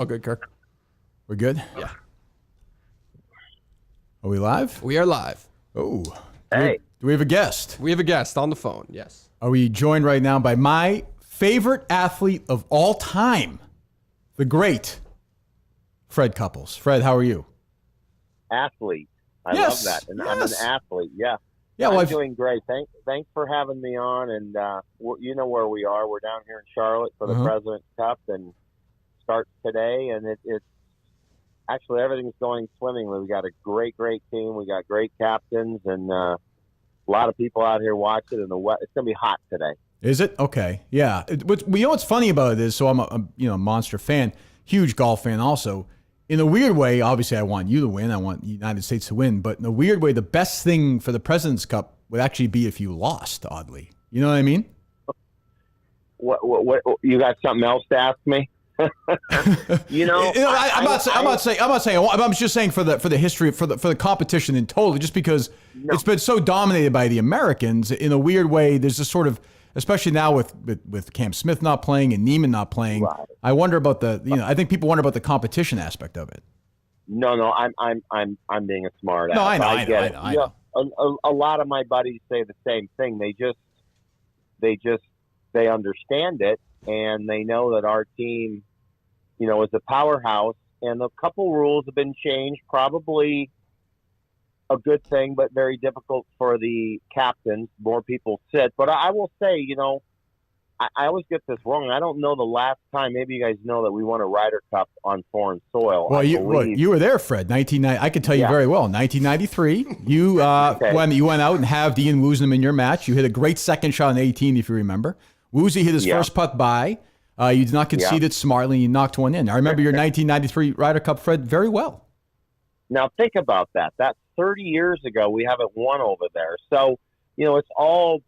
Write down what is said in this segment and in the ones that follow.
Oh, good, Kirk. We're good? Yeah. Are we live? We are live. Oh. Hey. Do we have a guest? We have a guest on the phone, yes. Are we joined right now by my favorite athlete of all time, the great Fred Couples. Fred, how are you? Athlete. I Yes, love that. And yes. I'm an athlete, yeah. Yeah, well, I'm doing great. Thanks for having me on. And you know where we are. We're down here in Charlotte for the President's Cup, and starts today. And it's actually everything's going swimmingly. We got a great team. We got great captains, and a lot of people out here watching. And it's going to be hot today. Is it? Okay. Yeah. What's funny about it is, so I'm a monster fan, huge golf fan also. In a weird way, obviously I want you to win. I want the United States to win. But in a weird way, the best thing for the President's Cup would actually be if you lost, oddly. You know what I mean? What you got something else to ask me? I'm just saying for the history, for the competition in total, just because it's been so dominated by the Americans. In a weird way, there's this sort of, especially now with Cam Smith not playing and Neiman not playing. Right. I wonder about I think people wonder about the competition aspect of it. No, I'm being a smart ass. No, I know. A lot of my buddies say the same thing. They understand it, and they know that our team, is a powerhouse, and a couple rules have been changed, probably a good thing, but very difficult for the captains. More people sit. But I will say, I always get this wrong. I don't know the last time. Maybe you guys know that we won a Ryder Cup on foreign soil. Well, you were there, Fred. I can tell you very well. 1993, you went out and halved Ian Woosnam in your match. You hit a great second shot on 18, if you remember. Woozy hit his first putt by. You did not concede it smartly. You knocked one in. I remember your 1993 Ryder Cup, Fred, very well. Now think about that. That's 30 years ago. We haven't won over there. So, it's all,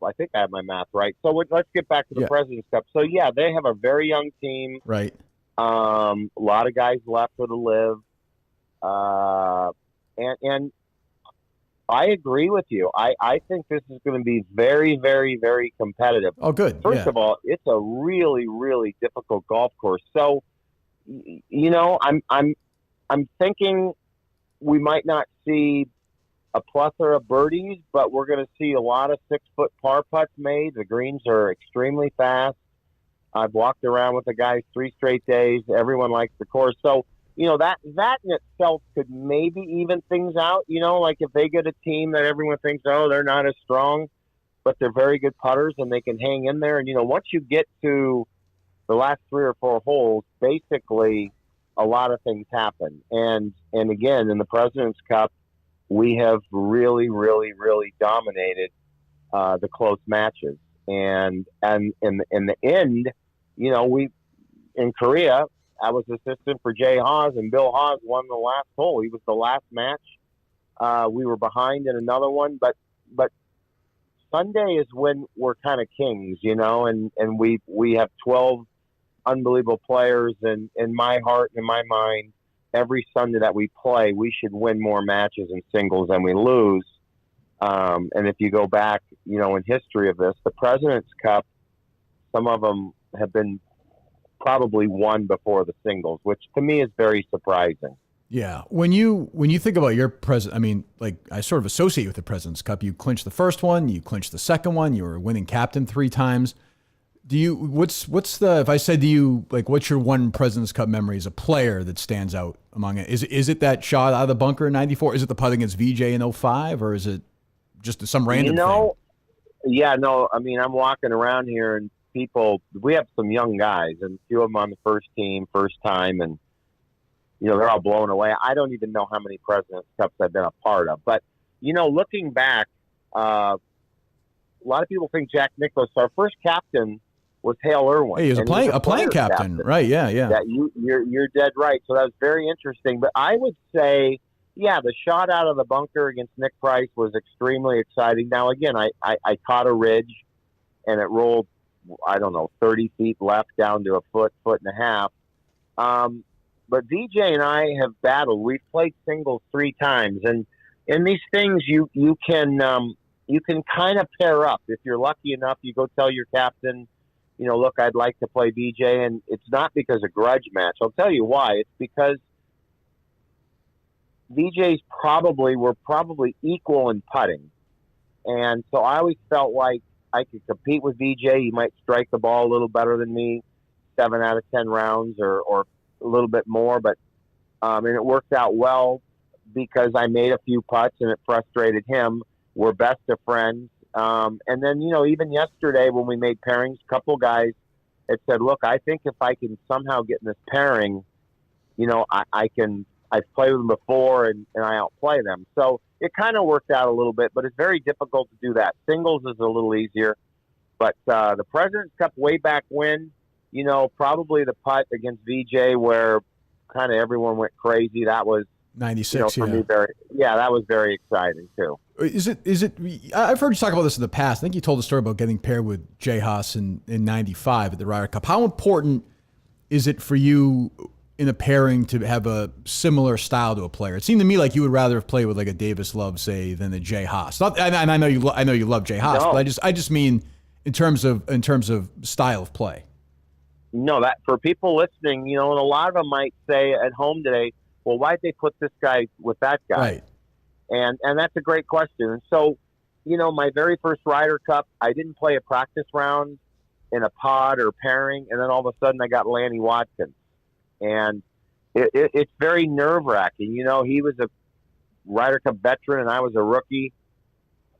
I think I have my math right. So let's get back to the President's Cup. So yeah, they have a very young team. Right. A lot of guys left for the live. And I agree with you. I think this is going to be very, very, very competitive. Oh, good. First of all, it's a really, really difficult golf course. So, I'm thinking we might not see a plethora of birdies, but we're going to see a lot of 6-foot par putts made. The greens are extremely fast. I've walked around with the guys 3 straight days. Everyone likes the course. So, that in itself could maybe even things out. Like if they get a team that everyone thinks, they're not as strong, but they're very good putters and they can hang in there. And, once you get to the last 3 or 4 holes, basically a lot of things happen. And again, in the President's Cup, we have really, really, really dominated the close matches. And in the end, we in Korea, I was assistant for Jay Haas, and Bill Haas won the last hole. He was the last match. We were behind in another one, but Sunday is when we're kind of kings, and we have 12 unbelievable players. And in my heart and in my mind, every Sunday that we play, we should win more matches in singles than we lose. And if you go back, in history of this, the President's Cup, some of them have been probably won before the singles, which to me is very surprising. Yeah. When you think about your I sort of associate with the President's Cup. You clinched the first one, you clinched the second one, you were a winning captain 3 times. If I said to you, what's your one President's Cup memory as a player that stands out among it? Is it that shot out of the bunker in 94? Is it the putt against VJ in 05? Or is it just some random thing? Yeah, no, I'm walking around here and we have some young guys, and a few of them on the first team, first time, and, they're all blown away. I don't even know how many President's Cups I've been a part of. But, looking back, a lot of people think Jack Nicklaus, our first captain, was Hale Irwin. Hey, he was a playing captain. Right, yeah. You're dead right. So that was very interesting. But I would say, the shot out of the bunker against Nick Price was extremely exciting. Now, again, I caught a ridge, and it rolled, 30 feet left down to a foot and a half. But VJ and I have battled. We've played singles 3 times, and in these things, you can kind of pair up. If you're lucky enough, you go tell your captain, look, I'd like to play VJ, and it's not because of grudge match. I'll tell you why. It's because we're probably equal in putting. And so I always felt like I could compete with VJ. He might strike the ball a little better than me, 7 out of 10 rounds or a little bit more. But and it worked out well because I made a few putts and it frustrated him. We're best of friends. And then, even yesterday when we made pairings, a couple guys had said, look, I think if I can somehow get in this pairing, I've played with them before and I outplay them. So it kind of worked out a little bit, but it's very difficult to do that. Singles is a little easier. But the President's Cup way back when, probably the putt against VJ where kind of everyone went crazy. That was 96, for me that was very exciting too. Is it? I've heard you talk about this in the past. I think you told a story about getting paired with Jay Haas in 95 at the Ryder Cup. How important is it for you in a pairing to have a similar style to a player? It seemed to me like you would rather have played with like a Davis Love, say, than a Jay Haas. And I know you love Jay Haas, No. but I just mean in terms of style of play. No, that for people listening, and a lot of them might say at home today, well, why'd they put this guy with that guy? Right. And that's a great question. And so, my very first Ryder Cup, I didn't play a practice round in a pod or pairing, and then all of a sudden I got Lanny Watkins. And it's very nerve-wracking. He was a Ryder Cup veteran, and I was a rookie.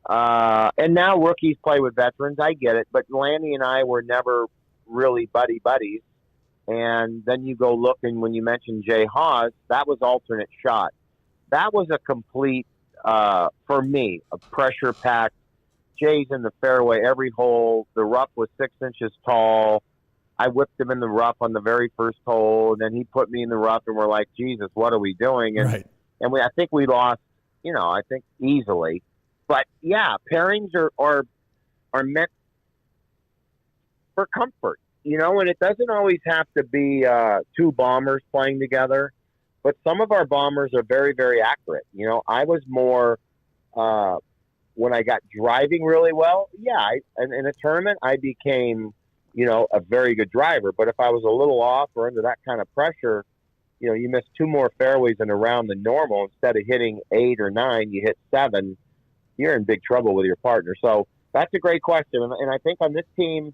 And now rookies play with veterans. I get it. But Lanny and I were never really buddies. And then you go look, and when you mentioned Jay Haas, that was alternate shot. That was a complete, for me, a pressure-packed. Jay's in the fairway every hole. The rough was 6 inches tall. I whipped him in the rough on the very first hole, and then he put me in the rough, and we're like, Jesus, what are we doing? And Right. and I think we lost, I think easily. But yeah, pairings are meant for comfort, and it doesn't always have to be two bombers playing together, but some of our bombers are very, very accurate. I was more when I got driving really well. Yeah, in a tournament, I became a very good driver. But if I was a little off or under that kind of pressure, you miss 2 more fairways in a round than normal. Instead of hitting 8 or 9, you hit 7. You're in big trouble with your partner. So that's a great question. And I think on this team,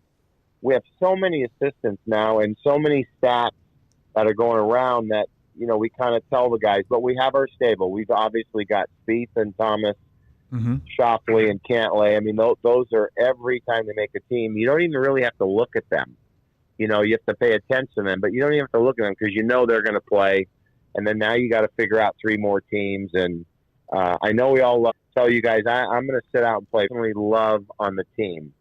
we have so many assistants now and so many stats that are going around that, we kind of tell the guys. But we have our stable. We've obviously got Spieth and Thomas, Shoffley and Cantlay. I mean, those are every time they make a team. You don't even really have to look at them. You have to pay attention to them, but you don't even have to look at them because they're going to play. And then now you got to figure out 3 more teams. And I know we all tell you guys, I'm going to sit out and play. I really love on the team.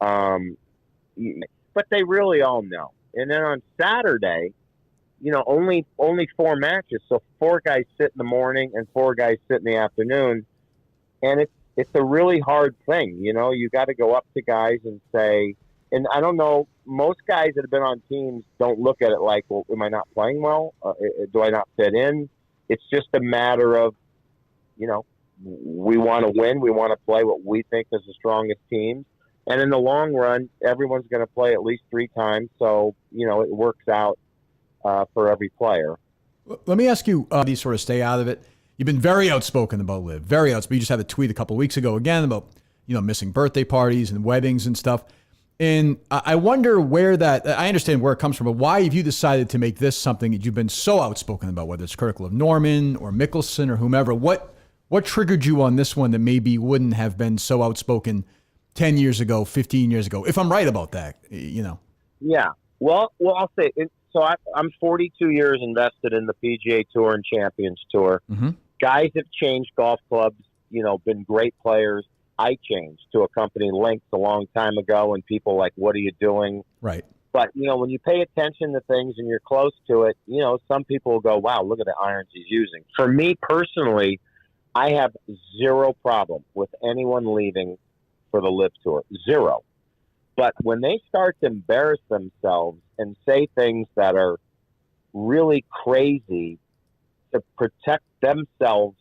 But they really all know. And then on Saturday, only 4 matches. So 4 guys sit in the morning and 4 guys sit in the afternoon. And it's a really hard thing. You got to go up to guys and say, and I don't know, most guys that have been on teams don't look at it like, well, am I not playing well? Do I not fit in? It's just a matter of, we want to win. We want to play what we think is the strongest team. And in the long run, everyone's going to play at least 3 times. So, it works out for every player. Let me ask you, do you sort of stay out of it? You've been very outspoken about LIV, very outspoken. You just had a tweet a couple of weeks ago again about, missing birthday parties and weddings and stuff. And I wonder where I understand where it comes from, but why have you decided to make this something that you've been so outspoken about, whether it's critical of Norman or Mickelson or whomever? What triggered you on this one that maybe wouldn't have been so outspoken 10 years ago, 15 years ago, if I'm right about that, Yeah. Well, I'll say it. So I'm 42 years invested in the PGA Tour and Champions Tour. Mm-hmm. Guys have changed golf clubs, been great players. I changed to a company Lynx a long time ago, and people like, what are you doing? Right. But, when you pay attention to things and you're close to it, some people will go, wow, look at the irons he's using. For me personally, I have 0 problem with anyone leaving for the LIV Tour. 0. But when they start to embarrass themselves and say things that are really crazy to protect themselves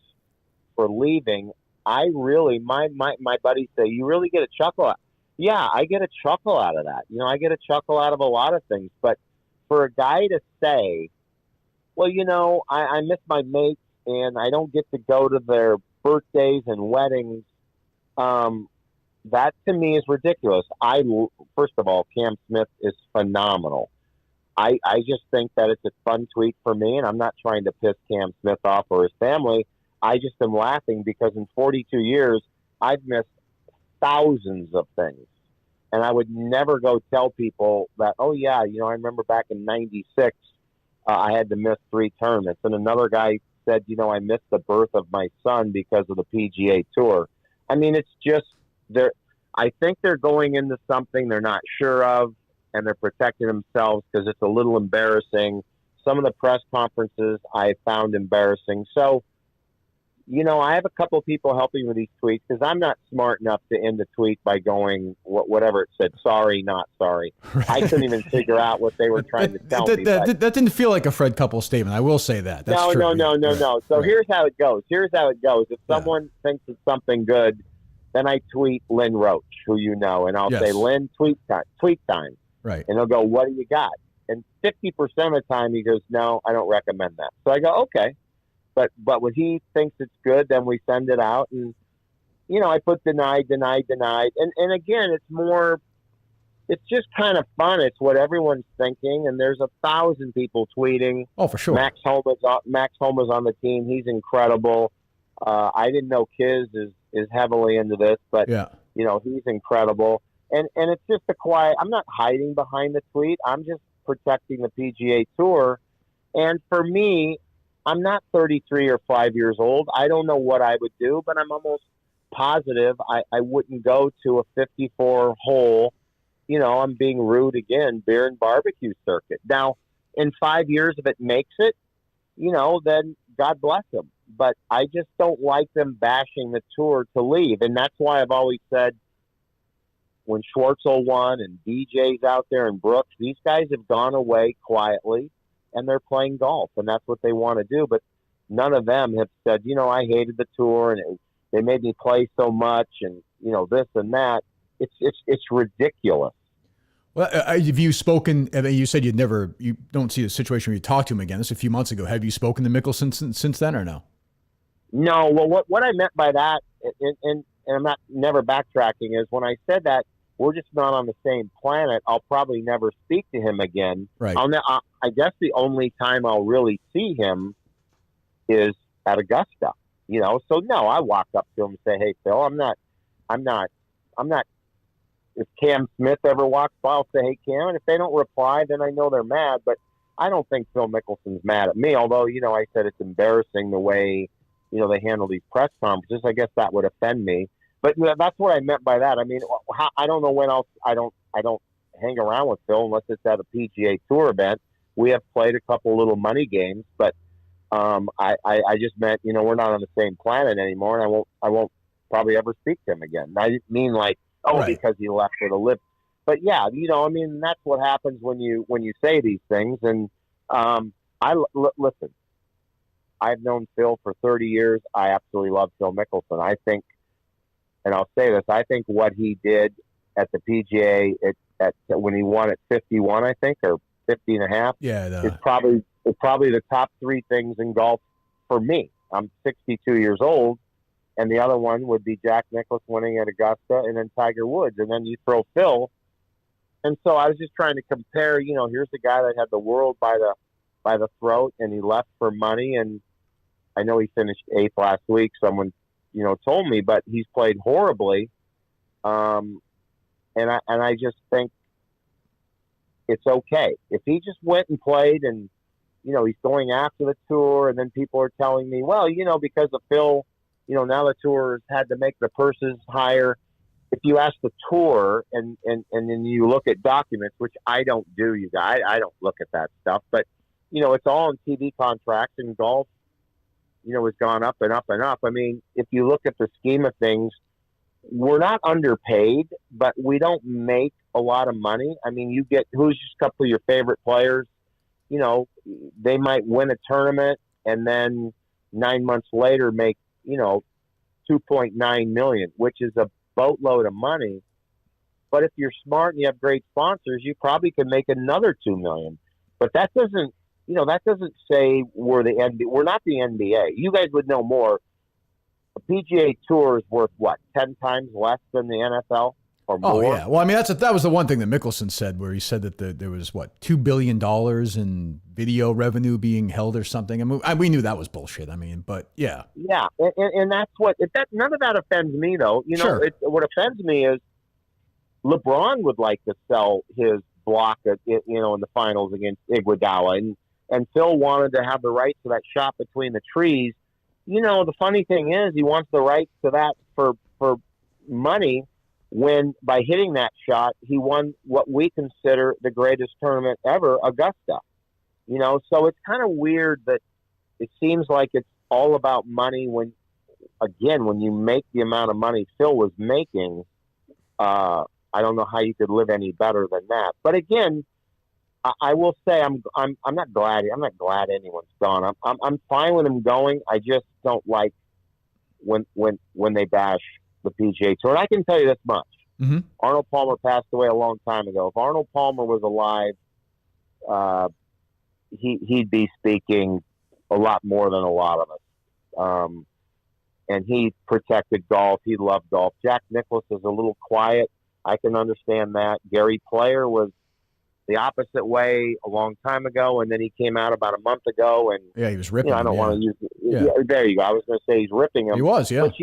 for leaving, I really, my buddies say, you really get a chuckle out. Yeah, I get a chuckle out of that. I get a chuckle out of a lot of things. But for a guy to say, well, I miss my mates and I don't get to go to their birthdays and weddings, that to me is ridiculous. First of all, Cam Smith is phenomenal. I just think that it's a fun tweet for me, and I'm not trying to piss Cam Smith off or his family. I just am laughing because in 42 years, I've missed thousands of things. And I would never go tell people that, oh, yeah, I remember back in 96, I had to miss 3 tournaments. And another guy said, I missed the birth of my son because of the PGA Tour. I mean, it's just, I think they're going into something they're not sure of, and they're protecting themselves because it's a little embarrassing. Some of the press conferences I found embarrassing. So, I have a couple of people helping with these tweets because I'm not smart enough to end the tweet by going whatever it said, sorry, not sorry. Right. I couldn't even figure out what they were trying to tell me. That didn't feel like a Fred Couple statement. I will say that. That's true. No. So Here's how it goes. If someone thinks it's something good, then I tweet Lynn Roach, who you know, and I'll say, Lynn, tweet time. Right. And he'll go, what do you got? And 50% of the time he goes, no, I don't recommend that. So I go, okay. But when he thinks it's good, then we send it out. And, I put denied. And again, it's just kind of fun. It's what everyone's thinking. And there's 1,000 people tweeting. Oh, for sure. Max Homa's on the team. He's incredible. I didn't know Kiz is heavily into this, but, he's incredible. And it's just a quiet, I'm not hiding behind the tweet. I'm just protecting the PGA Tour. And for me, I'm not 33 or 5 years old. I don't know what I would do, but I'm almost positive I wouldn't go to a 54 hole. I'm being rude again, beer and barbecue circuit. Now, in 5 years, if it makes it, then God bless them. But I just don't like them bashing the tour to leave. And that's why I've always said when Schwartzel won and DJ's out there and Brooks, these guys have gone away quietly. And they're playing golf, and that's what they want to do. But none of them have said, I hated the tour, and they made me play so much, and this and that. It's ridiculous. Well, have you spoken? I mean, you said you don't see a situation where you talk to him again. This was a few months ago. Have you spoken to Mickelson since then, or no? No. Well, what I meant by that, and I'm never backtracking, is when I said that we're just not on the same planet, I'll probably never speak to him again. Right. I guess the only time I'll really see him is at Augusta, So no, I walk up to him and say, "Hey, Phil, I'm not." If Cam Smith ever walks by, I'll say, "Hey, Cam," and if they don't reply, then I know they're mad. But I don't think Phil Mickelson's mad at me. Although, I said it's embarrassing the way, they handle these press conferences. I guess that would offend me. But that's what I meant by that. I mean, I don't know when else I don't hang around with Phil unless it's at a PGA Tour event. We have played a couple little money games, but I just meant, we're not on the same planet anymore, and I won't probably ever speak to him again. I didn't mean like, right, because he left for the live. But yeah, that's what happens when you say these things. And listen, I've known Phil for 30 years. I absolutely love Phil Mickelson. I think, and I'll say this, I think what he did at the PGA when he won at 51, I think, or 50 and a half, is probably the top 3 things in golf for me. I'm 62 years old, and the other one would be Jack Nicklaus winning at Augusta, and then Tiger Woods, and then you throw Phil. And so I was just trying to compare. Here's the guy that had the world by the throat, and he left for money. And I know he finished 8th last week. Someone told me, but he's played horribly. And I just think it's okay. If he just went and played and, he's going after the tour, and then people are telling me, well, because of Phil, now the tour has had to make the purses higher. If you ask the tour and then you look at documents, which I don't do, you guys, I don't look at that stuff, but, it's all in TV contracts, and golf, has gone up and up and up. I mean, if you look at the scheme of things, we're not underpaid, but we don't make a lot of money. I mean, you get who's just a couple of your favorite players, they might win a tournament and then 9 months later make, $2.9 million, which is a boatload of money. But if you're smart and you have great sponsors, you probably can make another $2 million. But that doesn't, that doesn't say we're the NBA. We're not the NBA. You guys would know more. A PGA Tour is worth what, 10 times less than the NFL or more? Oh yeah. Well, I mean that was the one thing that Mickelson said, where he said that there was what, $2 billion in video revenue being held or something. I mean, we knew that was bullshit. I mean, but yeah. Yeah, and that's what none of that offends me though. Sure. What offends me is LeBron would like to sell his block, in the finals against Iguodala, and Phil wanted to have the rights to that shot between the trees. The funny thing is, he wants the rights to that for money, when by hitting that shot, he won what we consider the greatest tournament ever, Augusta. So it's kind of weird that it seems like it's all about money when you make the amount of money Phil was making, I don't know how you could live any better than that. But again, I will say I'm not glad anyone's gone. I'm fine with him going. I just don't like when they bash the PGA Tour. And I can tell you this much: Arnold Palmer passed away a long time ago. If Arnold Palmer was alive, he'd be speaking a lot more than a lot of us. And he protected golf. He loved golf. Jack Nicklaus is a little quiet. I can understand that. Gary Player was the opposite way a long time ago, and then he came out about a month ago, and he was ripping. I don't want to use. Yeah, there you go. I was going to say he's ripping him. He was, yeah. But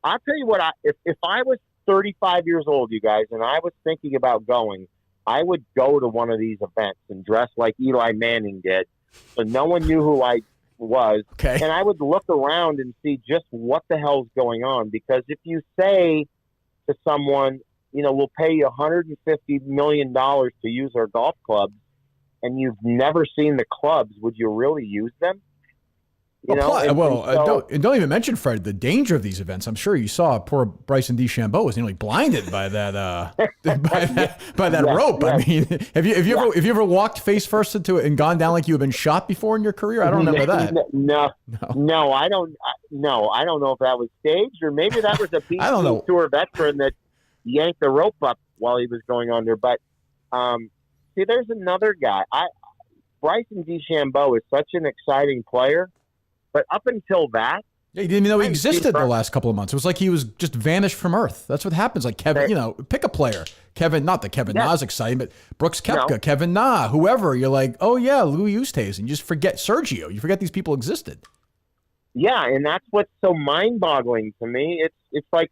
I'll tell you what. If I was 35 years old, you guys, and I was thinking about going, I would go to one of these events and dress like Eli Manning did, so no one knew who I was. Okay. And I would look around and see just what the hell's going on, because if you say to someone, we'll pay you $150 million to use our golf clubs, and you've never seen the clubs, would you really use them? Don't even mention, Fred, the danger of these events. I'm sure you saw poor Bryson DeChambeau was nearly blinded by that by that rope. Yes. I mean, have you ever walked face first into it and gone down like you have been shot before in your career? I don't remember that. No, I don't. No, I don't know if that was staged, or maybe that was a PGA Tour veteran that yanked the rope up while he was going under. But see, there's another guy. Bryson DeChambeau is such an exciting player, but up until that, you didn't even know he existed the last couple of months. It was like he was just vanished from Earth. That's what happens. Like Kevin, pick a player. Kevin, not that Kevin Na's exciting, but Brooks Koepka, Kevin Na, whoever. You're like, oh yeah, Louis Oosthuizen, and you just forget Sergio. You forget these people existed. Yeah, and that's what's so mind-boggling to me. It's like,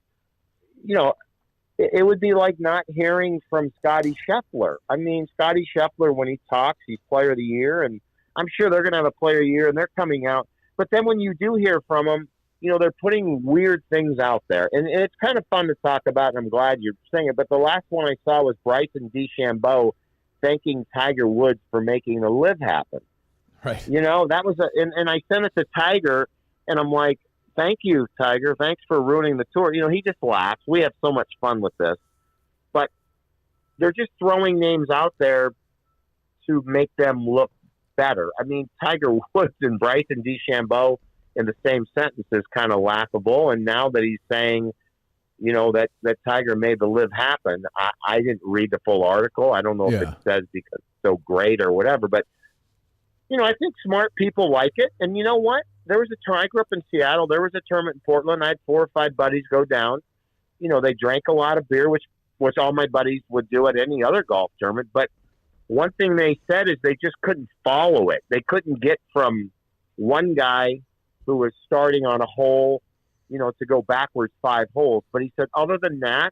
it would be like not hearing from Scotty Scheffler. I mean, Scotty Scheffler, when he talks, he's player of the year, and I'm sure they're going to have a player of the year, and they're coming out. But then when you do hear from them, they're putting weird things out there. And it's kind of fun to talk about, and I'm glad you're saying it. But the last one I saw was Bryson DeChambeau thanking Tiger Woods for making the live happen. Right. That was and I sent it to Tiger, and I'm like, thank you, Tiger. Thanks for ruining the tour. He just laughs. We have so much fun with this. But they're just throwing names out there to make them look better. I mean, Tiger Woods and Bryson DeChambeau in the same sentence is kind of laughable. And now that he's saying, that Tiger made the live happen, I didn't read the full article. I don't know if it says because it's so great or whatever. But, I think smart people like it. And you know what? There was I grew up in Seattle. There was a tournament in Portland. I had 4 or 5 buddies go down. They drank a lot of beer, which all my buddies would do at any other golf tournament. But one thing they said is they just couldn't follow it. They couldn't get from one guy who was starting on a hole, to go backwards 5 holes. But he said, other than that,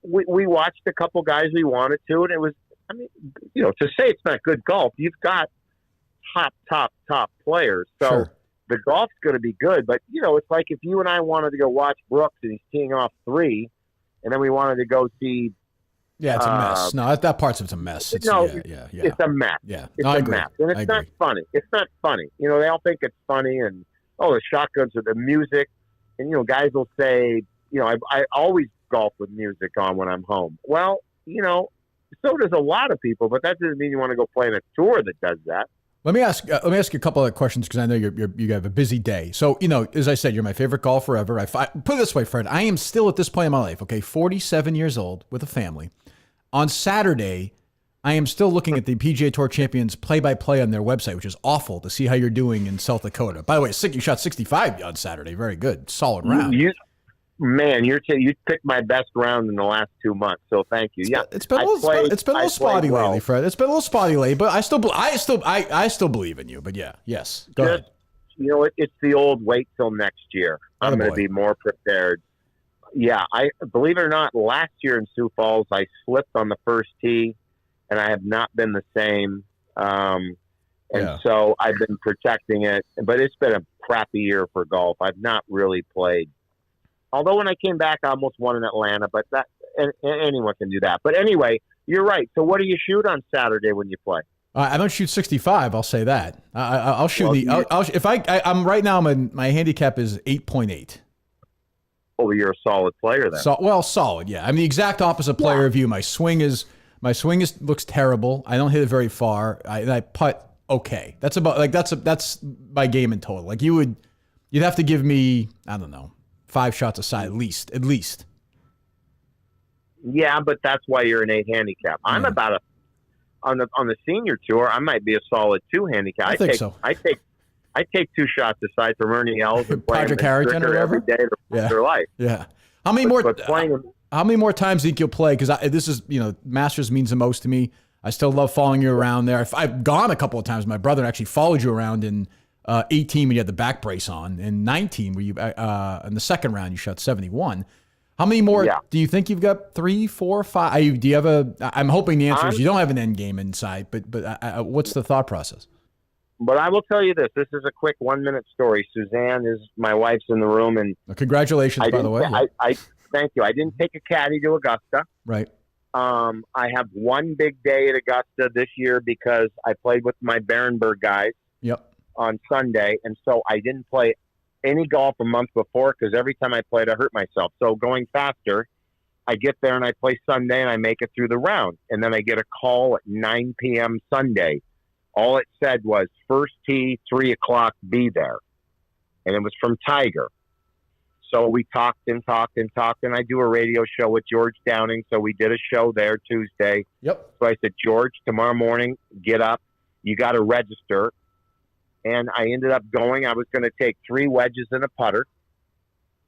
we watched a couple guys we wanted to, and it was, to say it's not good golf, you've got top players. So sure. The golf's going to be good. But, it's like if you and I wanted to go watch Brooks and he's teeing off 3, and then we wanted to go see. Yeah, it's a mess. No, that part's of a mess. It's a mess. Yeah, it's a mess, and it's not funny. It's not funny. They all think it's funny, and the shotguns are the music, and guys will say, I always golf with music on when I'm home. Well, so does a lot of people, but that doesn't mean you want to go play on a tour that does that. Let me ask you a couple of questions because I know you have a busy day. So, as I said, you're my favorite golfer ever. Put it this way, Fred. I am still at this point in my life, 47 years old with a family. On Saturday, I am still looking at the PGA Tour Champions play-by-play on their website, which is awful, to see how you're doing in South Dakota. By the way, you shot 65 on Saturday. Very good. Solid round. You picked my best round in the last 2 months, so thank you. Yeah, it's been a little spotty lately, Fred. It's been a little spotty lately, but I still believe in you. But yes. Go ahead. It's the old wait till next year. I'm going to be more prepared. Yeah, I believe it or not, last year in Sioux Falls, I slipped on the first tee, and I have not been the same. So I've been protecting it, but it's been a crappy year for golf. I've not really played. Although when I came back, I almost won in Atlanta, but anyone can do that. But anyway, you're right. So what do you shoot on Saturday when you play? I don't shoot 65. I'll say that. I'll shoot I'm right now. My handicap is 8.8. Oh, you're a solid player then. Solid. Yeah, I'm the exact opposite player of you. My swing looks terrible. I don't hit it very far. I putt okay. That's my game in total. Like you'd have to give me, I don't know, 5 shots aside at least. Yeah, but that's why you're an 8 handicap. I'm about on the senior tour. I might be a solid 2 handicap. I think so. I take 2 shots aside from Ernie Els and Patrick Harrington or whatever. Every day of their life. Yeah. How many more times do you think you'll play? Because this is, Masters means the most to me. I still love following you around there. I've gone a couple of times. My brother actually followed you around in 18 when you had the back brace on, and 19 where you in the second round you shot 71. How many more do you think you've got? 3, 4, 5? Do you have I'm hoping the answer is you don't have an end game inside, but what's the thought process? But I will tell you this. This is a quick 1-minute story. Suzanne is my wife's in the room, and congratulations, by the way. I thank you. I didn't take a caddy to Augusta. Right. I have one big day at Augusta this year because I played with my Barenberg guys. Yep. On Sunday, and so I didn't play any golf a month before because every time I played, I hurt myself. So going faster, I get there and I play Sunday and I make it through the round, and then I get a call at 9 p.m. Sunday. All it said was first tee, 3 o'clock, be there, and it was from Tiger. So we talked, and I do a radio show with George Downing, so we did a show there Tuesday. Yep. So I said, George, tomorrow morning, get up. You got to register. And I ended up going. I was going to take 3 wedges and a putter.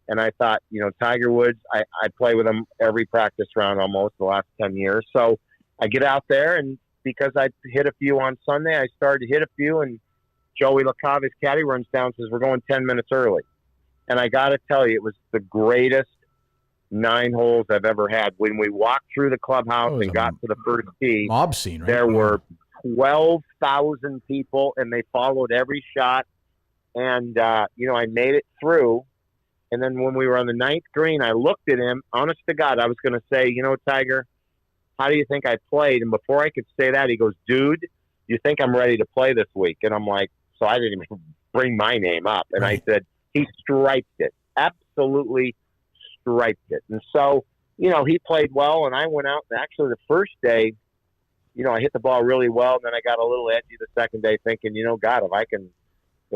And I thought, Tiger Woods, I play with him every practice round almost the last 10 years. So I get out there, and because I hit a few on Sunday, I started to hit a few, and Joey LaCave's caddy runs down and says, we're going 10 minutes early. And I got to tell you, it was the greatest 9 holes I've ever had. When we walked through the clubhouse and got to the first tee, mob scene, right? There were 12,000 people, and they followed every shot. And, I made it through. And then when we were on the 9th green, I looked at him. Honest to God, I was going to say, Tiger, how do you think I played? And before I could say that, he goes, dude, you think I'm ready to play this week? And I'm like, so I didn't even bring my name up. And I said, he striped it, absolutely striped it. And so, he played well, and I went out. And actually, the first day, I hit the ball really well, and then I got a little edgy the second day, thinking, God, if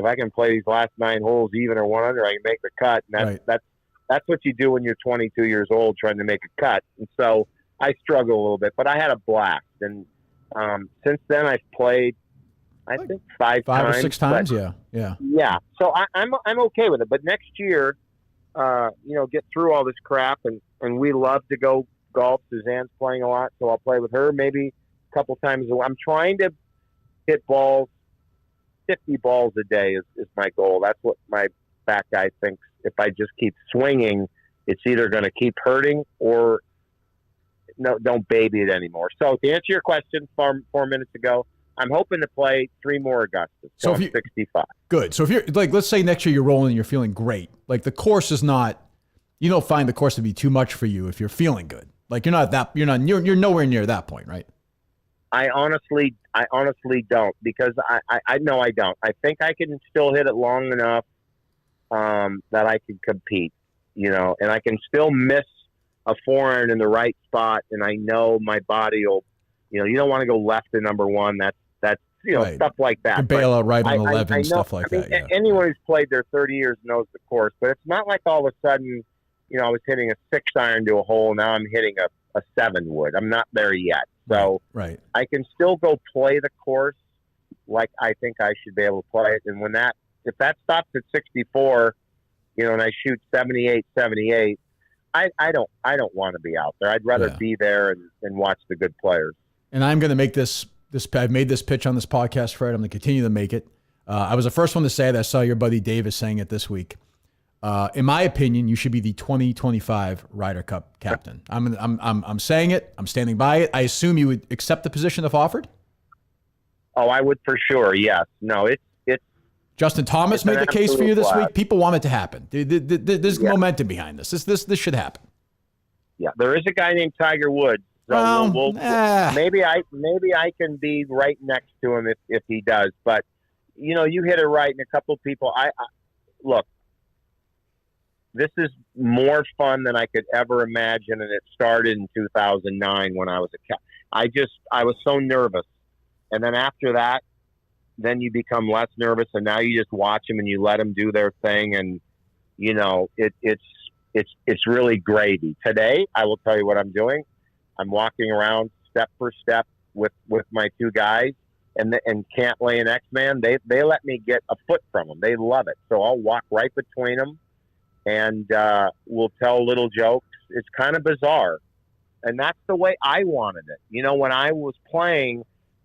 I can play these last 9 holes even or 1 under, I can make the cut. And that's what you do when you're 22 years old, trying to make a cut. And so I struggle a little bit, but I had a blast. And since then, I've played, I think 5 or 6 times. Yeah. So I'm okay with it. But next year, get through all this crap, and we love to go golf. Suzanne's playing a lot, so I'll play with her maybe a couple times a week. I'm trying to hit balls, 50 balls a day is my goal. That's what my back guy thinks. If I just keep swinging, it's either going to keep hurting or no, don't baby it anymore. So to answer your question 4 minutes ago, I'm hoping to play 3 more Augustas. So I'm 65. Good. So if you're let's say next year you're rolling and you're feeling great. Like the course is not, you don't find the course to be too much for you if you're feeling good. Like you're nowhere near that point, right? I honestly don't, because I know I don't. I think I can still hit it long enough that I can compete, and I can still miss a forehand in the right spot, and I know my body will, you don't want to go left to number 1. That's Right. stuff like that. The bailout right on 11, I know, stuff like that. Yeah. Anyone who's played there 30 years knows the course, but it's not like all of a sudden, I was hitting a 6-iron to a hole. Now I'm hitting a 7 wood. I'm not there yet. So right. I can still go play the course like I think I should be able to play it. And if that stops at 64, and I shoot 78, I don't want to be out there. I'd rather be there and watch the good players. And I'm going to make this. I've made this pitch on this podcast, Fred. I'm going to continue to make it. I was the first one to say it. I saw your buddy Davis saying it this week. In my opinion, you should be the 2025 Ryder Cup captain. I'm saying it. I'm standing by it. I assume you would accept the position if offered. Oh, I would for sure. Yes. No. It's. Justin Thomas made the case for you this week. People want it to happen. There's momentum behind this. This should happen. Yeah, there is a guy named Tiger Woods. So maybe I can be right next to him if he does. But you hit it right, and a couple of people. I look. This is more fun than I could ever imagine, and it started in 2009 when I was I was so nervous, and then after that. Then you become less nervous, and now you just watch them and you let them do their thing, and it's really gravy. Today, I will tell you what I'm doing. I'm walking around step for step with my 2 guys, and Cantlay and X-Man. They let me get a foot from them. They love it, so I'll walk right between them, and we'll tell little jokes. It's kind of bizarre, and that's the way I wanted it. When I was playing.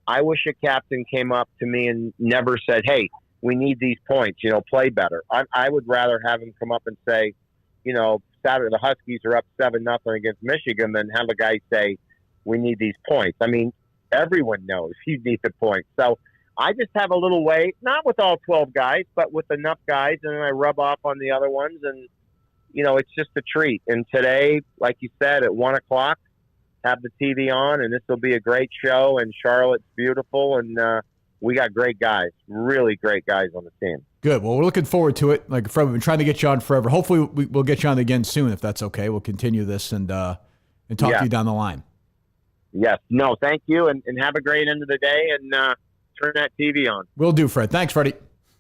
I wish a captain came up to me and never said, "Hey, we need these points. Play better." I would rather have him come up and say, Saturday the Huskies are up 7-0 against Michigan, than have a guy say, "We need these points." I mean, everyone knows you need the points. So I just have a little way, not with all 12 guys, but with enough guys, and then I rub off on the other ones, and it's just a treat. And today, like you said, at 1:00. Have the TV on, and this will be a great show, and Charlotte's beautiful, and we got great guys, really great guys on the team. Good. Well, we're looking forward to it. Like Fred, we've been trying to get you on forever. Hopefully we'll get you on again soon, if that's okay. We'll continue this and talk to you down the line. Yes. No, thank you, and have a great end of the day, and turn that TV on. Will do, Fred. Thanks, Freddie.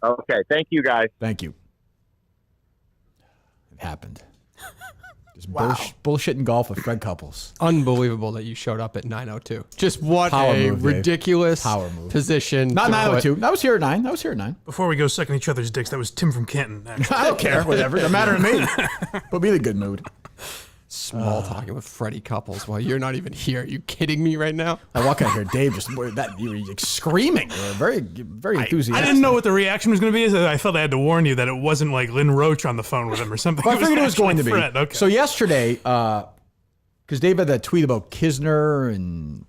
Okay. Thank you, guys. Thank you. It happened. Just bullshit in golf with Fred Couples. Unbelievable that you showed up at 9:02. Just what power a move, ridiculous power move. Position. Not 9:02. I was here at 9. Before we go sucking each other's dicks, that was Tim from Canton. I don't care. Whatever. Doesn't matter to me. Put me in a good mood. Small talking with Freddie Couples while you're not even here. Are you kidding me right now? I walk out here, Dave, you were screaming. You were very, very enthusiastic. I didn't know what the reaction was going to be. So I felt I had to warn you that it wasn't like Lynn Roach on the phone with him or something. Well, I figured it was going to be. Okay. So yesterday, because Dave had that tweet about Kisner and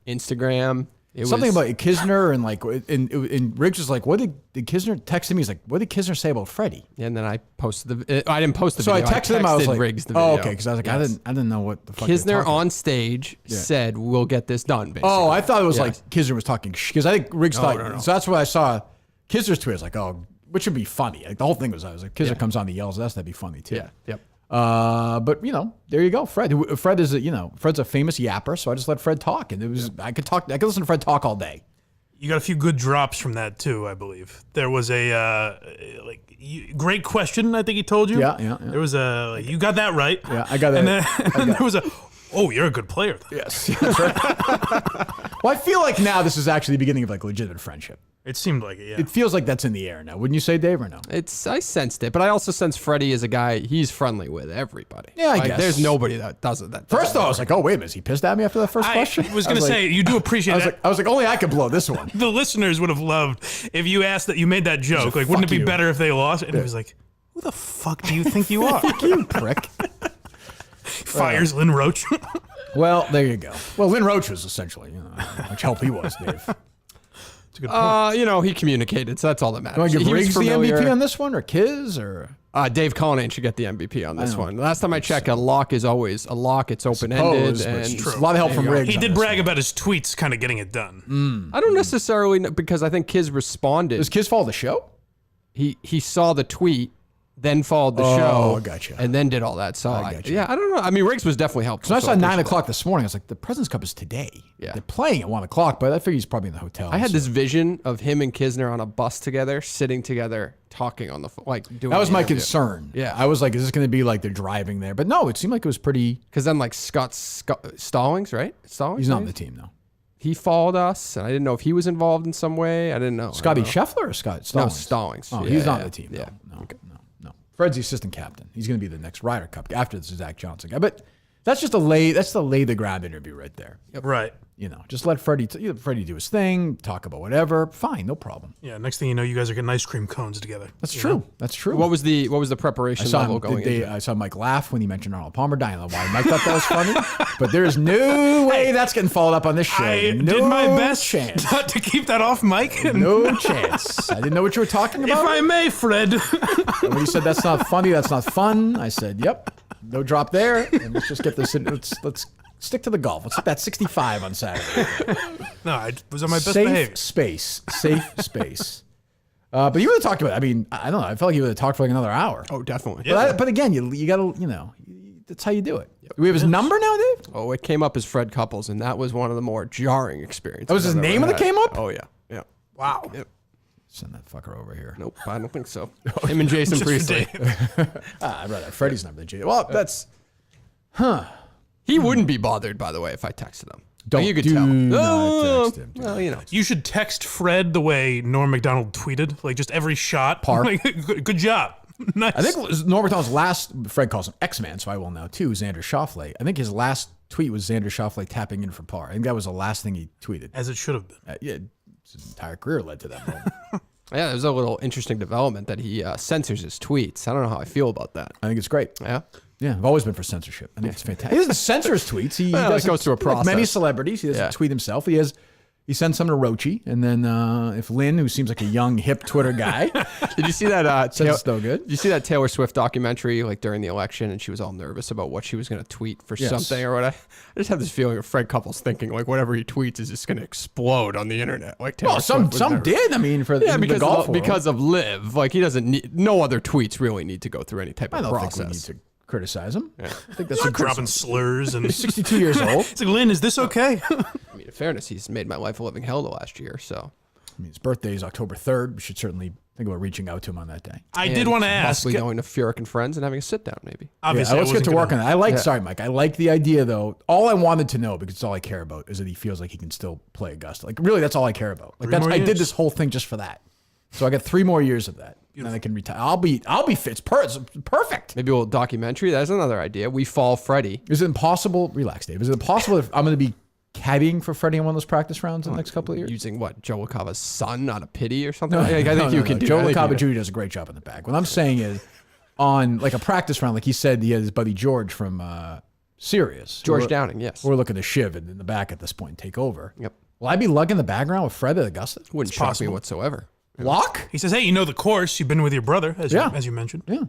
Instagram. Something about Kisner and Riggs was like, what did Kisner text me? He's like, what did Kisner say about Freddie? And then I posted I didn't post the video. So I texted him. I was like, Riggs the video. Oh, okay. Because I was like, yes. I didn't know what the fuck Kisner on stage said, we'll get this done, basically. Oh, I thought it was like Kisner was talking because I think Riggs thought. No. So that's what I saw. Kisner's tweet. I was like, oh, which would be funny. Like the whole thing was, I was like, Kisner comes on, he yells at us. That'd be funny too. Yeah. Yep. But there you go. Fred is Fred's a famous yapper. So I just let Fred talk, and it was I could listen to Fred talk all day. You got a few good drops from that too, I believe. There was a great question. I think he told you. Yeah. There was you got that right. Yeah, I got that. And then there was you're a good player. Yes, that's right. Well, I feel like now this is actually the beginning of legitimate friendship. It seemed like it. Yeah. It feels like that's in the air now. Wouldn't you say, Dave, or no? I sensed it, but I also sense Freddie is a guy. He's friendly with everybody. Yeah, I guess there's nobody that does it. First, though, I was like, oh wait a minute, is he pissed at me after that first question? I was going to say you do appreciate that. I was like, only I could blow this one. The listeners would have loved if you asked that. You made that joke. Like, wouldn't it be better if they lost? And he was like, who the fuck do you think you are? Fuck you, prick. Fires Lynn Roach. Well, there you go. Well, Lynn Roach was essentially, how much help he was, Dave. That's a good point. He communicated, so that's all that matters. Do I give Riggs the MVP on this one, or Kiz, or? Dave Cullinane should get the MVP on this one. Last time I checked, a lock is always a lock. It's open-ended. And a lot of help from Riggs. He did brag about his tweets kind of getting it done. I don't necessarily know, because I think Kiz responded. Does Kiz follow the show? He saw the tweet then followed the Oh, show, I gotcha. and then did all that. So I don't know. I mean, Riggs was definitely helpful. So I saw I 9 o'clock this morning. I was like, the President's Cup is today. Yeah. They're playing at 1 o'clock, but I figure he's probably in the hotel. I had this vision of him and Kisner on a bus together, sitting together, talking on the doing. That was the my interview. concern. Yeah. I was like, is this going to be like they're driving there? But no, it seemed like it was pretty. Because then Stallings, right? Stallings. He's not on maybe? the team, though. He followed us, and I didn't know if he was involved in some way. I didn't know. Scotty I don't know. Scheffler or Scott No, Stallings? Stallings. Oh, Yeah, he's not yeah, on the team. Yeah. No. Fred's the assistant captain. He's going to be the next Ryder Cup after the Zach Johnson guy. But that's just that's the lay the ground interview right there. Right. Just let Freddie do his thing, talk about whatever. Fine, no problem. Yeah. Next thing you know, you guys are getting ice cream cones together. That's true. That's true. What was the preparation level going into? I saw Mike laugh when he mentioned Arnold Palmer dying. I don't know why Mike thought that was funny, but there's no way that's getting followed up on this show. I no did my best chance. not to keep that off, Mike. No chance. I didn't know what you were talking If about. I may, Fred. And when you said that's not funny, that's not fun, I said, yep, no drop there. And let's just get this in. Let's stick to the golf. Let's hit that 65 on Saturday. No, I was on my best Safe behavior. Safe space. But you would have talked about it. I mean, I don't know. I felt like you would have talked for like another hour. Oh, definitely. Yeah. But again, you got to, that's how you do it. Do we have his number now, Dave? Oh, it came up as Fred Couples, and that was one of the more jarring experiences. That was his I've ever name when it had. came up? Oh, yeah. Yeah. Wow. Yep. Send that fucker over here. Nope, I don't think so. Him and Jason Just for Priestley. Dave. I'd rather have Freddie's number than Jay. Well, that's He wouldn't be bothered, by the way, if I texted him. Don't You could do tell. not text him. Well, you know. You should text Fred the way Norm Macdonald tweeted, like just every shot. Par. Like, good job. Nice. I think Norm Macdonald's last, Fred calls him X-Man, so I will now too, Xander Schauffele. I think his last tweet was Xander Schauffele tapping in for par. I think that was the last thing he tweeted. as it should have been. Yeah, his entire career led to that moment. Yeah, there's a little interesting development that he censors his tweets. I don't know how I feel about that. I think it's great. Yeah. Yeah, I've always been for censorship. I think it's fantastic. He doesn't censor his tweets. He Well, it doesn't, goes through a like many process. celebrities, he doesn't Yeah. tweet himself. He sends some to Rochi, and then if Lynn, who seems like a young, hip Twitter guy, Did you see that? says it's no good. Did you see that Taylor Swift documentary like during the election, and she was all nervous about what she was going to tweet for Yes. something or what? I just have this feeling of Fred Couples thinking like whatever he tweets is just going to explode on the internet. Like Taylor Well, some Swift was never- did. I mean, for Yeah, the because golf of, because of Live, like he doesn't need no other tweets really need to go through any type I of don't process. think we need to criticize him. I think that's a Dropping slurs and He's 62 years old. it's like, Lynn, is this okay? I mean, in fairness, he's made my life a living hell the last year. So I mean, his birthday is October 3rd. We should certainly think about reaching out to him on that day. I did And want to ask. possibly going to Furyk and Friends and having a sit down, maybe. Obviously, Yeah, let's get to work on that. I like, Yeah. sorry, Mike. I like the idea, though. All I wanted to know, because it's all I care about, is that he feels like he can still play Augusta. Like, really, that's all I care about. Like, Three more I did years. this whole thing just for that. So I got 3 more years of that, and then I can retire. I'll be fit. It's perfect. Maybe a little documentary. That's another idea. We fall Freddie. Is it impossible? Relax, Dave. Is it impossible if I'm going to be caddying for Freddie on one of those practice rounds in the next couple of years? Using what? Joe LaCava's son out of pity or something? I think you can do Joe I think you LaCava can. Jr. does a great job in the back. What I'm saying is, on like a practice round, like he said, he had his buddy George from Sirius. George We're- Downing, yes. We're looking to shiv in the back at this point and take over. Yep. Will I be lugging the background with Fred at Augusta? Wouldn't shock me whatsoever. Lock? He says, "Hey, you know the course. You've been with your brother, as you mentioned." Yeah.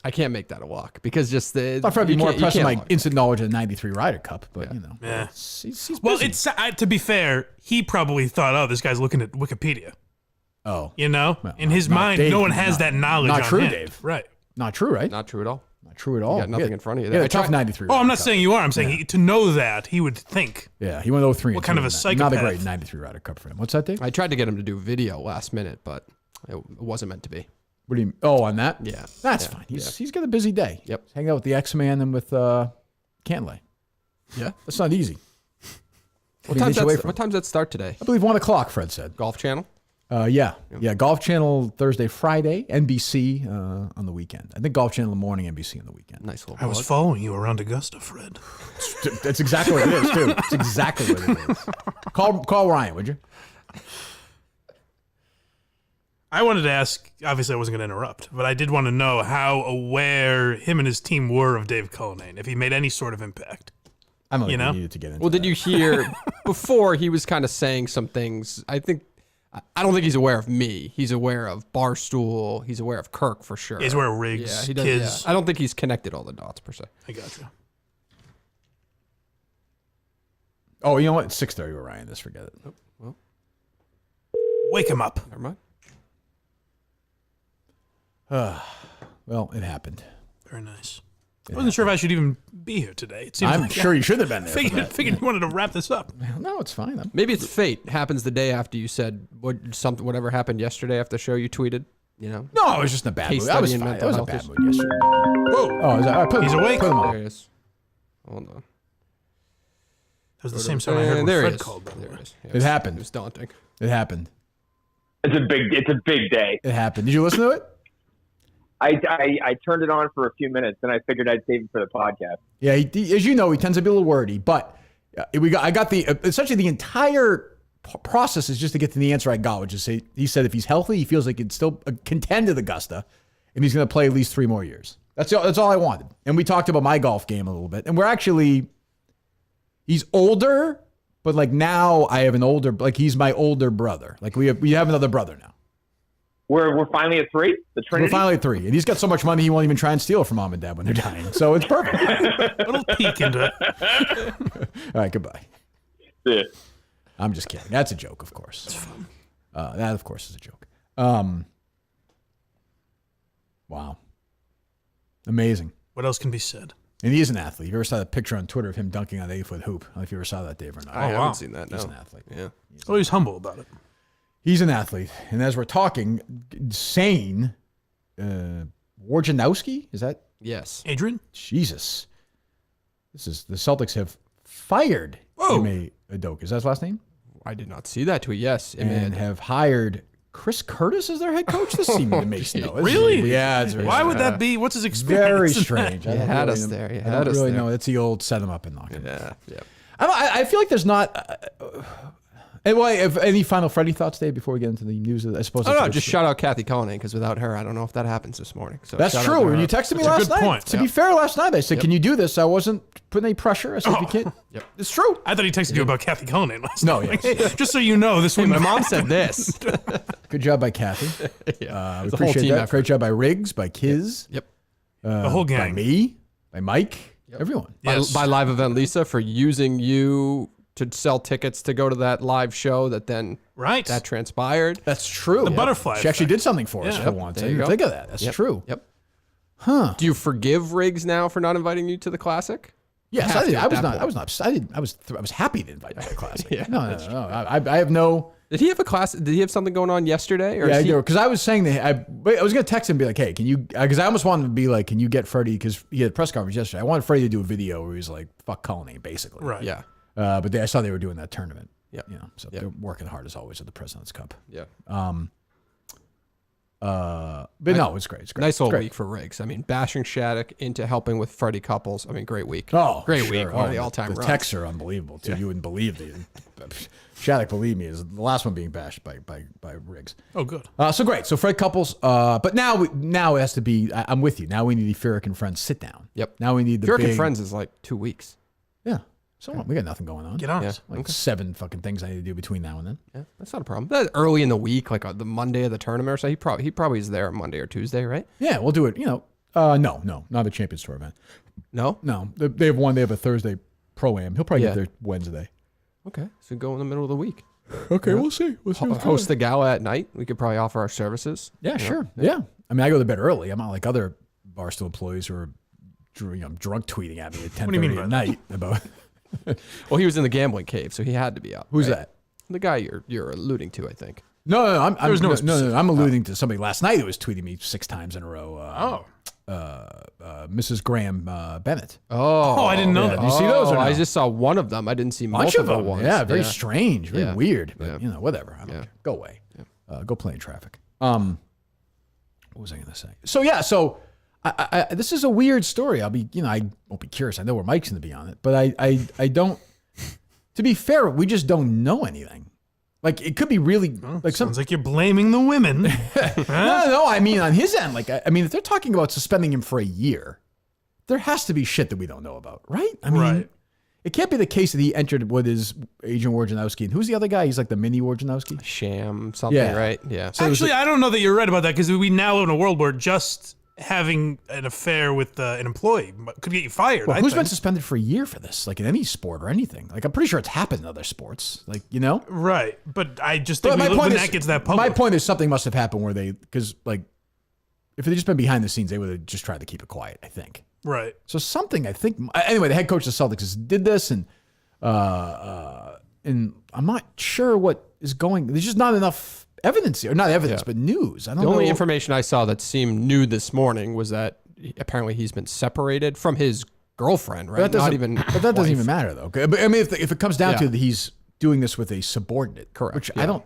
I can't make that a walk because just the. I thought Fred would be you more can't- you impressed with can't my walk. instant knowledge of the 93 Ryder Cup, but you know. Yeah. He's Well, busy. it's to be fair, he probably thought, "Oh, this guy's looking at Wikipedia." Oh. You know, Well, in his not mind, Dave, no one has not- that knowledge. not on true, hand. Dave. Right. Not true, right? Not true at all. Not true at all. You got nothing in front of you Yeah, there. a tough 93 Oh, I'm Ryder not Cup. saying you are. I'm saying to know that he would think. Yeah, he went 0-3. What kind of a Not a psychopath? great 93 Ryder Cup for him. What's that, Dave? I tried to get him to do video last minute, but it wasn't meant to be. What do you? Oh, on that? Yeah. That's Yeah. fine. He's got a busy day. Yep. He's hanging out with the X-Man and with Cantlay. Yeah. That's not easy. What do you time's get away that, from? what time's that start today? I believe 1 o'clock. Fred said. Golf Channel? Yeah. Golf Channel Thursday, Friday, NBC on the weekend. I think Golf Channel in the morning, NBC on the weekend. Nice little I was plug. following you around Augusta, Fred. That's exactly what it is, too. It's exactly what it is. Call Ryan, would you? I wanted to ask. Obviously, I wasn't going to interrupt, but I did want to know how aware him and his team were of Dave Cullinane, if he made any sort of impact. I don't think know? we needed to get into Well, did that. you hear before he was kind of saying some things? I don't think he's aware of me. He's aware of Barstool. He's aware of Kirk for sure. He's aware of Riggs, Yeah, he does. Kids. Yeah. I don't think he's connected all the dots per se. I got you. Oh, you know what? It's 6:30 with Ryan. Just forget it. Wake him up. Never mind. Well, it happened. Very nice. I wasn't sure if I should even be here today. It seems I'm like sure you should have been there. Figured you wanted to wrap this up. No, it's fine. Maybe it's fate. It happens the day after you said whatever happened yesterday after the show you tweeted. You know? No, I was just in a bad Case mood. I was study in fine. I mental was in a health bad issues. mood yesterday. Whoa. Oh, He's awake. Put him There on. he is. Hold on. That was the same sound I heard when there he Fred is. called. By the There way. he is. Yeah, It happened. It was daunting. It happened. It's a big day. It happened. Did you listen to it? I turned it on for a few minutes, and I figured I'd save it for the podcast. Yeah, as you know, he tends to be a little wordy, but I got essentially the entire process is just to get to the answer I got, which is he said if he's healthy, he feels like he can still contend at Augusta, and he's going to play at least 3 more years. That's all I wanted. And we talked about my golf game a little bit, and he's older, but like now I have he's my older brother. Like we have another brother now. We're finally at 3. The Trinity. We're finally at 3, and he's got so much money he won't even try and steal from mom and dad when they're dying. So it's perfect. A little peek into it. All right, goodbye. Yeah. I'm just kidding. That's a joke, of course. It's fun. That, of course, is a joke. Wow. Amazing. What else can be said? And he is an athlete. You ever saw that picture on Twitter of him dunking on the 8-foot hoop? I don't know if you ever saw that, Dave, or not. I wow. haven't seen that. He's No. an athlete. Yeah. Oh, he's humble about it. He's an athlete. And as we're talking, insane, Wojnarowski, is that? Yes. Adrian? Jesus. The Celtics have fired Whoa. Ime Udoka. Is that his last name? I did not see that tweet. Yes. And have hired Chris Curtis as their head coach. This seemed to make no. Really? Yeah. It's very Why strange. would that be? What's his experience? Very in that? strange. I You don't had really us know- there. You I had don't us really there. know. It's the old set him up and knock him. Yeah. Yeah. I feel like there's not. If any final Freddie thoughts, Dave, before we get into the news? I suppose. Oh that's no! a good Just story. shout out Kathy Cullinane because without her, I don't know if that happens this morning. So That's shout out true. to When her. you texted me That's a last good night. point. To be fair, last night I said, "Can you do this?" I wasn't putting any pressure. I said, "If you can't." Yep. It's true. I thought he texted you about Kathy Cullinane last No, night. yes. Just so you know, this Hey, one. my mom said this. Good job by Kathy. Yeah. We It's a whole appreciate team that. effort. Great job by Riggs, by Kiz, Yep. The whole by gang. me, by Mike, everyone. Yes. By Live Event Lisa for using you to sell tickets to go to that live show that then Right. that transpired. That's true. The butterfly She actually effect. did something for us Yeah. for once. I There you didn't go. think of that. That's Yep. true. Yep. Huh. Do you forgive Riggs now for not inviting you to the classic? Yes, have I did. to I at was that not. point. I was not. I was happy to invite you to the classic. Yeah, no. I have no. Did he have a class? Did he have something going on yesterday? Or Yeah, is I he, do. Because I was saying that I was going to text him and be like, "Hey, can you?" Because I almost wanted to be like, "Can you get Freddie?" Because he had a press conference yesterday. I wanted Freddie to do a video where he's like, "Fuck Cullinane," basically. Right. Yeah. But I saw they were doing that tournament. Yeah. You know, so they're working hard as always at the President's Cup. Yeah. But no, it's great. It's great. Nice It's old great. week for Riggs. I mean, bashing Shattuck into helping with Freddie Couples. I mean, great week. Oh, great sure. week. One of the Oh, all-time The runs. texts are unbelievable too. You wouldn't believe the Shattuck. Believe me, is the last one being bashed by Riggs. Oh, good. So great. So Fred Couples. But now it has to be. I'm with you. Now we need the Ferrick and Friends sit down. Yep. Now we need the Kirk big, and Friends is like 2 weeks. Yeah. So what? We got nothing going on. Get on Yeah. it. Like 7 fucking things I need to do between now and then. Yeah, that's not a problem. That's early in the week, like the Monday of the tournament or so. He probably is there on Monday or Tuesday, right? Yeah, we'll do it. No, not a Champions Tour event. No. No, they have one. They have a Thursday pro-am. He'll probably Yeah. get there Wednesday. Okay, so go in the middle of the week. Okay, we'll see. We'll see. what's Host going the gala at night. We could probably offer our services. on. Yeah, sure. Yeah. I mean, I go to bed early. I'm not like other Barstool employees who are drunk tweeting at me at 10:30 do you mean by at night about Well, he was in the gambling cave, so he had to be up. who's right? that? The guy you're alluding to, I think. No, I'm I'm Oh. alluding to somebody last night who was tweeting me 6 times in a row. Mrs. Graham Bennett. Oh, I didn't know Yeah, that. did you see those or no? I just saw one of them. I didn't see Bunch of multiple them. ones. Yeah, very strange, very Yeah. weird. But Yeah. whatever. I don't Yeah. care. Go away. Go play in traffic. What was I going to say? So I this is a weird story. I won't be curious. I know where Mike's going to be on it, but I don't. To be fair, we just don't know anything. Like it could be really like some. Sounds like you're blaming the women. No. I mean, on his end, like I mean, if they're talking about suspending him for a year, there has to be shit that we don't know about, right? I mean, Right. It can't be the case that he entered with his Agent Wojnarowski. And who's the other guy? He's like the mini Wojnarowski. Sham something, Yeah. right? Yeah. Actually, I don't know that you're right about that because we now live in a world where just having an affair with an employee could get you fired. Well, I who's think. been suspended for a year for this? Like in any sport or anything? Like I'm pretty sure it's happened in other sports. Like Right, but I just think But when that gets that public. my point is something must have happened where because like if they'd just been behind the scenes, they would have just tried to keep it quiet, I think. Right. So something, I think, anyway, the head coach of the Celtics did this, and I'm not sure what is going, there's just not enough evidence here. Not evidence, but news. I don't know. The only information I saw that seemed new this morning was that apparently he's been separated from his girlfriend, right? But that doesn't even matter, though. But I mean, if it comes down to that he's doing this with a subordinate, correct? Which I don't.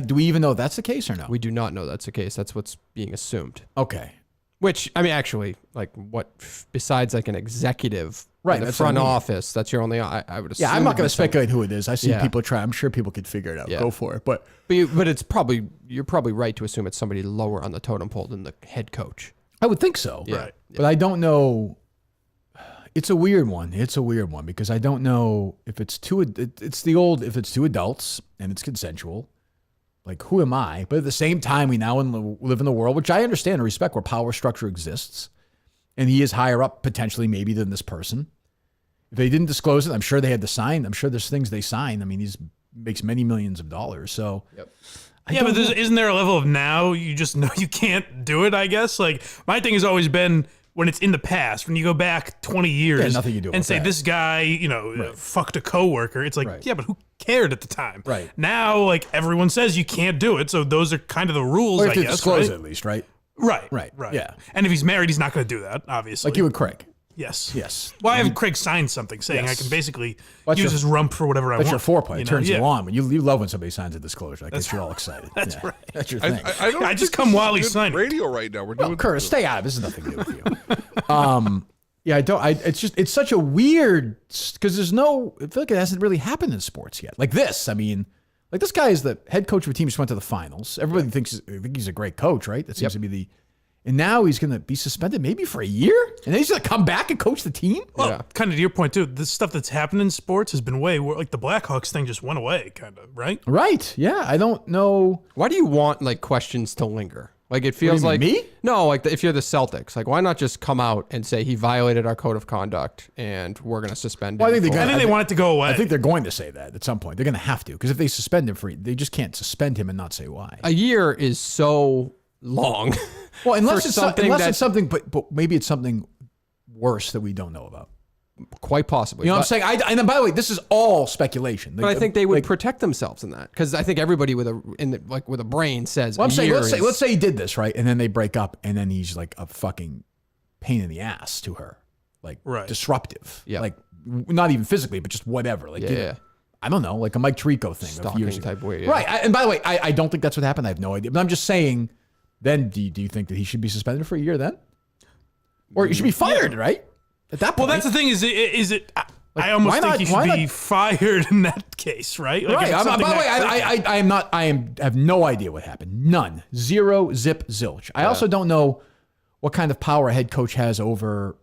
Do we even know if that's the case or no? We do not know that's the case. That's what's being assumed. Okay. Which, I mean, actually, like, what besides like an executive, right? The front office. That's your only. I would assume. Yeah, I'm not going to speculate who it is. I see people try. I'm sure people could figure it out. Go for it. But it's probably, you're probably right to assume it's somebody lower on the totem pole than the head coach. I would think so. Yeah. Right. But I don't know. It's a weird one. Because I don't know if it's if it's two adults and it's consensual. Like, who am I? But at the same time, we now live in the world, which I understand and respect, where power structure exists. And he is higher up, potentially, maybe, than this person. If they didn't disclose it, I'm sure they had to sign. I'm sure there's things they sign. I mean, he makes many millions of dollars. So, but isn't there a level of now you just know you can't do it, I guess? Like, my thing has always been when it's in the past, when you go back 20 years nothing you do and say that. This guy, fucked a coworker. It's like, yeah, but who cared at the time? Right. Now, like, everyone says you can't do it. So those are kind of the rules, or I to guess. Disclose right? it at least, right? Right. Yeah. And if he's married, he's not going to do that, obviously. Like you and Craig. Yes. Well, I have Craig sign something saying I can basically use your- his rump for whatever I want. That's your foreplay. It turns you Yeah. on. You love when somebody signs a disclosure. That gets you all excited. That's right. That's your thing. I just come while he's signing. Radio right now. We're doing Curtis, stay out. This has nothing to do with you. Yeah, I don't. It's such a weird, because I feel like it hasn't really happened in sports yet. Like this. I mean, like this guy is the head coach of a team who just went to the finals. Everybody thinks he's a great coach, right? That seems to be and now he's going to be suspended maybe for a year, and then he's going to come back and coach the team. Well, kind of to your point too, the stuff that's happened in sports has been like the Blackhawks thing just went away, kind of, right? Right. Yeah. I don't know. Why do you want like questions to linger? Like it feels What do you like mean, me? No, like if you're the Celtics, like why not just come out and say he violated our code of conduct and we're going to suspend him? Well, I think they want it to go away. I think they're going to say that at some point. They're going to have to, because if they suspend him they just can't suspend him and not say why. A year is so long. Well, unless it's something, but maybe it's something worse that we don't know about. Quite possibly. You know what I'm saying? And by the way, this is all speculation. But I think they would protect themselves in that, because I think everybody with a brain says. Well, I'm saying, let's say he did this, right, and then they break up, and then he's like a fucking pain in the ass to her, like disruptive, like not even physically, but just whatever, like I don't know, like a Mike Tirico thing, stalking type way, right? And by the way, I don't think that's what happened. I have no idea, but I'm just saying. Then do you think that he should be suspended for a year then, or he should be fired, right? At that point. Well, that's the thing. Is it? I almost think he should be fired in that case, right? Like right. By the way, I have no idea what happened. None. Zero. Zip. Zilch. I also don't know what kind of power a head coach has over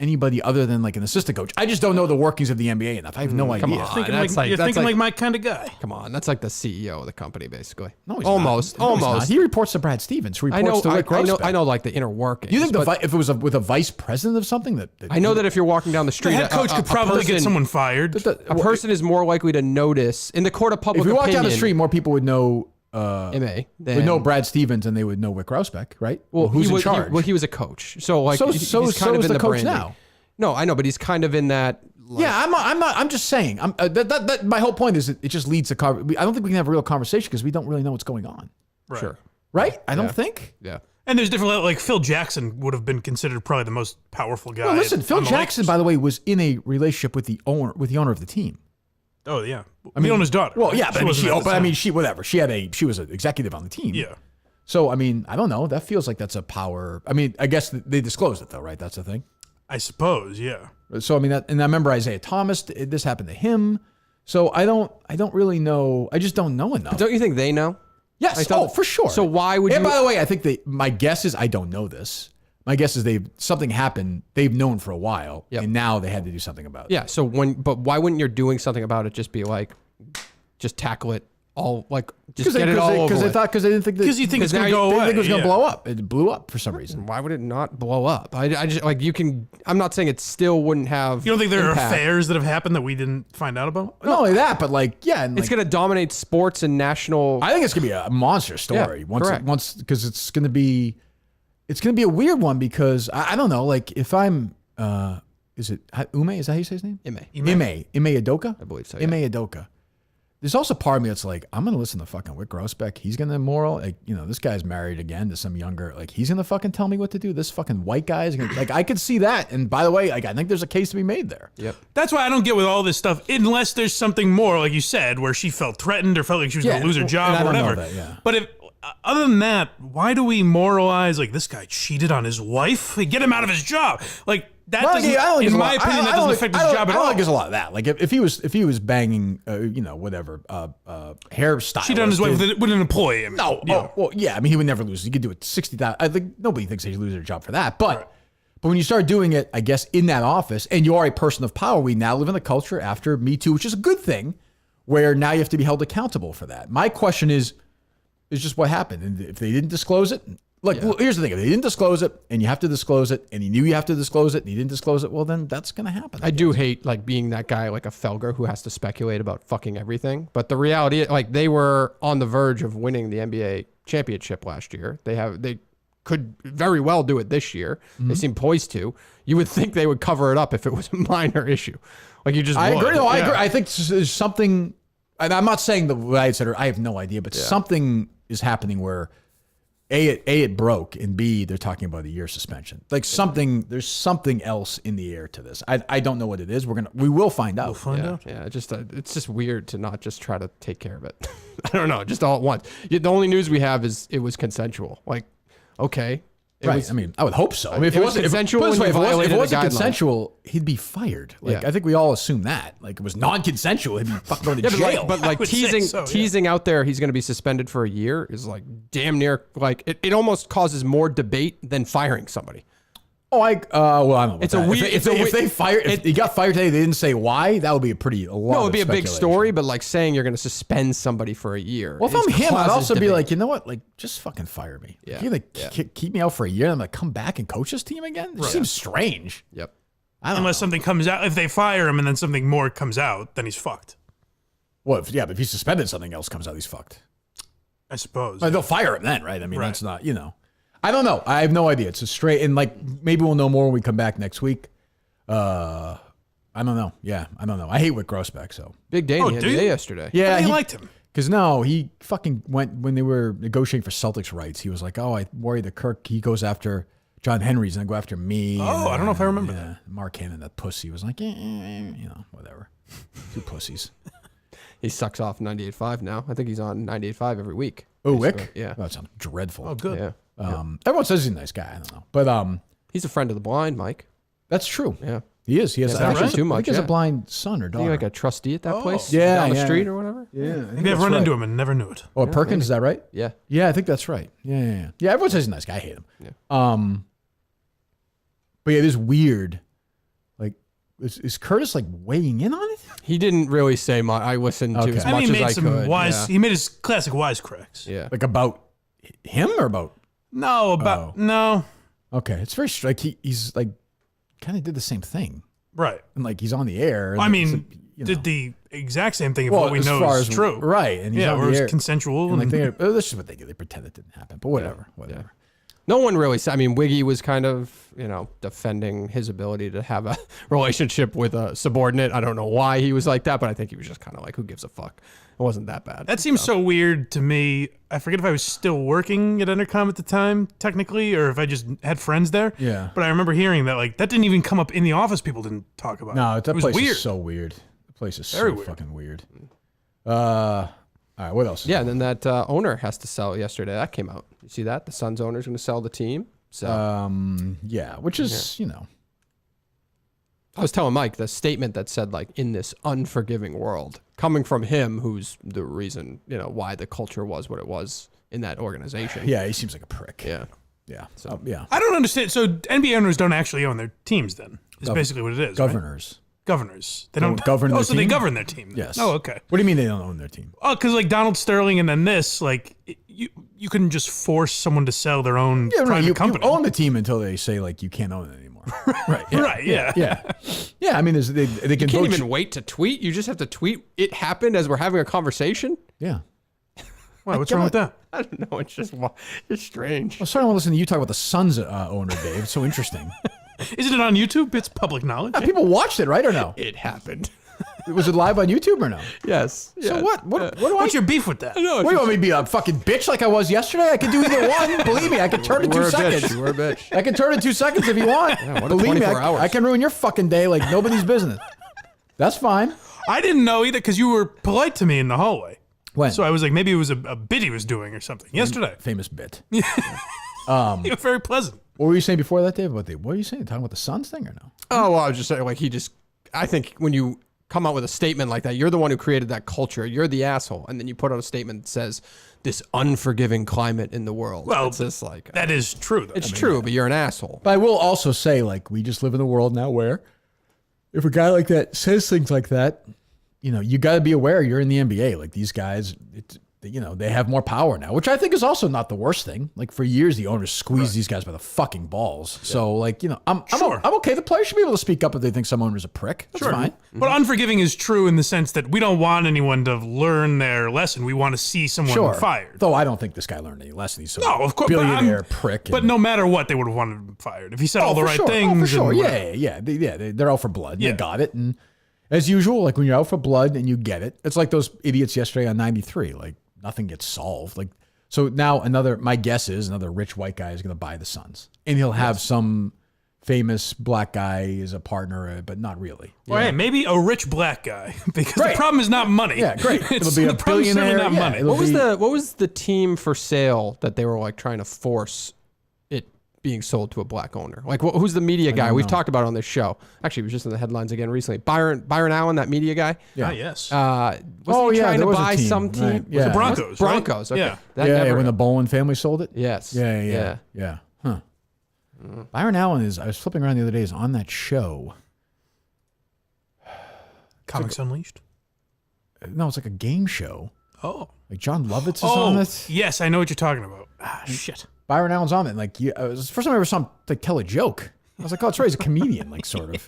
anybody other than like an assistant coach. I just don't know the workings of the NBA enough. I have no idea. Come on, You're thinking like my kind of guy. Come on, that's like the CEO of the company, basically. No, he's almost. Not. No, he's not. He reports to Brad Stevens. Who reports to Rick Grossbeck. I know, like the inner workings. You think if it was with a vice president of something that I know that if you're walking down the street, the head coach could probably get someone fired. A person is more likely to notice in the court of public opinion. If we walk down the street, more people would know. Ime, would know Brad Stevens and they would know Rick Grossbeck, right? Well, who's in charge? He was a coach, so like he's kind of is in the coach branding. now. No, I know, but he's kind of in that. Like, yeah, I'm not. I'm just saying. That my whole point is it just leads to. I don't think we can have a real conversation because we don't really know what's going on. Right. Sure. Right? I don't think. Yeah. And there's different, like Phil Jackson would have been considered probably the most powerful guy. Well, listen, Phil Lakers. Jackson, by the way, was in a relationship with the owner of the team. Oh yeah, the owner's daughter. Well, yeah, but she whatever. She was an executive on the team. Yeah. So I mean, I don't know. That feels like that's a power. I mean, I guess they disclosed it though, right? That's the thing. I suppose, yeah. So I mean, and I remember Isaiah Thomas. This happened to him. So I don't really know. I just don't know enough. Don't you think they know? Yes. For sure. So why would you? And by the way, I think my guess is I don't know this. My guess is something happened. They've known for a while, and now they had to do something about it. Yeah. So but why wouldn't your doing something about it just be like, just tackle it all, like just get it all over with? Because they didn't think because you think it's going to go away. They think it was going to blow up. It blew up for some reason. Why would it not blow up? I just like you can. I'm not saying it still wouldn't have. You don't think there impact. are affairs that have happened that we didn't find out about? Not only that, but like it's going to dominate sports and national. I think it's going to be a monster story once because it's going to be. it's going to be a weird one because I don't know. Like if I'm, is it Ime? Is that how you say his name? Ime Udoka? I believe so. Ime Udoka. There's also part of me that's like, I'm going to listen to fucking Wick Grossbeck. He's going to moral. Like, this guy's married again to some younger, like, he's going to fucking tell me what to do. This fucking white guy is going to, like, I could see that. And by the way, like, I think there's a case to be made there. Yep. That's why I don't get with all this stuff, unless there's something more, like you said, where she felt threatened or felt like she was going to lose her job or whatever. But if, other than that, why do we moralize, like, this guy cheated on his wife? Like, get him out of his job. Like, that doesn't, in my opinion, that doesn't affect his job at all. I don't think there's a lot of that. Like if he was banging, whatever, hairstyle. Cheated on his wife with an employee. I mean, no, well, yeah. I mean, he would never lose. He could do it 60,000. I think nobody thinks they should lose their job for that. But when you start doing it, I guess in that office, and you are a person of power, we now live in a culture after Me Too, which is a good thing, where now you have to be held accountable for that. My question is just what happened, and if they didn't disclose it. Look, well, here's the thing. If they didn't disclose it, and you have to disclose it, and you knew you have to disclose it, and you didn't disclose it, well, then that's going to happen. I do hate, like, being that guy, like a Felger who has to speculate about fucking everything. But the reality, like, they were on the verge of winning the NBA championship last year. They could very well do it this year. They seem poised to. You would think they would cover it up if it was a minor issue. Like, you just I would. agree. No, I agree. I think there's something, and I'm not saying what I said, I have no idea, but something is happening where it broke, and B, they're talking about a year suspension. Like there's something else in the air to this. I don't know what it is. We will find out. We'll find out. Yeah, it's just weird to not just try to take care of it. I don't know, just all at once. The only news we have is it was consensual. Like, okay. I mean, I would hope so. I mean, if it was consensual, if it wasn't guideline. consensual, he'd be fired. Like, I think we all assume that. Like, it was non-consensual, he'd be fucking going to jail. But like teasing out there, he's going to be suspended for a year is like damn near like it almost causes more debate than firing somebody. Oh, I don't know. It's a weird. If he got fired today, they didn't say why. That would be a pretty long. No, it'd be a big story. But like saying you're going to suspend somebody for a year. Well, if I'm him, I'd also be like, you know what? Like, just fucking fire me. Yeah. You're gonna keep me out for a year, and I'm gonna come back and coach this team again. It seems strange. Yep. Unless something comes out, if they fire him and then something more comes out, then he's fucked. Well, but if he's suspended, something else comes out, he's fucked. I suppose. They'll fire him then, right? I mean, that's not, I don't know. I have no idea. It's a straight, and like maybe we'll know more when we come back next week. I don't know. Yeah, I don't know. I hate Wick Grossbeck, so. Big day in the NBA yesterday. Yeah, he liked him. Because he fucking went, when they were negotiating for Celtics rights, he was like, I worry that Kirk, he goes after John Henry's and I go after me. Oh, I don't know if I remember that. Mark Hannon, that pussy, was like, whatever. Two pussies. He sucks off 98.5 now. I think he's on 98.5 every week. Oh, Wick? Yeah. That sounds dreadful. Oh, good. Yeah. Everyone says he's a nice guy. I don't know. But he's a friend of the blind, Mike. That's true. Yeah. He is. He has actually too much. I think he has a blind son or daughter. Is he like a trustee at that place? Yeah. Down the street or whatever? Yeah. Maybe I've run into him and never knew it. Oh, Perkins, is that right? Yeah. Yeah, I think that's right. Yeah. Yeah, everyone says he's a nice guy. I hate him. Yeah. But yeah, it is weird. Like, is Curtis like weighing in on it? He didn't really say much. I listened to as much as I could. He made his classic wisecracks. Yeah. Like about him or about? No. Okay, it's very like he's like kind of did the same thing, Right. and like he's on the air. And I mean, like, did the exact same thing of what we know is true. right? And he's on or the it's air. consensual. And like that's just what they do. They pretend it didn't happen, but whatever. Yeah. No one really said. I mean, Wiggy was kind of, defending his ability to have a relationship with a subordinate. I don't know why he was like that, but I think he was just kind of like, who gives a fuck? It wasn't that bad. That seems so weird to me. I forget if I was still working at Entercom at the time, technically, or if I just had friends there. Yeah. But I remember hearing that, like, that didn't even come up in the office. People didn't talk about No, it. that It was place weird. is so weird. The place is Very so weird. fucking weird. All right, what else? Yeah, and then that owner has to sell yesterday. That came out. You see that? The Suns owner is going to sell the team. So yeah, which is, I was telling Mike the statement that said, like, in this unforgiving world, coming from him, who's the reason, why the culture was what it was in that organization. Yeah, he seems like a prick. Yeah. Yeah. So, yeah. I don't understand. So NBA owners don't actually own their teams then, is basically what it is. Governors. Right? Governors. They don't govern their so they team? govern their team. Yes. Oh, okay. What do you mean they don't own their team? Oh, because like Donald Sterling and then this, like, you couldn't just force someone to sell their own private company. You own the team until they say, like, you can't own it anymore. Right. Yeah. Right, yeah. Yeah, I mean, they can you can't vote even wait to tweet. You just have to tweet it happened as we're having a conversation. Yeah. Why? What's wrong with that? I don't know. It's strange. I was starting to listen to you talk about the Suns owner, Dave. It's so interesting. Isn't it on YouTube? It's public knowledge. People watched it, right, or no? It happened. Was it live on YouTube or no? Yes. So what? What's your beef with that? No, What do you want me to be, a fucking bitch like I was yesterday? I can do either one. Believe me, I can turn in 2 seconds. We're a bitch. I can turn in 2 seconds if you want. Yeah, what a Believe me, 24 hours. I can ruin your fucking day like nobody's business. That's fine. I didn't know either because you were polite to me in the hallway. When? So I was like, maybe it was a bit he was doing or something. Yesterday. Famous bit. You were very pleasant. What were you saying before that, Dave? What were you saying? Talking about the Suns thing or no? Oh, well, I was just saying, like, I think when you come out with a statement like that, you're the one who created that culture. You're the asshole. And then you put out a statement that says, this unforgiving climate in the world. Well, it's just like, that is true, though. it's true, but you're an asshole. But I will also say, like, we just live in a world now where if a guy like that says things like that, you got to be aware you're in the NBA. Like, these guys, they have more power now, which I think is also not the worst thing. Like, for years, the owners squeezed these guys by the fucking balls. Yeah. So, like, I'm okay. The players should be able to speak up if they think some owner's a prick. That's fine. But unforgiving is true in the sense that we don't want anyone to learn their lesson. We want to see someone fired. Though I don't think this guy learned any lesson. He's of course, billionaire prick. But no matter what, they would have wanted him fired. If he said all the right things. Oh, for sure. Yeah. They're out for blood. Yeah. They got it. And as usual, like when you're out for blood and you get it, it's like those idiots yesterday on 93. Like, nothing gets solved. Like, so now my guess is another rich white guy is going to buy the Suns, and he'll have some famous black guy as a partner, but not really. Well, hey, maybe a rich black guy, because the problem is not money. Yeah, great. It'll be a billionaire. Not money. What was the team for sale that they were like trying to force it being sold to a black owner? Like, who's the media guy? We've talked about it on this show. Actually, it was just in the headlines again recently. Byron Allen, that media guy. Yeah. Yes. Was he trying to buy some team? Right. Yeah. The Broncos. Broncos. Right? Okay. Yeah. When the Bolin family sold it. Yes. Yeah. Huh. Byron Allen I was flipping around the other day, is on that show. Comics Unleashed? No, it's like a game show. Oh. Like John Lovitz is on it. Yes, I know what you're talking about. Shit. Byron Allen's on it. Like, it was the first time I ever saw him like tell a joke. I was like, oh, that's right. He's a comedian, like, sort of.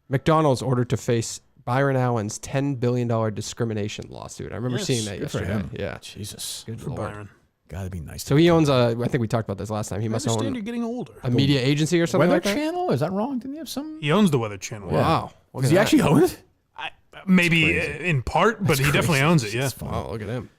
McDonald's ordered to face Byron Allen's $10 billion discrimination lawsuit. I remember seeing that yesterday. For him. Yeah. Jesus. Good For Lord. Byron. Gotta be nice. So he owns I think we talked about this last time. He must own you're getting older. a media agency or something Weather like that. Channel? Is that wrong? Didn't he have some? He owns the Weather Channel. Wow. Does he actually own it? Maybe in part, but he definitely owns it. Yeah. Oh, look at him.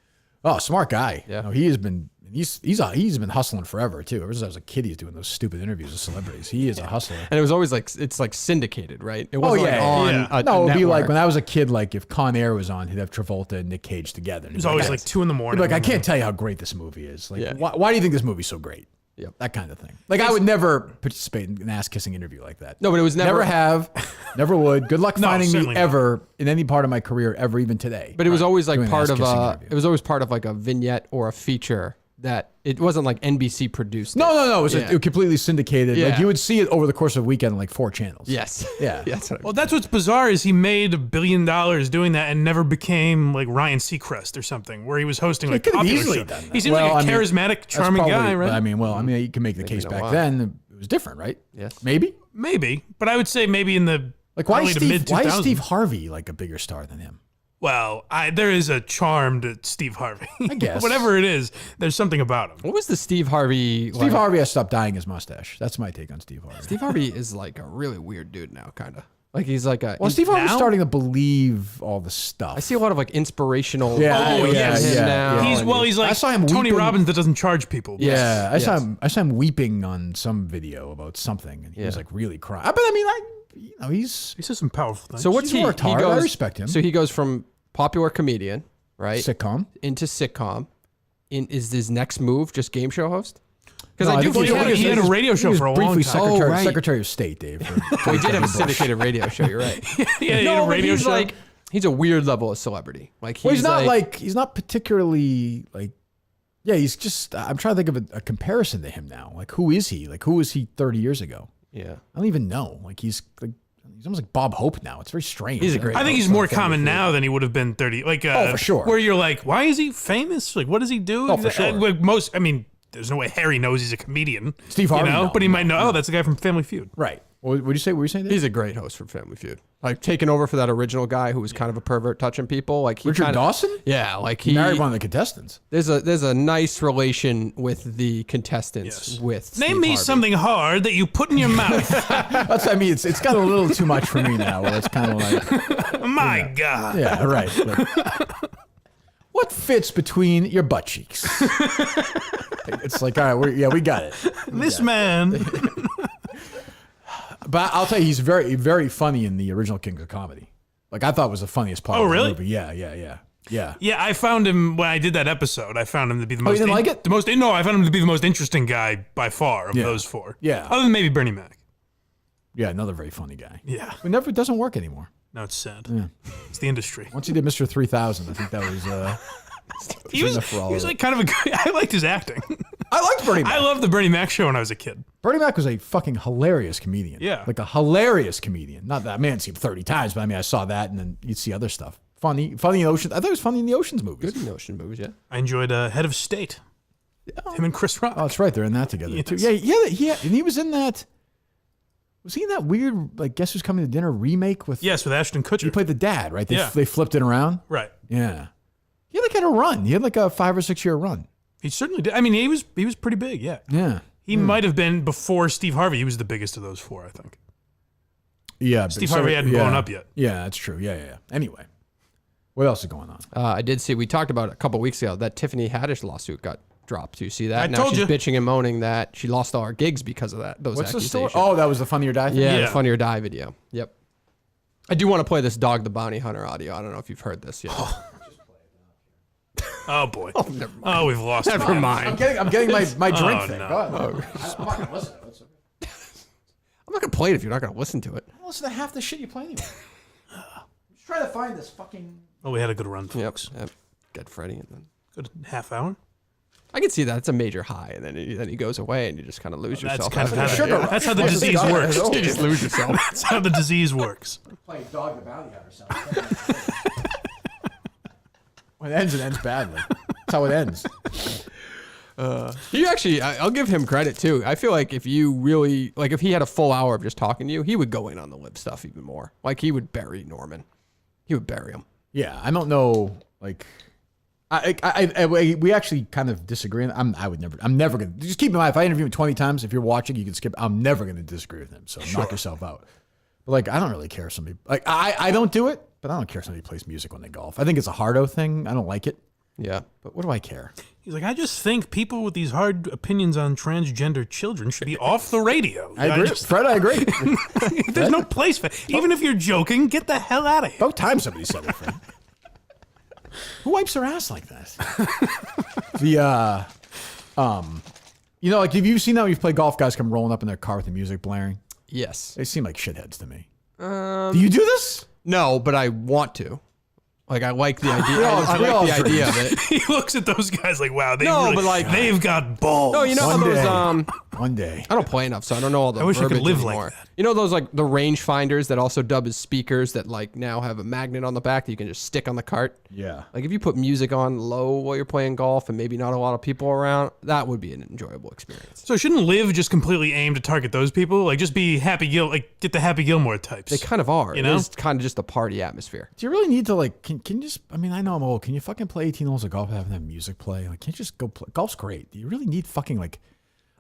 Oh, smart guy. Yeah. No, he has been. He's been hustling forever too. Ever since I was a kid, he's doing those stupid interviews with celebrities. He is a hustler. And it was always like it's like syndicated, right? It wasn't on. No, it would be like when I was a kid. Like if Con Air was on, he'd have Travolta and Nick Cage together. It was always like 2 a.m. Like, I can't tell you how great this movie is. Like, why do you think this movie's so great? Yep. That kind of thing. Like, I would never participate in an ass-kissing interview like that. No, but it was never have, never would. Good luck finding me certainly ever in any part of my career, ever, even today. But it was always like Doing an part of ass-kissing a. interview. It was always part of like a vignette or a feature that it wasn't like NBC produced. No. It was Yeah. completely syndicated. Like, Yeah. you would see it over the course of a weekend on like 4 channels. Yes. Yeah. That's what I mean. Well, that's what's bizarre is he made $1 billion doing that and never became like Ryan Seacrest or something, where he was hosting like could have popular easily shows. done that. He seemed like a charismatic, charming guy, right? I mean, you can make the case know back why. then. It was different, right? Yes. Maybe. Maybe, but I would say maybe in the Like, why early is to mid 2000s. Steve Harvey like a bigger star than him? Well, there is a charm to Steve Harvey. I guess. Whatever it is, there's something about him. What was the Steve Harvey? Steve Harvey has stopped dyeing his mustache. That's my take on Steve Harvey. Steve Harvey is like a really weird dude now, kind of. Like he's like a. Well, Steve Harvey's now? starting to believe all the stuff. I see a lot of like inspirational. Yeah, videos yes. of him yeah, now. yeah. He's I like saw him Tony weeping. Robbins that doesn't charge people. Yeah, I Yes. saw him weeping on some video about something, and he was like really crying. But I mean, he's He says some powerful things. So what's He's worked hard. I respect him. So he goes from popular comedian, right, sitcom. into sitcom. Is his next move just game show host? Because No, I do think believe he had a radio show he was for a long briefly time. Oh, right. Secretary of State, Dave. we did have a syndicated radio show. You're right. yeah, he had a but radio he's show. like he's a weird level of celebrity. Like Well, he's not particularly like. Yeah, he's just. I'm trying to think of a comparison to him now. Like, who is he? Like, who was he 30 years ago? Yeah. I don't even know. Like, he's almost like Bob Hope now. It's very strange. He's a great I think he's more common now than he would have been 30. Like, for sure. Where you're like, why is he famous? Like, what does he do? Oh, for sure. Like there's no way Harry knows he's a comedian. Steve Harvey, no. But he might know. Oh, that's the guy from Family Feud. Right. What did you say? What were you saying? He's a great host for Family Feud. Like taking over for that original guy who was kind of a pervert touching people. Like Richard Dawson? Yeah, like he married one of the contestants. There's a nice relation with the contestants. With Name me something hard that you put in your mouth. That's. I mean, it's got a little too much for me now. Where it's kind of like, my God. Yeah, right. What fits between your butt cheeks? It's like, all right, we got it. This man. But I'll tell you, he's very, very funny in the original King of Comedy. Like, I thought it was the funniest part of the movie. Yeah. Yeah, I found him when I did that episode. I found him to be the most. You didn't like it? No, I found him to be the most interesting guy by far of those four. Yeah. Other than maybe Bernie Mac. Yeah, another very funny guy. Yeah. It doesn't work anymore. No, it's sad. Yeah. It's the industry. Once he did Mr. 3000, I think that was. He was like kind of a good. I liked his acting. I liked Bernie Mac. I loved the Bernie Mac show when I was a kid. Bernie Mac was a fucking hilarious comedian. Yeah. Like a hilarious comedian. Not that, I didn't see him 30 times, but I mean, I saw that and then you'd see other stuff. Funny in Oceans. I thought it was funny in the Oceans movies. Good in the Ocean movies, yeah. I enjoyed Head of State. Him and Chris Rock. Oh, that's right. They're in that together, too. Yes. Yeah. And he was in that. Was he in that weird, like, Guess Who's Coming to Dinner remake with. Yes, with Ashton Kutcher. He played the dad, right? They flipped it around. Right. Yeah. He had a run. He had like a 5 or 6 year run. He certainly did. I mean, he was pretty big, yeah. Yeah. He might have been before Steve Harvey. He was the biggest of those four, I think. Yeah. Steve Harvey hadn't blown up yet. Yeah, that's true. Yeah. Anyway, what else is going on? I did see, we talked about it a couple weeks ago, that Tiffany Haddish lawsuit got dropped. Do you see that? I now told she's you. bitching and moaning that she lost all her gigs because of those What's accusations. the story? Oh, that was the Funny or Die thing? Yeah, the Funny or Die video. Yep. I do want to play this Dog the Bounty Hunter audio. I don't know if you've heard this yet. Oh boy. Oh, we've lost. Never mind. I'm getting my drink thing. no. Go ahead. I'm not gonna listen to it. I'm not going to play it if you're not going to listen to it. I'll listen to half the shit you play anyway. I'm just trying to find this fucking. Oh, we had a good run, folks. Yep. Get Freddie. And then Good half hour. I can see that. It's a major high, and then he goes away, and you just kind of lose yourself. That's how the disease works. You just lose yourself. That's how the disease works. Play Dog the Bounty Hunter or something. When it ends badly. That's how it ends. He actually, I'll give him credit too. I feel like if you really, like if he had a full hour of just talking to you, he would go in on the live stuff even more. Like he would bury Norman. He would bury him. Yeah, I don't know. Like, we actually kind of disagree. I'm never gonna. Just keep in mind, if I interview him 20 times, if you're watching, you can skip. I'm never gonna disagree with him. So knock yourself out. But like, I don't really care if somebody like I don't do it, but I don't care if somebody plays music when they golf. I think it's a hardo thing. I don't like it. Yeah. But what do I care? He's like, I just think people with these hard opinions on transgender children should be off the radio. I agree. Fred, I agree. There's no place for it. Even if you're joking, get the hell out of here. About time somebody said it, Fred. Who wipes their ass like that? You know, like, have you seen that when you play golf, guys come rolling up in their car with the music blaring? Yes. They seem like shitheads to me. Do you do this? No, but I want to. Like I like the idea. I like the idea of it. He looks at those guys like, wow, they've got balls. No, you know how those One day. I don't play enough, so I don't know all the I wish I could verbiage live anymore. like that. You know those like the range finders that also dub as speakers that like now have a magnet on the back that you can just stick on the cart? Yeah. Like if you put music on low while you're playing golf and maybe not a lot of people around, that would be an enjoyable experience. So shouldn't Live just completely aim to target those people? Like just be Happy like get the Happy Gilmore types. They kind of are. You know? It's kind of just a party atmosphere. Do you really need to like? Can you just? I mean, I know I'm old. Can you fucking play 18 holes of golf and have that music play? Like, can't you just go play? Golf's great. Do you really need fucking like?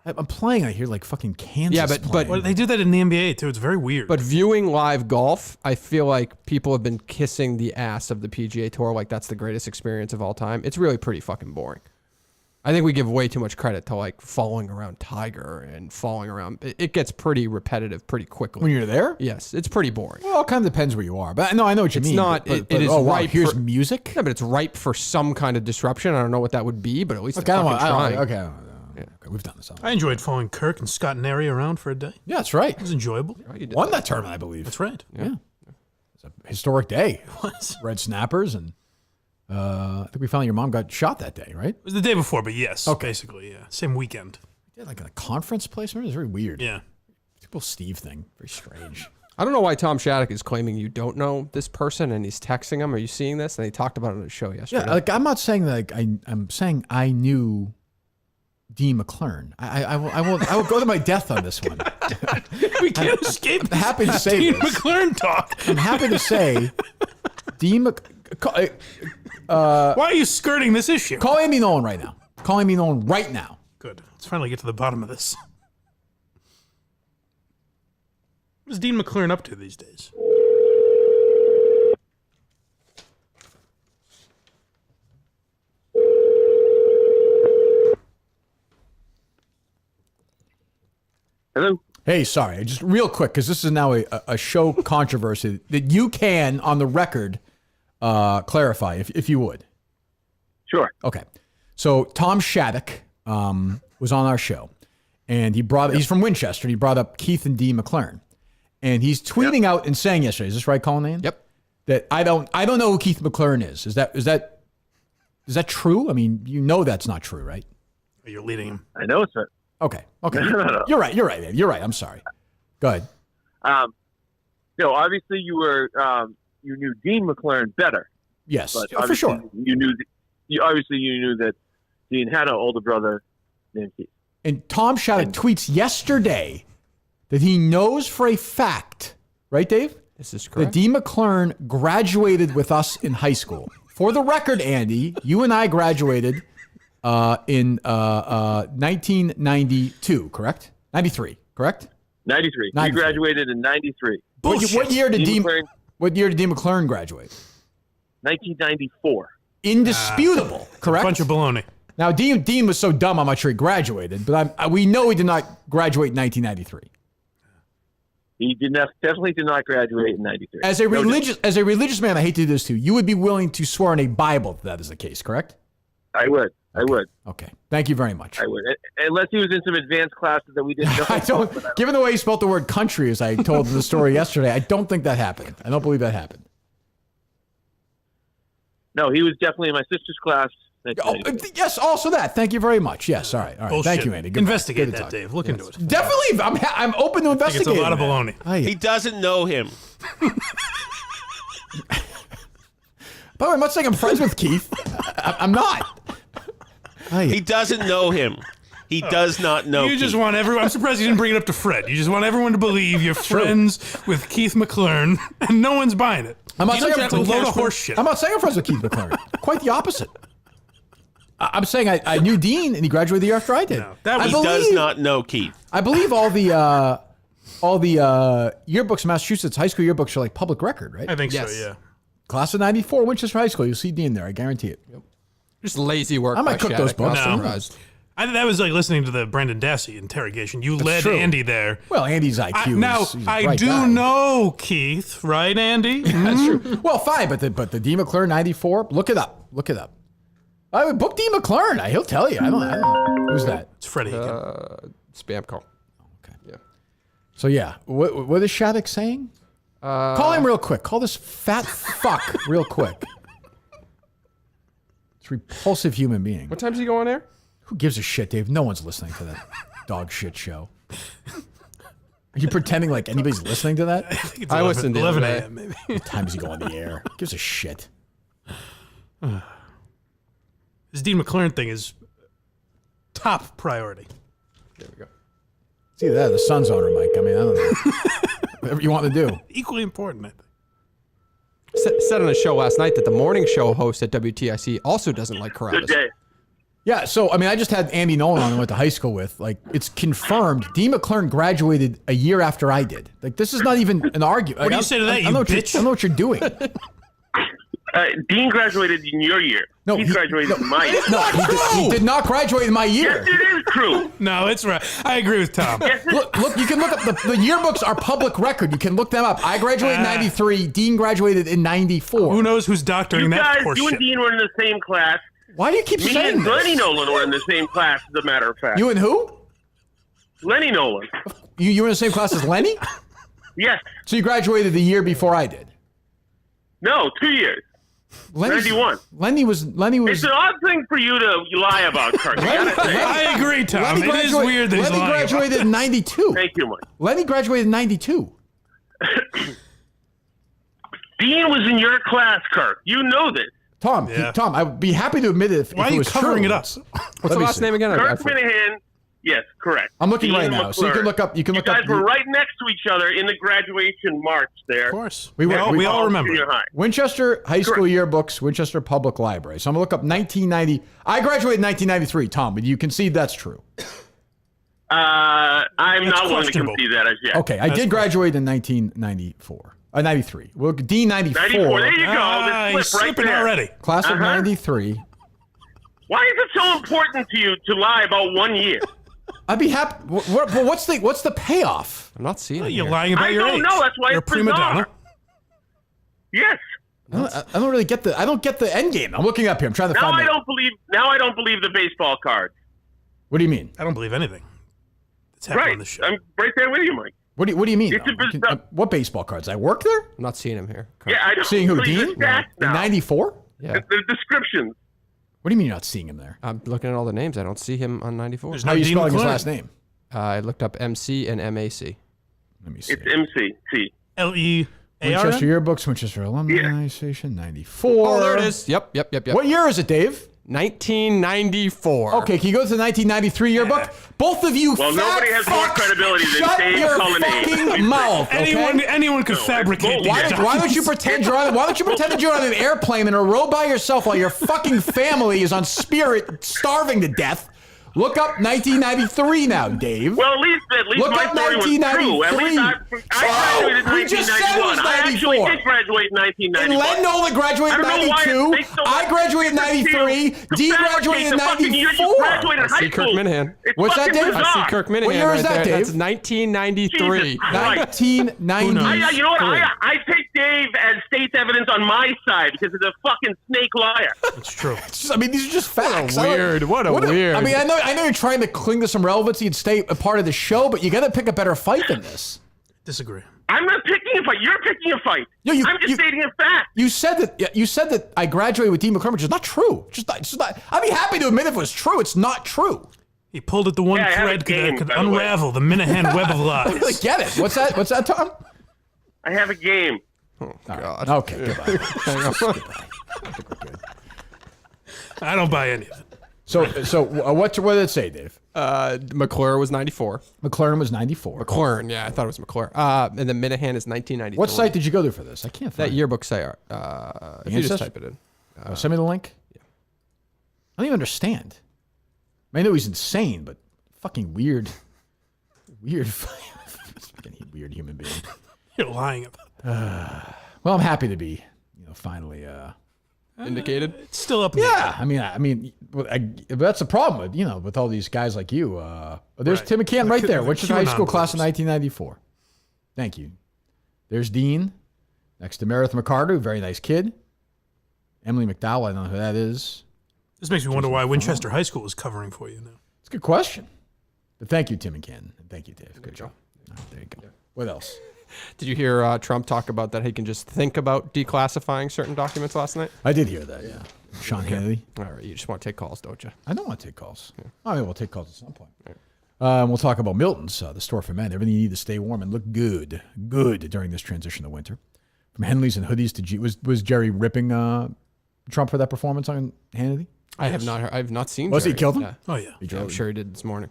I'm playing. I hear like fucking Kansas. Yeah, but playing. Well, they do that in the NBA too. It's very weird. But viewing live golf, I feel like people have been kissing the ass of the PGA Tour like that's the greatest experience of all time. It's really pretty fucking boring. I think we give way too much credit to like following around Tiger and following around. It gets pretty repetitive pretty quickly. when you're there. Yes, it's pretty boring. Well, it kind of depends where you are. But no, I know what you mean. Not. But, it is oh, wow, ripe. here's music. Yeah, but it's ripe for some kind of disruption. I don't know what that would be, but at least Okay, they're fucking trying. Okay, we've done this. I enjoyed following Kirk and Scott Neri around for a day. Yeah, that's right. It was enjoyable. Won that tournament, I believe. That's right. Yeah. It's a historic day. It was. Red snappers and I think we found out your mom got shot that day, right? It was the day before, but yes, Okay. basically, yeah. Same weekend. Yeah, like a conference place. It was very weird. Yeah. Typical Steve thing. Very strange. I don't know why Tom Shattuck is claiming you don't know this person and he's texting him. Are you seeing this? And he talked about it on his show yesterday. Yeah, like I'm not saying that. I'm saying I knew Dean McClearn. I will go to my death on this one. We can't escape. I'm happy to say Dean this. McClearn talk. I'm happy to say, Dean Why are you skirting this issue? call Amy Nolan right now. Call Amy Nolan right now. Good. Let's finally get to the bottom of this. What is Dean McClearn up to these days? Hello. Hey, sorry, just real quick, because this is now a show controversy that you can, on the record, clarify, if you would. Sure. Okay. So Tom Shattuck was on our show, and he's from Winchester, and he brought up Keith and Dean McClearn. And he's tweeting out and saying yesterday, is this right, Colin? Yep. That I don't know who Keith McClearn is. Is that true? I mean, you know that's not true, right? You're leading him. I know it's right. Okay. No. You're right, man. You're right. I'm sorry. Go ahead. Obviously you were you knew Dean McClearn better. Yes, But for sure. You knew that Dean had an older brother named Keith. And Tom Shattuck tweets yesterday that he knows for a fact, right, Dave? This is That correct. Dean McClearn graduated with us in high school. For the record, Andy, you and I graduated in 1992, correct? 93, correct? 93. 93. He graduated in 93. What year did Dean McClearn, McClearn graduate? 1994. Indisputable, correct? Bunch of baloney. Now, Dean was so dumb, I'm not sure he graduated, but we know he did not graduate in 1993. He definitely did not graduate in 93. As a religious man, I hate to do this to you. You would be willing to swear on a Bible that is the case, correct? I would. Okay. Thank you very much. I would. Unless he was in some advanced classes that we didn't know. I don't. Given the way he spelled the word country, as I told the story yesterday, I don't think that happened. I don't believe that happened. No, he was definitely in my sister's class. Yes, also that. Thank you very much. Yes, all right. Bullshit. Thank you, Andy. Goodbye. Investigate Good to that, talk. Dave. Look into it. Definitely. I'm open to I think it's investigating. a lot of that. baloney. He doesn't know him. By the way, I'm not saying I'm friends with Keith. I'm not. He doesn't know him. He does not know. You just Keith. want everyone. I'm surprised you didn't bring it up to Fred. You just want everyone to believe you're friends with Keith McClearn, and no one's buying it. I'm not saying That's a load of horse shit. I'm not saying I'm friends with Keith McClearn. Quite the opposite. I'm saying I knew Dean, and he graduated the year after I did. No, that was- He does not know Keith. I believe all the yearbooks in Massachusetts, high school yearbooks, are like public record, right? I think Yes. so. Yeah. Class of '94, Winchester High School. You'll see Dean there. I guarantee it. Just lazy work. I might by cook those Shattuck. I'm books. No. surprised. That was like listening to the Brendan Dassey interrogation. You led true. Andy there. Well, Andy's IQ. Now is, he's a I bright do guy. know Keith, right, Andy? That's true. Well, fine, but the Dean McClearn '94. Look it up. I would book Dean McClearn. He'll tell you. I don't know. Who's that? It's Freddie. Higgin. Spam call. Okay. Yeah. So yeah, what is Shattuck saying? Call him real quick. Call this fat fuck real quick. This repulsive human being. What time's he go on air? Who gives a shit, Dave? No one's listening to that dog shit show. Are you pretending like anybody's listening to that? I think it's I 11, listened the 11 other day. a.m. maybe. What time does he go on the air? Who gives a shit? This Dean McClearn thing is top priority. There we go. See that the sun's on her, Mike. I mean, I don't know. Whatever you want to do. Equally important, I think. Said on a show last night that the morning show host at WTIC also doesn't like Good Carabas. day. Yeah, so I mean, I just had Andy Nolan on, who I went to high school with. Like, it's confirmed. Dean McClearn graduated a year after I did. Like, this is not even an argument. What do you say to that, you bitch? I know what you're doing. Dean graduated in your year. No, He's graduated in my year. He did not graduate in my year. Yes, it is true. No, it's right. I agree with Tom. Look, you can look up the yearbooks are public record. You can look them up. I graduated in '93. Dean graduated in '94. Who knows who's doctoring You that guys, horse you and shit? Dean were in the same class. Why do you keep Me saying and this? Lenny Nolan were in the same class, as a matter of fact. You and who? Lenny Nolan. You were in the same class as Lenny? Yes. So you graduated the year before I did. No, 2 years. Lenny's- 91. Lenny was. It's an odd thing for you to lie about, Kirk. I gotta say. I agree, Tom. It is weird that he's Lenny lying. graduated in '92. Thank you, Mike. Lenny graduated in '92. Dean was in your class, Kirk. You know this. Tom, Tom, I would be happy to admit it if Why it are you was covering true. it up? What's the last name again? Kirk Minihane. Yes, correct. I'm looking Dean right now, so you can look up. You guys were right next to each other in the graduation march there. Of course. We all remember. Winchester High School yearbooks, Winchester Public Library. So I'm going to look up 1990. I graduated in 1993, Tom, but you concede that's true. I'm not willing to concede that as yet. Okay, I did graduate in 1994. 93. Well, D94. 94. There you go. He's slipping already. Class of 93. Why is it so important to you to lie about 1 year? I'd be happy. What's the payoff? I'm not seeing it. You're here. lying about your age. I don't know. That's why You're it's a prima bizarre. donna. Yes. I don't really get the. I don't get the end game. I'm looking up here. I'm trying to Now find. I don't believe the baseball card. What do you mean? I don't believe anything. It's happening on the show. I'm right there with you, Mike. What do you mean? It's a bizarre- What baseball cards? I work there. I'm not seeing him here. Yeah, I don't Seeing who? believe Dean? the stats In now. 94. Yeah. The descriptions. What do you mean you're not seeing him there? I'm looking at all the names. I don't see him on 94. There's How no are you Dean spelling his McClearn. last name? I looked up MC and MAC. Let me see. It's MCC. LEARN? Winchester yearbooks, Winchester Alumni Station, 94. Oh, there it is. Yep. What year is it, Dave? 1994. Okay, can you go to the 1993 yearbook? Both of you Well, fat nobody has more fucks, credibility than shut Dave your Cullinane. fucking mouth, okay? Anyone could fabricate these Why documents. don't you pretend you're on? Why don't you pretend that you're on an airplane in a row by yourself while your fucking family is on Spirit starving to death? Look up 1993 now, Dave. Well, at least Look my up story was true. At 1993. least I graduated in We just said it was 1991. I actually 94. did graduate in And 1991. Len Nolan graduated in I don't know why 92. it takes so I long graduated in to 93. to D fabricate graduated in the fucking year you 94. graduated I see high Kirk school. Minihane. It's What's that, fucking Dave? I see bizarre. Kirk Minihane. What year is right that, there. Dave? That's 1993. Jesus Christ. 1993. You know what? I take Dave as state's evidence on my side because he's a fucking snake liar. It's true. I mean, these are just facts. weird. What a weird. I mean, I know you're trying to cling to some relevancy and stay a part of the show, but you got to pick a better fight than this. Disagree. I'm not picking a fight. You're picking a fight. No, I'm just stating a fact. You said that I graduated with Dean McClearn, which is not true. It's just not. I'd be happy to admit if it was true. It's not true. He pulled at the one Yeah, I have a thread game, that could by the way. unravel the Minihane web of I don't really lies. get it. What's that? What's that, Tom? I have a game. God. Okay, goodbye. I don't buy any of it. So what did it say, Dave? McClure was 94. McClearn was 94. McClearn, yeah, I thought it was McClure. And then Minihane is 1993. What site did you go to for this? I can't find That it. yearbook site? If you just Ancestry? type it in. Send me the link. Yeah. I don't even understand. I know he's insane, but fucking weird, fucking weird human being. You're lying about that. Well, I'm happy to be, finally. Indicated. It's still up in the Yeah, I mean, that's the problem with with all these guys like you. There's Right. Tim McCann right there, The Wichita High School QAnon class of believers. 1994. Thank you. There's Dean, next to Meredith McCarter, very nice kid. Emily McDowell, I don't know who that is. This makes me wonder why Winchester High School is covering for you now. It's a good question. But thank you, Tim McCann. And thank you, Dave. Good job. All right, there you go. What else? Did you hear Trump talk about that he can just think about declassifying certain documents last night? I did hear that, yeah. Sean Hannity. All right, you just want to take calls, don't you? I don't want to take calls. I mean, we'll take calls at some point. We'll talk about Milton's, the store for men. Everything you need to stay warm and look good during this transition to winter. From Henleys and hoodies to G. Was Jerry ripping Trump for that performance on Hannity? I have not heard. I have not seen. Was he Jerry. killed him? Yeah. Oh, yeah. He Yeah, I'm drove sure he did this morning.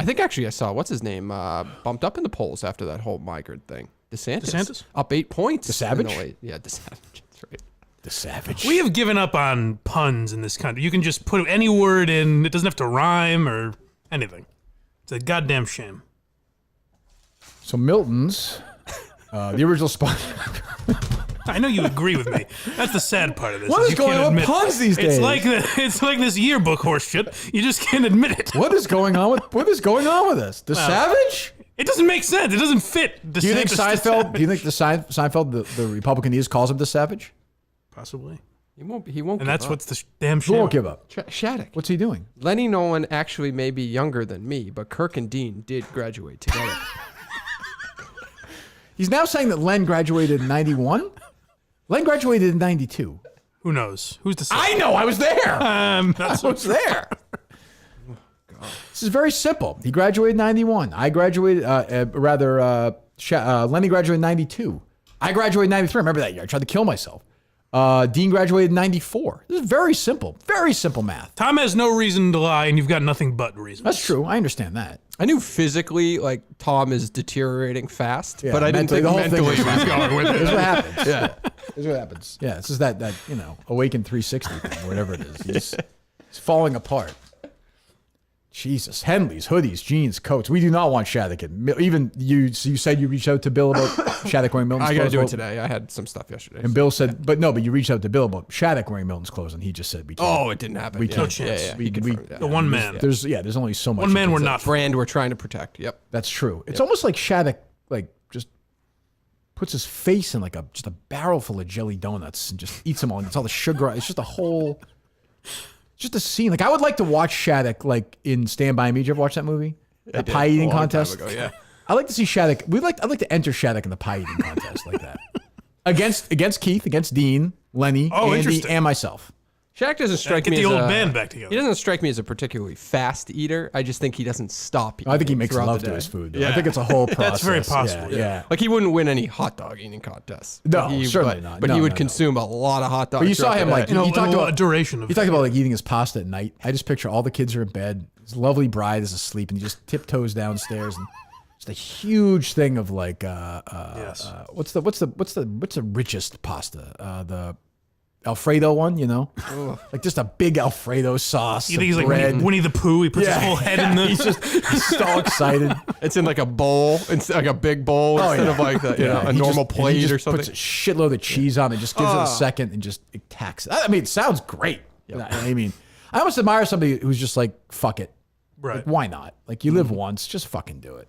I think actually I saw what's his name bumped up in the polls after that whole migrant thing. DeSantis up 8 points. The Savage? Yeah, DeSavage. That's right. The Savage. We have given up on puns in this country. You can just put any word in. It doesn't have to rhyme or anything. It's a goddamn shame. So Milton's, the original sponsor. I know you agree with me. That's the sad part of this. What is you going can't on with admit puns these days? It's like this yearbook horse shit. You just can't admit it. What is going on with this? The Savage? It doesn't make sense. It doesn't fit. Do you think Seinfeld? Do you think Seinfeld, the Republican he is, calls him the Savage? Possibly. He won't. And that's what's the damn Who shame. won't give up? Shattuck. What's he doing? Lenny Nolan actually may be younger than me, but Kirk and Dean did graduate together. He's now saying that Len graduated in 91? Len graduated in 92. Who knows? Who's to say? I know. I was there. I Not so- was there. This is very simple. He graduated in 91. I graduated, Lenny graduated in 92. I graduated in 93. I remember that year. I tried to kill myself. Dean graduated in 94. This is very simple math. Tom has no reason to lie, and you've got nothing but reasons. That's true. I understand that. I knew physically, like, Tom is deteriorating fast, Yeah, but I didn't think the whole mentally thing he was going with it. Here's what happens. Yeah. Here's what happens. Yeah, it's just that Awaken 360 thing, whatever it is. He's falling apart. Jesus. Henleys, hoodies, jeans, coats. We do not want Shattuck. Even you said you reached out to Bill about Shattuck wearing Milton's clothes. I got to do it today. I had some stuff yesterday. And Bill said, but you reached out to Bill about Shattuck wearing Milton's clothes, and he just said, we can't. Oh, it didn't happen. We Yeah. can't. No chance. Yeah, We- he confirmed that. The one man. There's only so much. One man you we're can not. say. Brand we're trying to protect. Yep. That's true. It's almost like Shattuck, like, just puts his face in like just a barrel full of jelly donuts and just eats them all. And it's all the sugar. It's just just a scene. Like, I would like to watch Shattuck, like, in Stand By Me. Did you ever watch that movie? That did, pie a eating long time contest. ago, yeah. I'd like to see Shattuck. I'd like to enter Shattuck in the pie eating contest like that. Against Keith, against Dean, Lenny, Oh, Andy, interesting. and myself. Shaq doesn't strike Get me the as old a, band back together. He doesn't strike me as a particularly fast eater. I just think he doesn't stop eating. I think he makes throughout love the to day. his food. Though. Yeah. I think it's a whole process. That's very possible, Yeah. Like, he wouldn't win any hot dog eating contests. No, But certainly not. But No, he would no, no. consume a lot of hot dogs. But you saw throughout him, the like, day. You know, he talked about a duration of He talked about like eating his pasta at night. I just picture all the kids are in bed. His lovely bride is asleep, and he just tiptoes downstairs and just a huge thing of like Yes. what's the richest pasta? The Alfredo one, you know, like just a big Alfredo sauce. You think he's like bread. Winnie the Pooh? He puts his whole head in the. He's all excited. It's in like a bowl. It's like a big bowl instead of like a He normal just- plate he just or something. Puts a shitload of cheese on it, just gives it a second, and just attacks it. I mean, it sounds great. I mean, I almost admire somebody who's just like, fuck it. Right. Like, why not? Like, you live once, just fucking do it.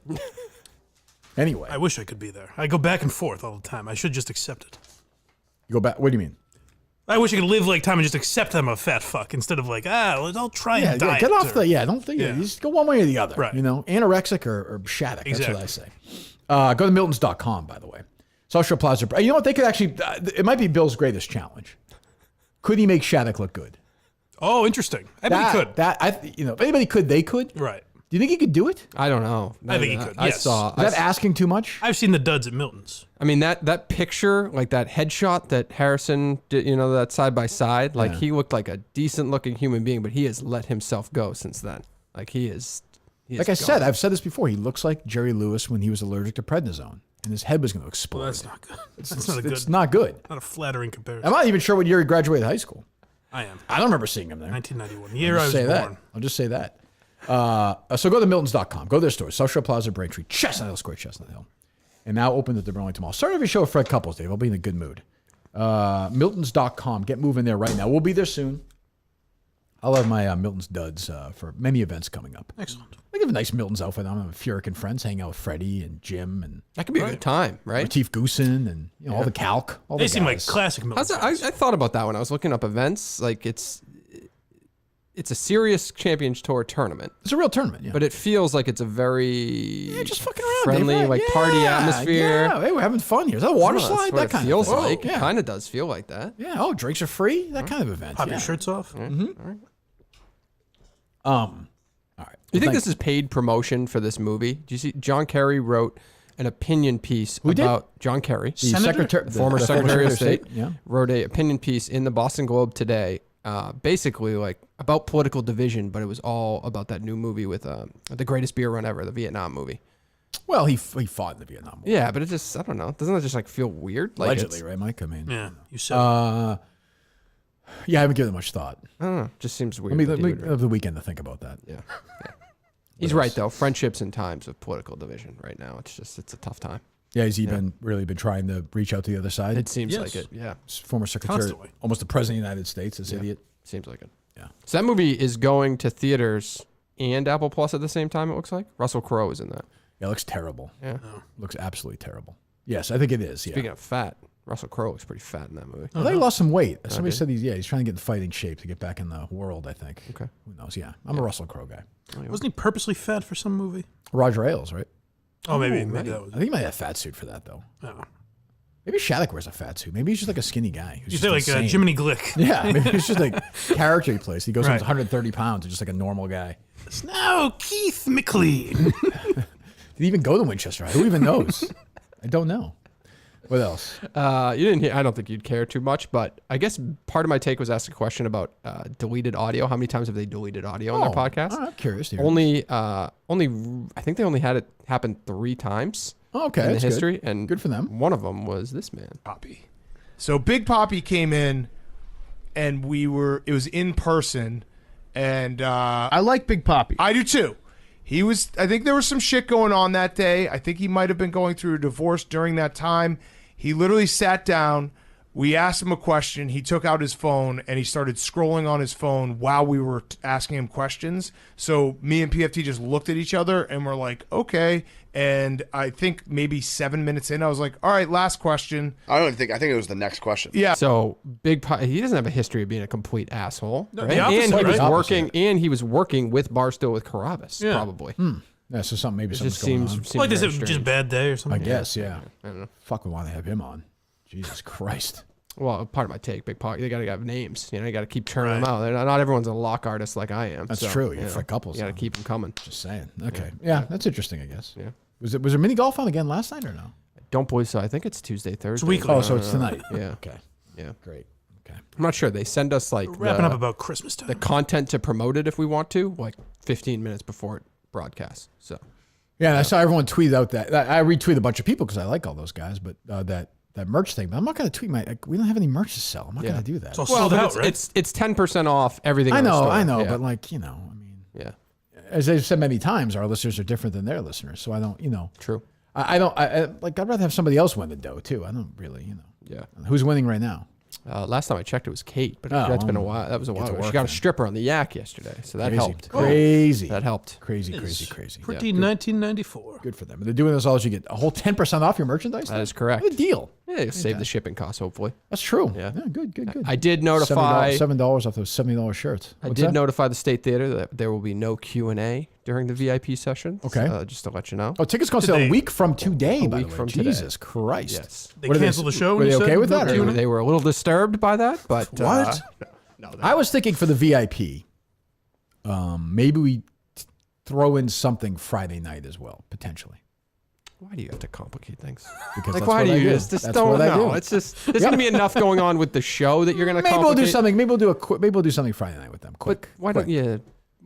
Anyway, I wish I could be there. I go back and forth all the time. I should just accept it. you go back. What do you mean? I wish I could live like Tom and just accept I'm a fat fuck instead of like, I'll try and diet. get off or- don't think you just go one way or the other. Right. You know, anorexic or Shattuck. Exactly. That's what I say. Go to Miltons.com, by the way. Social Plaza. You know what? They could actually, it might be Bill's greatest challenge. Could he make Shattuck look good? Oh, interesting. I bet he could. If anybody could, they could. Right. Do you think he could do it? I don't know. I think he could, I yes. saw. Is that asking too much? I've seen the duds at Milton's. I mean, that picture, like that headshot that Harrison did, that side by side, like he looked like a decent looking human being, but he has let himself go since then. Like he is Like I said, I've said this before. He looks like Jerry Lewis when he was allergic to prednisone, and his head was going to explode. Well, that's not good. That's not a good. It's not good. Not a flattering comparison. I'm not even sure what year he graduated high school. I am. I don't remember seeing him there. 1991. The year I I'll was say born. that. I'll just say that. So go to Miltons.com. Go to their stores. South Shore Plaza, Braintree, Chestnut Hill Square, Chestnut Hill. And now open at the Burlington Mall. Start every show with Fred Couples, Dave. I'll be in a good mood. Miltons.com. Get moving there right now. We'll be there soon. I'll have my Milton's duds for many events coming up. Excellent. I have a nice Milton's outfit on. I have Furyk and friends hanging out with Freddie and Jim and that could be a good time, right? Lateef Goosen and all the calc. All They the seem like guys. classic Milton. I thought about that when I was looking up events. Like it's a serious Champions Tour tournament, It's a real tournament, yeah. but it feels like it's a very just fucking around, friendly, Dave, right? like party atmosphere. Yeah, hey, we're having fun here. Is that a water I don't know, slide? that's what That kind it feels of thing. like. Yeah. It kind of does feel like that. Yeah. Oh, drinks are free. That kind of event. Pop yeah. your shirts off. All right. Do you think this is paid promotion for this movie? Do you see John Kerry wrote an opinion piece did? about John Kerry, the secretary, former Secretary of State, Yeah. wrote an opinion piece in the Boston Globe today, basically like about political division, but it was all about that new movie with the greatest beer run ever, the Vietnam movie. Well, he fought in the Vietnam War. Yeah, but it just, I don't know. Doesn't that just like feel weird? Like Allegedly, right, Mike? I mean, Yeah, you said. yeah, I haven't given it much thought. I don't know. Just seems weird. Let me that he would- have the weekend to think about that. yeah. He's right though. Friendships in times of political division right now. It's a tough time. Yeah, has he really been trying to reach out to the other side? It seems Yes. like it. Yeah. Former secretary, Constantly. almost the president of the United States, this idiot. Seems like it. Yeah. So that movie is going to theaters and Apple Plus at the same time, it looks like. Russell Crowe is in that. Yeah, it looks terrible. Yeah. Looks absolutely terrible. Yes, I think it is. Yeah. Speaking of fat, Russell Crowe looks pretty fat in that movie. I thought he lost some weight. Somebody did said he's trying to get in fighting shape to get back in the world, I think. Okay. Who knows? Yeah. I'm a Russell Crowe guy. Wasn't he purposely fat for some movie? Roger Ailes, right? Oh, maybe right. that was. I think he might have a fat suit for that, though. Oh. Maybe Shattuck wears a fat suit. Maybe he's just like a skinny guy. Who's You just say like insane. Jiminy Glick. Yeah, maybe it's just like character he plays. He goes Right. on 130 pounds and just like a normal guy. It's now Keith McClearn. Did he even go to Winchester? Who even knows? I don't know. What else? You didn't hear, I don't think you'd care too much, but I guess part of my take was ask a question about deleted audio. How many times have they deleted audio on their podcast? I'm curious. Only, I think they only had it happen 3 times. Okay, in the that's history, good. and good for them. One of them was this man, Poppy. So Big Poppy came in, and it was in person, and I like Big Poppy. I do too. I think there was some shit going on that day. I think he might have been going through a divorce during that time. He literally sat down. We asked him a question. He took out his phone and he started scrolling on his phone while we were asking him questions. So me and PFT just looked at each other and we're like, okay. And I think maybe 7 minutes in, I was like, all right, last question. I think it was the next question. Yeah. So Big Poppy, he doesn't have a history of being a complete asshole. No, right? the opposite, and he was right? working, and he was working with Barstool with Carabas, probably. Yeah, so something It something's just going on. seems Like, is very it just a strange. bad day or I something? guess, yeah. I don't know. Fuck, we want to have him on. Jesus Christ. Well, part of my take, Big Poppy, they got to have names. You everyone's keep turning them out. Not everyone's a lock artist like I am. That's so, true. you Yeah, know, for couples. You got to keep them coming. Just saying. Okay. Yeah, that's interesting, I guess. Yeah. Was there mini golf on again last night or no? Don't believe so. I think it's Tuesday, Thursday. weekly. Oh, so it's tonight. Yeah. Okay. Yeah. Great. Okay. I'm not sure. They send us like Wrapping up about Christmas time. the content to promote it if we want to, like 15 minutes before it broadcasts. So Yeah, and I saw everyone tweet out that I retweet a bunch of people because I like all those guys, but that merch thing. But I'm not going to tweet we don't have any merch to sell. I'm not going to do that. It's all sold out, right? it's 10% off everything. I in the know, store. Yeah. but like, I mean, Yeah. as I've said many times, our listeners are different than their listeners. So I don't, True. I don't, I'd rather have somebody else win the dough too. I don't really, Yeah. Who's winning right now? Last time I checked, it was Kate, but Oh, that's been a well, while. That was a get while to ago. She work got a then. stripper on the yak yesterday, so that Crazy. helped. Crazy. That helped. Crazy. Pretty 1994. Good for them. They're doing this all as you get a whole 10% off your merchandise. That is correct. What a deal. Yeah, you'll save the shipping costs, hopefully. That's true. Yeah. Good. I did notify. $7 off those $70 shirts. I What's did that? notify the State Theater that there will be no Q&A during the VIP session. Okay. Just to let you know. Oh, tickets go on sale a week from today, by the week way. from today. Jesus Christ. Yes. They What are canceled the show. Were you they said? okay with that? No or Q&A? not? They were a little disturbed by that, but What? no, I was thinking for the VIP, maybe we throw in something Friday night as well, potentially. why do you have to complicate things? Because Like, that's why what do I you do. just That's don't what I know? do. It's just there's gonna be enough going on with the show that you're gonna Maybe we'll complicate. do something. Maybe we'll do something Friday night with them. Quick. But why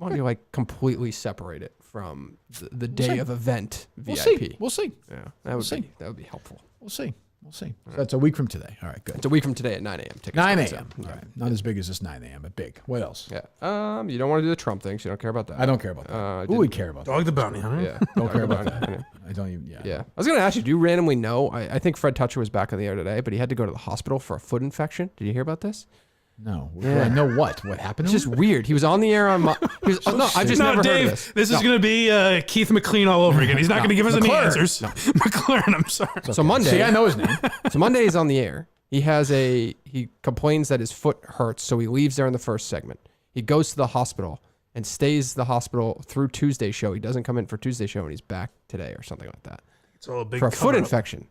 don't you like completely separate it from the day see. of event We'll VIP? see. We'll see. Yeah, that would see. be that would be helpful. We'll see. So that's a week from today. All right, good. It's a week from today at 9 a.m. Tickets 9 go on a.m. sale. All right. Not as big as this 9 a.m., but big. What else? Yeah. You don't want to do the Trump thing, so you don't care about that. I don't care about that. I Who would didn't- care about that? Dog the bounty hunter. Yeah. Don't care about Yeah. that. I don't even. Yeah. I was gonna ask you, do you randomly know? I think Fred Toucher was back on the air today, but he had to go to the hospital for a foot infection. Did you hear about this? No. Yeah. I know what? What happened? It's to just him? weird. He was on the air on my. No, I just No, never Dave, heard of this. is going to be Keith McClearn all over again. He's not going to give us any McClearn. answers. McClearn, I'm sorry. So Monday. See, I know his name. So Monday is on the air. He complains that his foot hurts, so he leaves there in the first segment. He goes to the hospital and stays the hospital through Tuesday's show. He doesn't come in for Tuesday's show, and he's back today or something like that It's all a big for a foot cover-up. infection.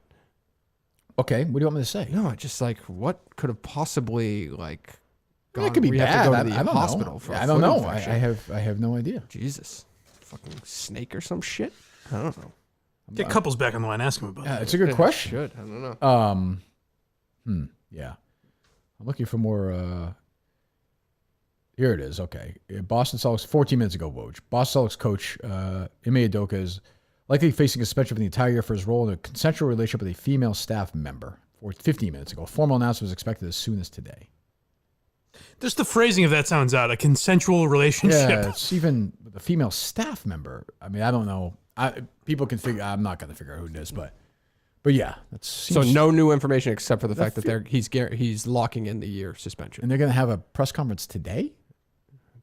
Okay. What do you want me to say? No, it's just like what could have possibly like. Well, it could be we have bad. to go I to the don't hospital know. for. I a don't foot know. infection. I have no idea. Jesus, fucking snake or some shit. I don't know. Get couples back on the line. Ask him about Yeah, that. it's a good question. Should I don't know. Yeah. I'm looking for more. Here it is. Okay. Boston Celtics, 14 minutes ago, Woj. Boston Celtics coach Ime Udoka is likely facing a suspension for the entire year for his role in a consensual relationship with a female staff member. 15 minutes ago. A formal announcement was expected as soon as today. Just the phrasing of that sounds odd. A consensual relationship. Yeah, it's even with a female staff member. I mean, I don't know. People can figure. I'm not going to figure out who it is, but yeah, that's So no new information except for the fact that he's locking in the year suspension. And they're going to have a press conference today.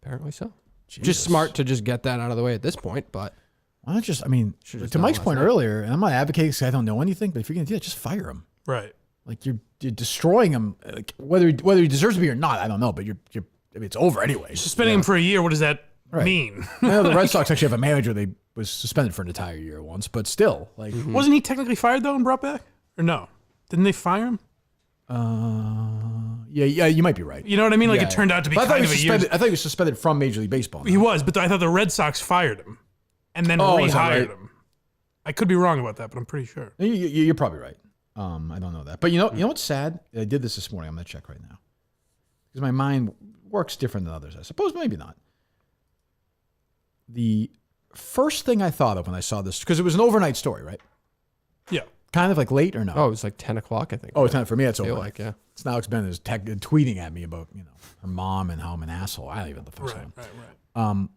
Apparently so. Jesus. Just smart to just get that out of the way at this point, but Why not just? I mean, Should've just to done Mike's last point night. earlier, and I'm not advocating because I don't know anything, but if you're going to do that, just fire him. Right. Like you're destroying him. Like, whether he deserves to be or not, I don't know. But I mean, it's over anyway. Suspending him for a year, what does that mean? I know the Red Sox actually have a manager. They was suspended for an entire year once, but still, like, Wasn't he technically fired, though, and brought back? Or no? Didn't they fire him? yeah, you might be right. You know what I mean? Like Yeah. it turned out to be But kind of a year. I thought he was suspended from Major League Baseball. He was, but I thought the Red Sox fired him and then Oh, is that rehired right? him. I could be wrong about that, but I'm pretty sure. You're probably right. I don't know that. But you know what's sad? I did this morning. I'm going to check right now. Because my mind works different than others. I suppose maybe not. The first thing I thought of when I saw this, because it was an overnight story, right? Yeah. Kind of like late or no? Oh, it was like 10 o'clock, I think. Oh, it's time for me. It's I feel over. like, yeah. It's now Ben is tweeting at me about her mom and how I'm an asshole. I don't even the first one. Right.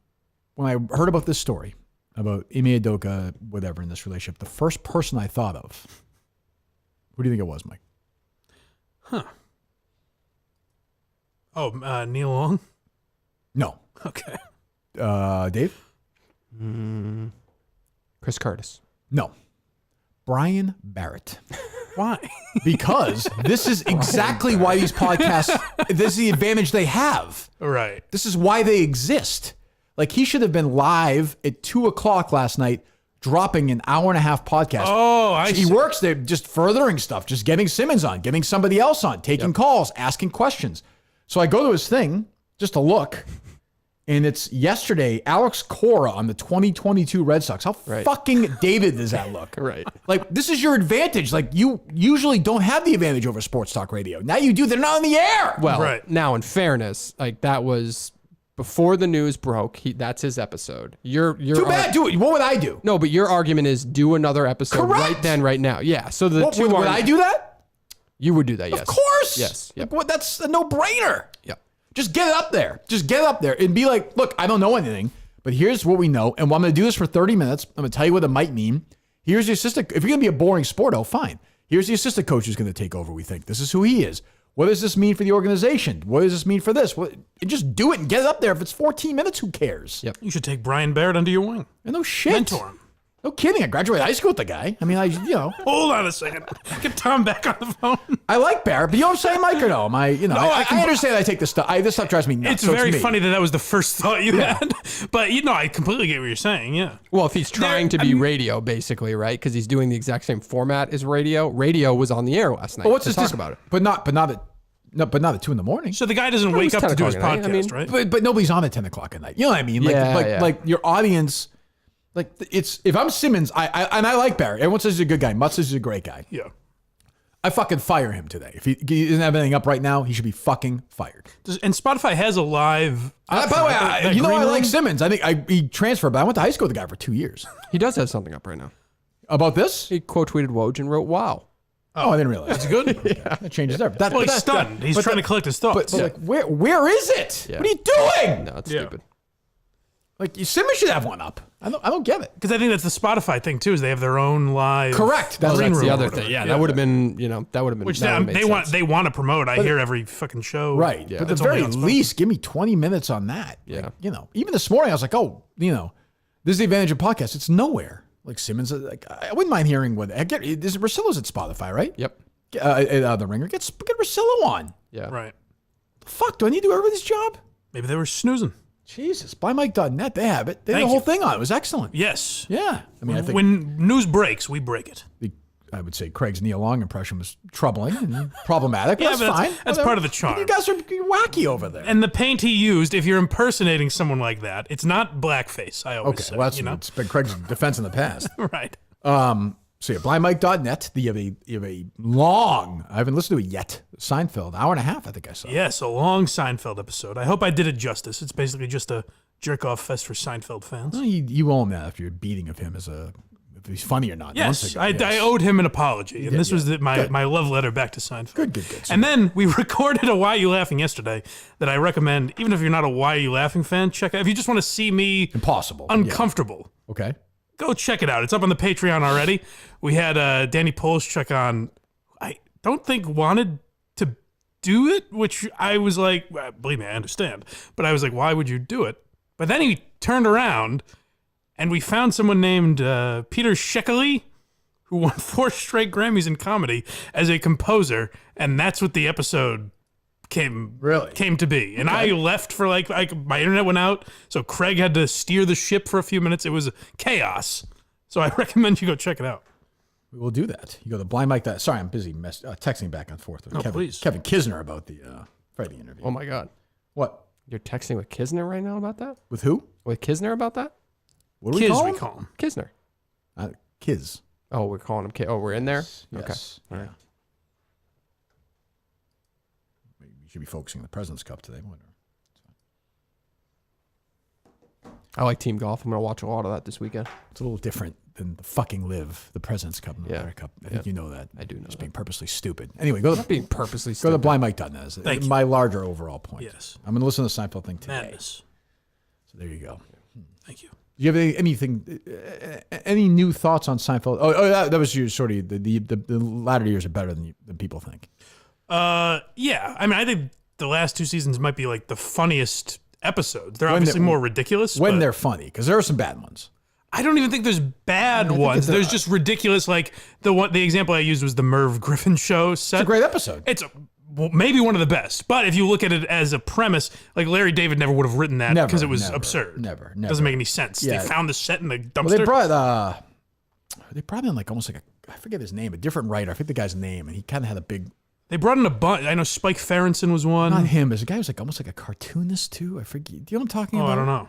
When I heard about this story about Ime Udoka, whatever in this relationship, the first person I thought of, who do you think it was, Mike? Huh. Oh, Neil Long? No. Okay. Dave? Chris Curtis. No. Brian Barrett. Why? Because this is exactly why these podcasts, this is the advantage they have. Right. This is why they exist. Like, he should have been live at 2:00 last night, dropping an hour-and-a-half podcast. Oh, I see. He works there just furthering stuff, just getting Simmons on, getting somebody else on, taking calls, asking questions. So I go to his thing just to look, and it's yesterday, Alex Cora on the 2022 Red Sox. How fucking dated does that look? Right. Like, this is your advantage. Like, you usually don't have the advantage over sports talk radio. Now you do. They're not on the air. Well, now in fairness, like that was before the news broke. That's his episode. You're too bad. Do it. What would I do? No, but your argument is do another episode right then, right now. Yeah. So the two would I do that? You would do that. Yes. Of course. Yes. Yep. Like, that's a no-brainer. Yep. Just get it up there. Just get it up there and be like, look, I don't know anything, but here's what we know. And I'm going to do this for 30 minutes. I'm going to tell you what it might mean. Here's the assistant. If you're going to be a boring sporto, fine. Here's the assistant coach who's going to take over, we think. This is who he is. What does this mean for the organization? What does this mean for this? Just do it and get it up there. If it's 14 minutes, who cares? Yep. You should take Brian Barrett under your wing. And no shit. Mentor him. No kidding. I graduated high school with the guy. I mean, Hold on a second. Get Tom back on the phone. I like Barrett, but you know what I'm saying, Mike, or no? I understand I take this stuff. This stuff drives me nuts. It's very funny that was the first thought you had. But, I completely get what you're saying, yeah. Well, if he's trying to be radio, basically, right? Because he's doing the exact same format as radio. Radio was on the air last night. Well, what's to his talk about it? But not at 2 a.m. So the guy doesn't wake up to do his podcast, right? But nobody's on at 10 o'clock at night. You know what I mean? Like your audience. Like, if I'm Simmons, I like Barrett. Everyone says he's a good guy. Mutt says he's a great guy. Yeah. I fucking fire him today. If he doesn't have anything up right now, he should be fucking fired. And Spotify has a live. By the way, I like Simmons. I think he transferred, but I went to high school with the guy for 2 years. He does have something up right now. About this? He quote tweeted Woj and wrote, "Wow." Oh, I didn't realize. It's good. That changes everything. He's stunned. He's trying to collect his thoughts. But like, where is it? Yeah. What are you doing? No, it's stupid. Like, Simmons should have one up. I don't get it. Because I think that's the Spotify thing too. Is they have their own live. Correct. That's the other thing. Yeah, that would have been. That would have been. Which they want to promote. I hear every fucking show. Right. Yeah. But at the very least, give me 20 minutes on that. Yeah. Like, even this morning I was like, this is the advantage of podcasts. It's nowhere. Like Simmons, like I wouldn't mind hearing what. Russillo's at Spotify, right? Yep. The Ringer. Get Russillo on. Yeah. Right. Fuck. Do I need to do everybody's job? Maybe they were snoozing. Jesus, blindmike.net, they have it. They had the whole thing on. It was excellent. Yes. Yeah. I mean, I think when news breaks, we break it. I would say Craig's Neil Long impression was troubling and problematic. But that's fine. That's part of the charm. You guys are wacky over there. And the paint he used, if you're impersonating someone like that, it's not blackface, I always say. Well, it's been Craig's defense in the past. Right. So yeah, blindmike.net. You have a long, I haven't listened to it yet, Seinfeld, hour and a half, I think I saw. Yes, a long Seinfeld episode. I hope I did it justice. It's basically just a jerk-off fest for Seinfeld fans. Well, you owe him that after your beating of him if he's funny or not. Yes, I owed him an apology, and this was my love letter back to Seinfeld. Good. And then we recorded a Why Are You Laughing yesterday that I recommend, even if you're not a Why Are You Laughing fan, check out. If you just want to see me uncomfortable. Yeah. Okay. Go check it out. It's up on the Patreon already. We had Danny Polishchuk on. I don't think wanted to do it, which I was like, well, believe me, I understand. But I was like, why would you do it? But then he turned around, and we found someone named Peter Shekely, who won 4 straight Grammys in comedy as a composer, and that's what the episode came to be. And I left for like my internet went out, so Craig had to steer the ship for a few minutes. It was chaos. So I recommend you go check it out. We will do that. You go to Blind Mike. Sorry, I'm busy texting back and forth with Kevin Kisner about the Friday interview. Oh my God. What? You're texting with Kisner right now about that? With who? With Kisner about that? What do we call him? Kisner. Kiz. Oh, we're calling him. Oh, we're in there. Yes. Okay. All right. We should be focusing on the President's Cup today. I like team golf. I'm going to watch a lot of that this weekend. It's a little different than the fucking live, the President's Cup and the Ryder Cup. I think you know that. I do know. It's being purposely stupid. Anyway, go to being purposely go stupid. to blindmike.net. That's my larger overall point. Yes. I'm going to listen to the Seinfeld thing today. Madness. So there you go. Thank you. Do you have any new thoughts on Seinfeld? Oh, that was your sort of the latter years are better than people think. Yeah. I mean, I think the last 2 seasons might be like the funniest episodes. They're obviously more ridiculous. When they're funny, because there are some bad ones. I don't even think there's bad ones. There's just ridiculous. Like the example I used was the Merv Griffin show set. It's a great episode. It's maybe one of the best. But if you look at it as a premise, like Larry David never would have written that because it was absurd. Never. Doesn't make any sense. Yeah. They found the set in the dumpster. Well, they brought in like almost like I forget his name, a different writer. I forget the guy's name, and he kind of had a big. They brought in a bunch. I know Spike Ferentsen was one. Not him. There's a guy who's like almost like a cartoonist too. I forget. Do you know what I'm talking about? I don't know.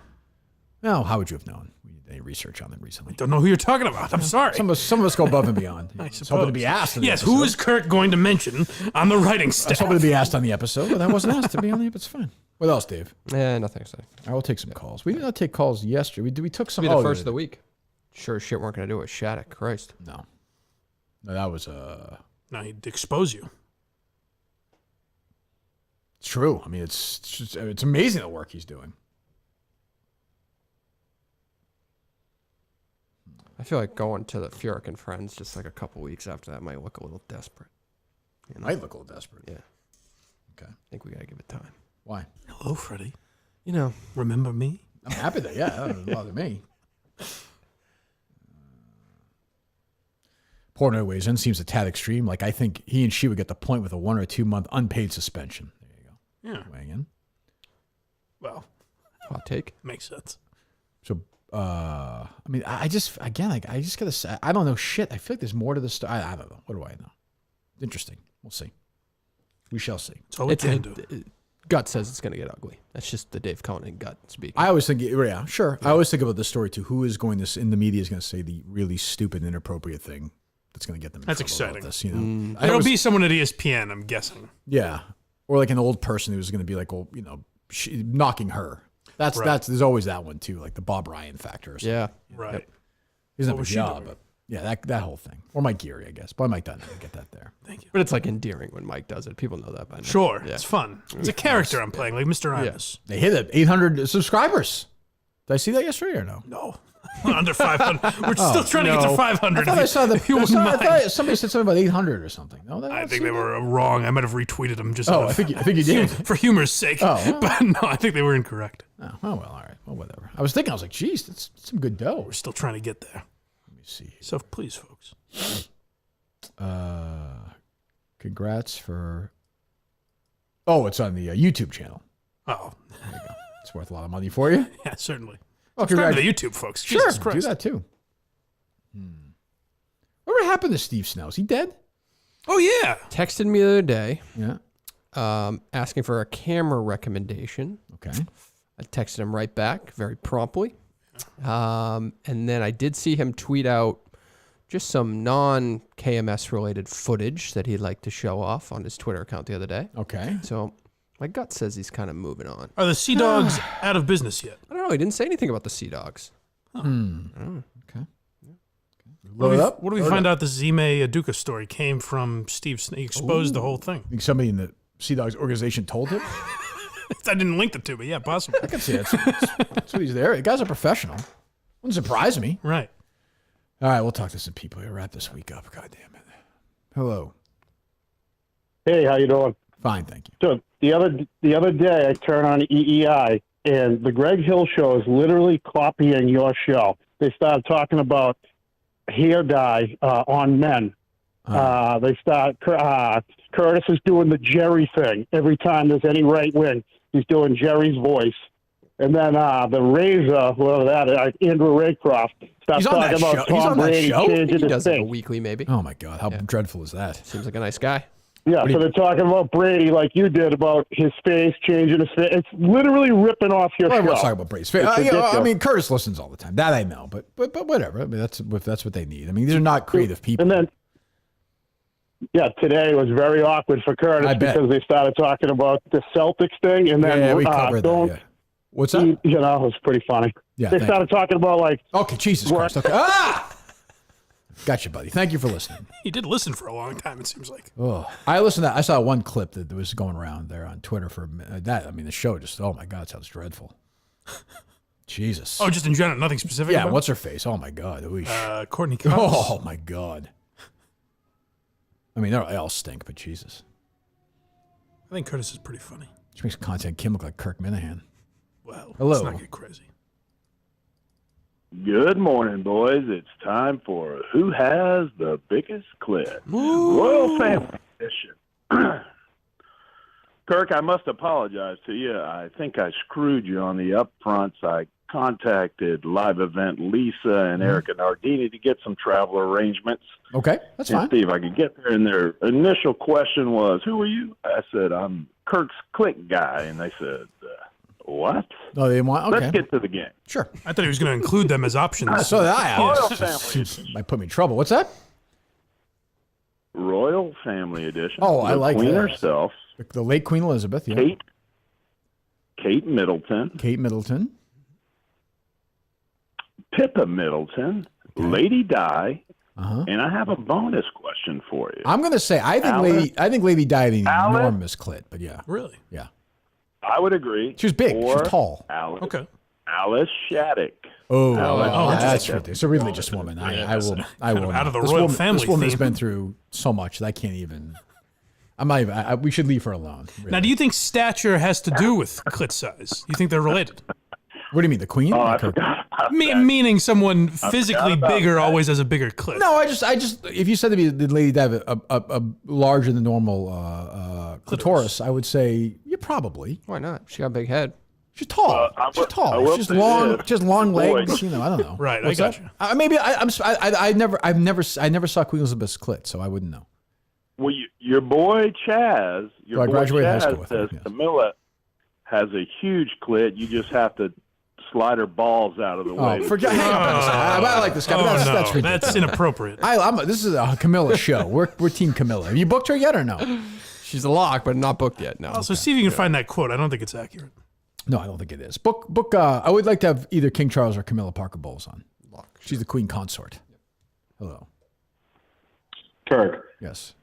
No, how would you have known? We did any research on them recently. Don't know who you're talking about. I'm sorry. Some of us go above and beyond. I suppose. Hoping to be asked. Yes, who is Kirk going to mention on the writing staff? I was hoping to be asked on the episode, but I wasn't asked to be on the episode. It's fine. What else, Dave? Nothing to say. I will take some calls. We did not take calls yesterday. We took some. Be the first of the week. Sure as shit weren't going to do it. Shattuck. Christ. No, that was No, he'd expose you. It's true. I mean, it's amazing the work he's doing. I feel like going to the Furyk and Friends just like a couple weeks after that might look a little desperate. You know? Might look a little desperate. Yeah. Okay. I think we got to give it time. Why? Hello, Freddie. You know. Remember me? I'm happy that, that doesn't bother me. Portnoy weighs in, seems a tad extreme. Like, I think he and she would get the point with a 1 or 2 month unpaid suspension. There you go. Yeah. Weighing in. Well. Hot take. Makes sense. So, I mean, I just got to say, I don't know shit. I feel like there's more to this story. I don't know. What do I know? Interesting. We'll see. We shall see. So it's gut says it's going to get ugly. That's just the Dave Conan gut speaking. I always think, yeah, sure. Yeah. I always think about this story too. Who is going to, in the media, is going to say the really stupid, inappropriate thing that's going to get them in That's trouble exciting. About this, you know? There'll be someone at ESPN, I'm guessing. Yeah. Or like an old person who's going to be like, well, you know, knocking her. That's there's always that one too, like the Bob Ryan factor or something. Yeah. Right. Yep. He doesn't have a job, but yeah, that whole thing. Or Mike Geary, I guess. But Mike doesn't get that there. Thank you. But it's like endearing when Mike does it. People know that by now. Sure. Yeah. It's fun. It's a character I'm playing, like Mr. Imus. They hit it. 800 subscribers. Did I see that yesterday or no? No. Under 500. We're still trying to get to 500. I thought I saw I thought somebody said something about 800 or something. No, I think they were wrong. I might have retweeted them just I think you did. For humor's sake. Oh. But no, I think they were incorrect. Oh, well, all right. Well, whatever. I was like, geez, that's some good dough. We're still trying to get there. Let me see. So please, folks. Congrats for. Oh, it's on the YouTube channel. Oh. There you go. It's worth a lot of money for you. Yeah, certainly. Oh, subscribe to the YouTube, folks. Sure, Jesus Christ. do that too. Whatever happened to Steve Snell? Is he dead? Oh, yeah. Texted me the other day. Yeah. Asking for a camera recommendation. Okay. I texted him right back very promptly. And then I did see him tweet out just some non-KMS related footage that he'd like to show off on his Twitter account the other day. Okay. So my gut says he's kind of moving on. Are the Sea Dogs out of business yet? I don't know. He didn't say anything about the Sea Dogs. Okay. What do we find out this Ime Udoka story came from Steve Snell? He exposed the whole thing. I think somebody in the Sea Dogs organization told him. I didn't link the two, but yeah, possible. I can see it. That's what he's there. The guy's a professional. Wouldn't surprise me. Right. All right, we'll talk to some people here. Wrap this week up. God damn it. Hello. Hey, how you doing? Fine, thank you. So the other day, I turned on EEI, and the Greg Hill show is literally copying your show. They started talking about hair dye on men. They start. Curtis is doing the Jerry thing every time there's any right wing. He's doing Jerry's voice, and then the Razor, whoever that is, Andrew Raycroft, starts talking about Tom Brady changing he his does it thing. weekly, maybe. Oh my God, how dreadful is that? Seems like a nice guy. Yeah, so they're talking about Brady like you did about his face, changing his face. It's literally ripping off your Well, show. we'll talk about Brady's face. I mean, Curtis listens all the time. That I know, but whatever. I mean, that's what they need. I mean, these are not creative people. And then, today was very awkward for Curtis because they started talking about the Celtics thing, and then we covered that. Yeah. What's that? You know, it was pretty funny. Yeah, they started talking about Okay, Jesus Christ. Okay. Gotcha, buddy. Thank you for listening. He did listen for a long time, it seems like. Oh, I listened to that. I saw one clip that was going around there on Twitter for that. I mean, the show just, oh my God, sounds dreadful. Jesus. Oh, just in general, nothing specific? Yeah, what's her face? Oh my God. Courtney Cox. Oh my God. I mean, they all stink, but Jesus. I think Curtis is pretty funny. She makes content Kim look like Kirk Minihane. Well, hello. let's not get crazy. Good morning, boys. It's time for Who Has the Biggest Clit? Royal Family Edition. Kirk, I must apologize to you. I think I screwed you on the upfronts. I contacted Live Event Lisa and Erica Nardini to get some travel arrangements. Okay, that's fine. See if I could get there. And their initial question was, who are you? I said, I'm Kirk's Click guy. And they said, what? No, they didn't want. Okay. Let's get to the game. Sure. I thought he was going to include them as options. So that Royal Family Edition. might put me in trouble. What's that? Royal Family Edition. Oh, I like Queen that. herself. The late Queen Elizabeth. Yeah. Kate Middleton. Kate Middleton. Pippa Middleton. Okay. Lady Di. Uh-huh. And I have a bonus question for you. I'm going to say I think Lady Di had an enormous clit, but yeah. Really? Yeah. I would agree. She was big. She was tall. Alice Shattuck. Oh, that's ridiculous. It's a religious woman. I will. Out of the royal family. This woman has been through so much that I can't even. I'm not even. We should leave her alone. Really. Now, do you think stature has to do with clit size? You think they're related? What do you mean, the Queen? Oh, I forgot about that. Meaning someone physically bigger always has a bigger clit. No, I just, if you said to me, did Lady Di have a larger than normal clitoris, I would say, yeah, probably. Why not? She got a big head. She's tall. She's tall. She's long. She has long legs. You know, I don't know. Right, What's I got that? you. Maybe I never saw Queen Elizabeth's clit, so I wouldn't know. Well, your boy Chaz, I graduated high school with says him, yes. Camilla has a huge clit. You just have to slide her balls out of the way. Hang on. I like this guy. But that's ridiculous. That's inappropriate. This is a Camilla show. We're Team Camilla. Have you booked her yet or no? She's a lock, but not booked yet. No. Also, see if you can find that quote. I don't think it's accurate. No, I don't think it is. Book. I would like to have either King Charles or Camilla Parker Bowles on. She's the Queen Consort. Hello. Kirk. Yes.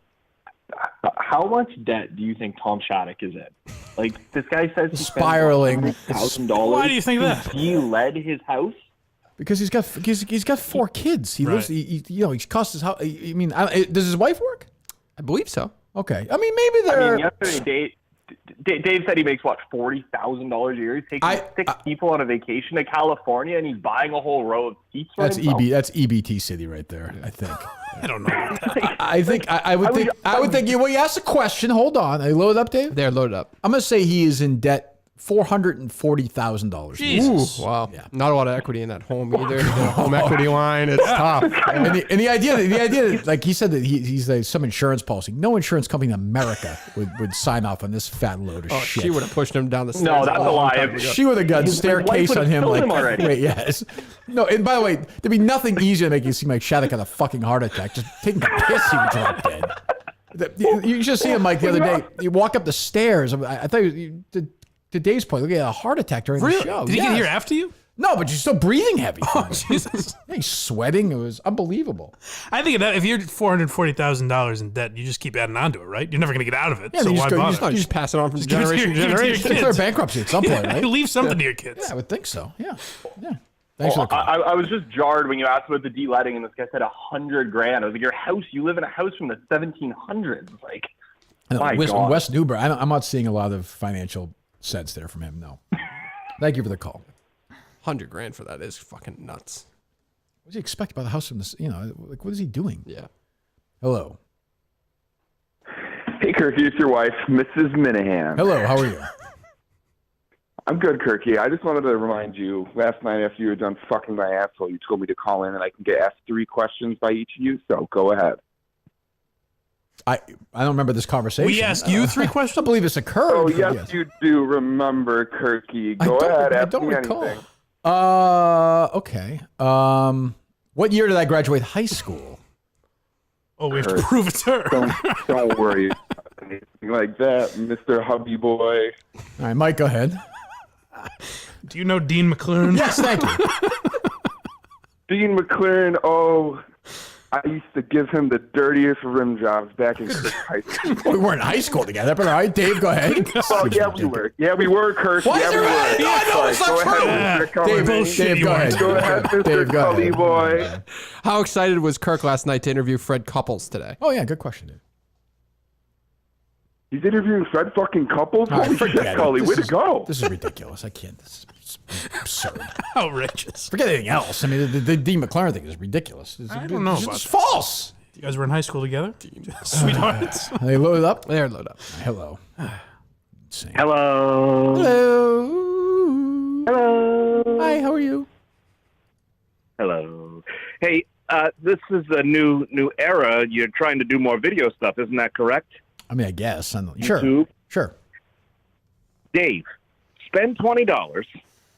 How much debt do you think Tom Shattuck is in? Like, this guy says he's spiraling $100,000. Why do you think that? He led his house. Because he's got 4 kids. He lives. He costs his house. I mean, does his wife work? I believe so. Okay. I mean, maybe they're. Yesterday, Dave said he makes $40,000 a year. He's taking 6 people on a vacation to California, and he's buying a whole row of seats for himself. That's EBT City right there. I think. I don't know. I would think. Well, you asked a question. Hold on. Are they loaded up, Dave? They're loaded up. I'm gonna say he is in debt $440,000. Jesus. Ooh, wow. Yeah. Not a lot of equity in that home either. The home equity line. It's tough. And the idea that, like he said that he's some insurance policy. No insurance company in America would sign off on this fat load of shit. She would have pushed him down the stairs. No, that's a lie. She would have got staircase on him. Wait, yes. No, and by the way, there'd be nothing easier to make you seem like Shattuck had a fucking heart attack. Just taking a piss, he would drop dead. You should see him, Mike, the other day. You walk up the stairs. I thought to Dave's point, look at a heart attack during the show. Did he get here after you? No, but you're still breathing heavy. Oh, Jesus. He's sweating. It was unbelievable. I think if you're $440,000 in debt, you just keep adding on to it, right? You're never going to get out of it. Yeah, so why bother? You just pass it on from generation to generation. Declare bankruptcy at some point, right? You leave something to your kids. Yeah, I would think so. Yeah. Thanks for the call. I was just jarred when you asked about the de-letting, and this guy said $100,000. I was like, your house, you live in a house from the 1700s. Like, my God. Wes Newberg, I'm not seeing a lot of financial sense there from him. No. Thank you for the call. $100,000 for that is fucking nuts. What does he expect about the house from this? Like, what is he doing? Yeah. Hello. Hey, Kirky, it's your wife, Mrs. Minihane. Hello, how are you? I'm good, Kirky. I just wanted to remind you, last night after you were done fucking my asshole, you told me to call in and I can get asked 3 questions by each of you, so go ahead. I don't remember this conversation. We asked you 3 questions? I believe this occurred. Oh, yes, you do remember, Kirky. Go ahead, ask me anything. Okay. What year did I graduate high school? Oh, we have to prove it's her. Don't worry about anything like that, Mr. Hubby Boy. All right, Mike, go ahead. Do you know Dean McClearn? Yes, thank you. Dean McClearn, I used to give him the dirtiest rim jobs back in high school. We weren't in high school together, but all right, Dave, go ahead. Well, yeah, we were. Yeah, we were, Kirk. What? Yeah, we were. No, it's not true. Dave, go ahead. Go ahead, Mr. Cully boy. How excited was Kirk last night to interview Fred Couples today? Oh, yeah, good question, dude. He's interviewing Fred fucking Couples? Holy shit, Cully, way to go. This is ridiculous. I can't. This is absurd. Outrageous. Forget anything else. I mean, the Dean McClearn thing is ridiculous. I don't know about It's false. You guys were in high school together? Sweethearts. Are they loaded up? They're loaded up. Hello. Hello. Hello. Hello. Hi, how are you? Hello. Hey, this is a new era. You're trying to do more video stuff, isn't that correct? I mean, I guess. YouTube? Sure. Dave, spend $20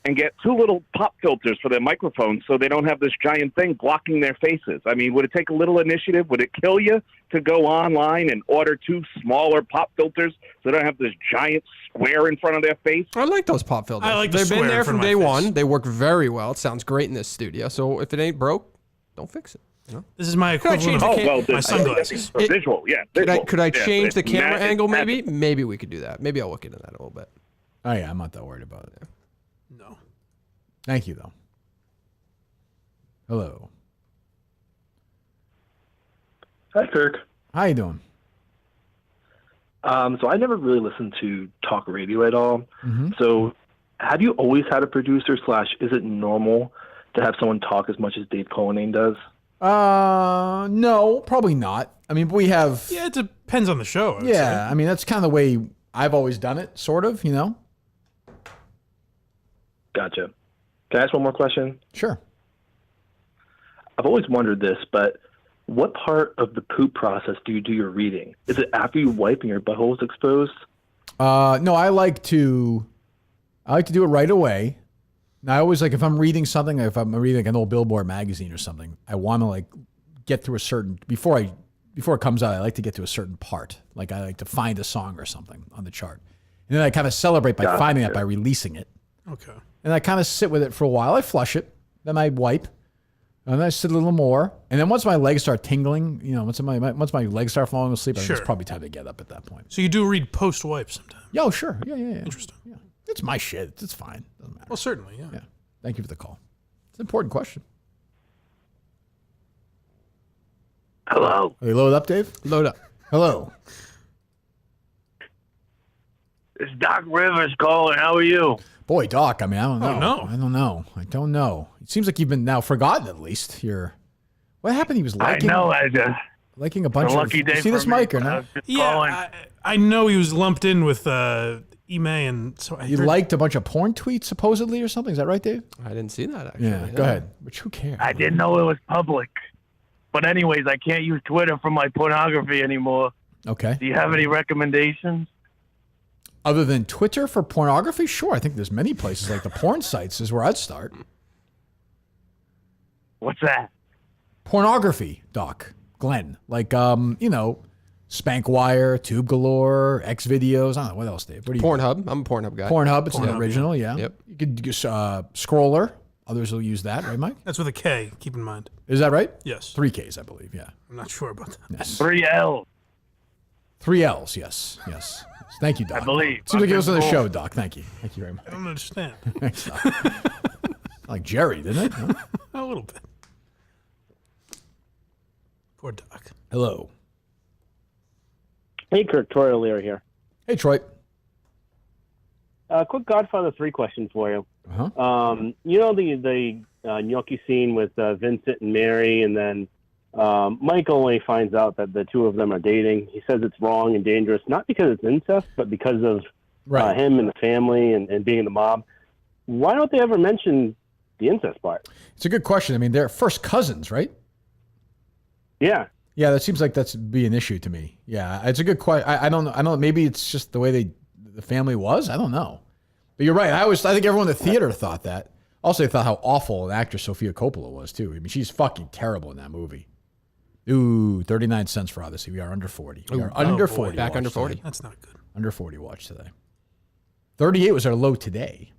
and get 2 little pop filters for their microphones so they don't have this giant thing blocking their faces. I mean, would it take a little initiative? Would it kill you to go online and order 2 smaller pop filters so they don't have this giant square in front of their face? I like those pop filters. I like the They've been square there in front from of my day face. one. They work very well. It sounds great in this studio. So if it ain't broke, don't fix it. You know? This is my equivalent of my sunglasses. Visual, yeah. Visual. Could I change Yeah, the camera it's angle? magic. Maybe we could do that. Maybe I'll look into that a little bit. Oh, yeah, I'm not that worried about it. No. Thank you, though. Hello. Hi, Kirk. How you doing? So I never really listened to talk radio at all. Mm-hmm. So have you always had a producer / is it normal to have someone talk as much as Dave Cullinane does? No, probably not. I mean, we have... Yeah, it depends on the show. I would Yeah, say. I mean, that's kind of the way I've always done it, sort of, you know? Gotcha. Can I ask one more question? Sure. I've always wondered this, but what part of the poop process do you do your reading? Is it after you wipe and your butthole is exposed? No, I like to do it right away. Now, I always like if I'm reading something, if I'm reading like an old Billboard magazine or something, I want to like get through a certain before it comes out. I like to get to a certain part. Like I like to find a song or something on the chart, and then I kind of celebrate by finding it by releasing it. Okay. And I kind of sit with it for a while. I flush it, then I wipe, and then I sit a little more. And then once my legs start tingling, you know, once my legs start falling asleep, I think Sure. it's probably time to get up at that point. So you do read post-wipe sometimes? Yeah, sure. Yeah. Interesting. Yeah. It's my shit. It's fine. Doesn't matter. Well, certainly, yeah. Yeah. Thank you for the call. It's an important question. Hello. Are you loaded up, Dave? Load up. Hello. It's Doc Rivers calling. How are you? Boy, Doc, I mean, I don't know. Oh, no. I don't know. It seems like you've been now forgotten at least. What happened? He was liking, liking a bunch It's a of... lucky day You see for this me. mic or I not? was just Yeah, calling. I know he was lumped in with Ime, and so I You heard- liked a bunch of porn tweets supposedly or something? Is that right, Dave? I didn't see that, actually. Yeah, go ahead. But who cares? I didn't know it was public. But anyways, I can't use Twitter for my pornography anymore. Okay. Do you have any recommendations? Other than Twitter for pornography? Sure, I think there's many places like the porn sites is where I'd start. What's that? Pornography, Doc. Glenn. Like, you know, Spankwire, Tube Galore, X Videos. I don't know. What else, Dave? What do you Pornhub. I'm a Pornhub guy. Pornhub, it's the Pornhub, original, yeah. Yep. You could use Scroller. Others will use that, right, Mike? That's with a K, keep in mind. Is that right? Yes. 3 Ks, I believe, yeah. I'm not sure about that. Yes. 3 L. 3 Ls, yes. Thank you, Doc. I believe. Seems like it was on the Cool. show, Doc. Thank you. Thank you very much. I don't understand. Thanks, Doc. Like Jerry, didn't it? Huh? A little bit. Poor Doc. Hello. Hey, Kirk, Troy O'Leary here. Hey, Troy. Quick Godfather 3 question for you. Uh-huh. You know the gnocchi scene with Vincent and Mary, and then Michael, when he finds out that the two of them are dating, he says it's wrong and dangerous, not because it's incest, but because of him and the family and being in the mob. Why don't they ever mention the incest part? It's a good question. I mean, they're first cousins, right? Yeah. Yeah, that seems like that's be an issue to me. Yeah, it's a good question. I don't know. Maybe it's just the way the family was. I don't know. But you're right. I think everyone in the theater thought that. Also, they thought how awful an actress Sofia Coppola was too. I mean, she's fucking terrible in that movie. Ooh, 39 cents for Odyssey. We are under 40. We are under 40. Back under 40. That's not good. Under 40 watch today. 38 was our low today.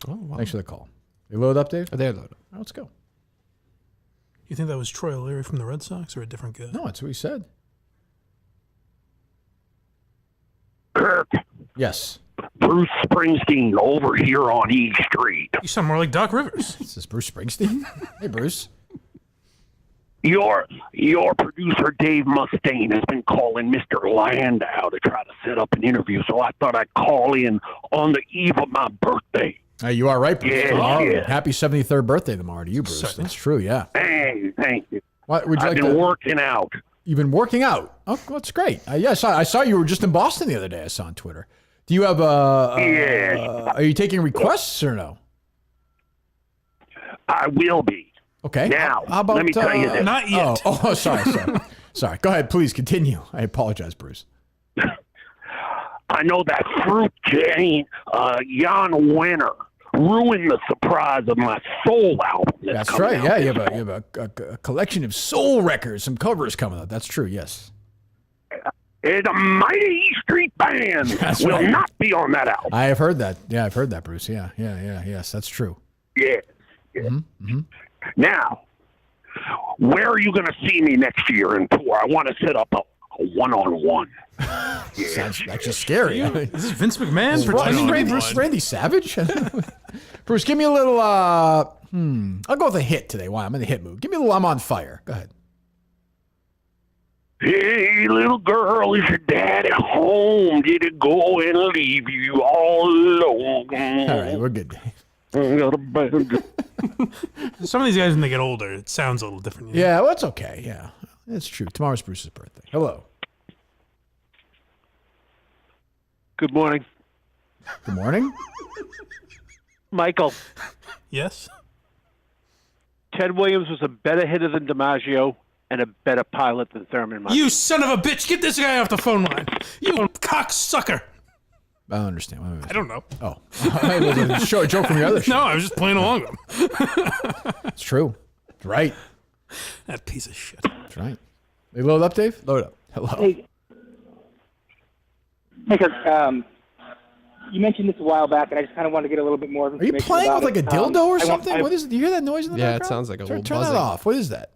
Oh, wow. Thanks for the call. They load up, Dave? They load up. Right, let's go. You think that was Troy O'Leary from the Red Sox or a different guy? No, that's what he said. Kirk. Yes. Bruce Springsteen over here on E Street. You sound more like Doc Rivers. Is this Bruce Springsteen? Hey, Bruce. Your producer, Dave Mustaine, has been calling Mr. Landau to try to set up an interview, so I thought I'd call in on the eve of my birthday. Hey, you are right, Bruce. Yeah. Happy 73rd birthday tomorrow to you, Bruce. Certainly. That's true, yeah. Hey, thank you. What, would you I've like been to... working out. You've been working out? Oh, well, that's great. Yeah, I saw you were just in Boston the other day. I saw on Twitter. Do you have are you taking requests or no? I will be. Okay. Now, how about, let me tell you this. Not yet. Oh, sorry. Sorry. Go ahead, please continue. I apologize, Bruce. I know that fruit Jane, Jan Wenner ruined the surprise of my soul album. That's right. Yeah, you have a collection of soul records, some covers coming up. That's true. Yes. The Mighty E Street Band will not be on that album. I have heard that. Yeah, I've heard that, Bruce. Yeah. Yes, that's true. Yeah. Mm-hmm. Now, where are you going to see me next year in tour? I want to set up a one-on-one. Sounds actually scary. Is this Vince McMahon? Randy Savage? Bruce, give me a little, I'll go with a hit today. Why? I'm in the hit mood. Give me a little I'm on fire. Go ahead. Hey, little girl, is your dad at home? Did he go and leave you all alone? All right, we're good. Got a band. Some of these guys, when they get older, it sounds a little different. You know? Yeah, well, it's okay. Yeah, it's true. Tomorrow's Bruce's birthday. Hello. Good morning. Good morning. Michael. Yes? Ted Williams was a better hitter than DiMaggio and a better pilot than Thurman Munson. You son of a bitch! Get this guy off the phone line. You cocksucker. I don't understand. I don't know. Oh. A joke from your other show. No, I was just playing along with him. It's true. It's right. That piece of shit. That's right. They load up, Dave? Load up. Hello. Hey, Kirk, you mentioned this a while back, and I just kind of wanted to get a little bit more Are you information playing about with like a dildo or something? What is it? Do you hear that noise in the background? Yeah, it sounds like a little Turn buzzing. that off. What is that?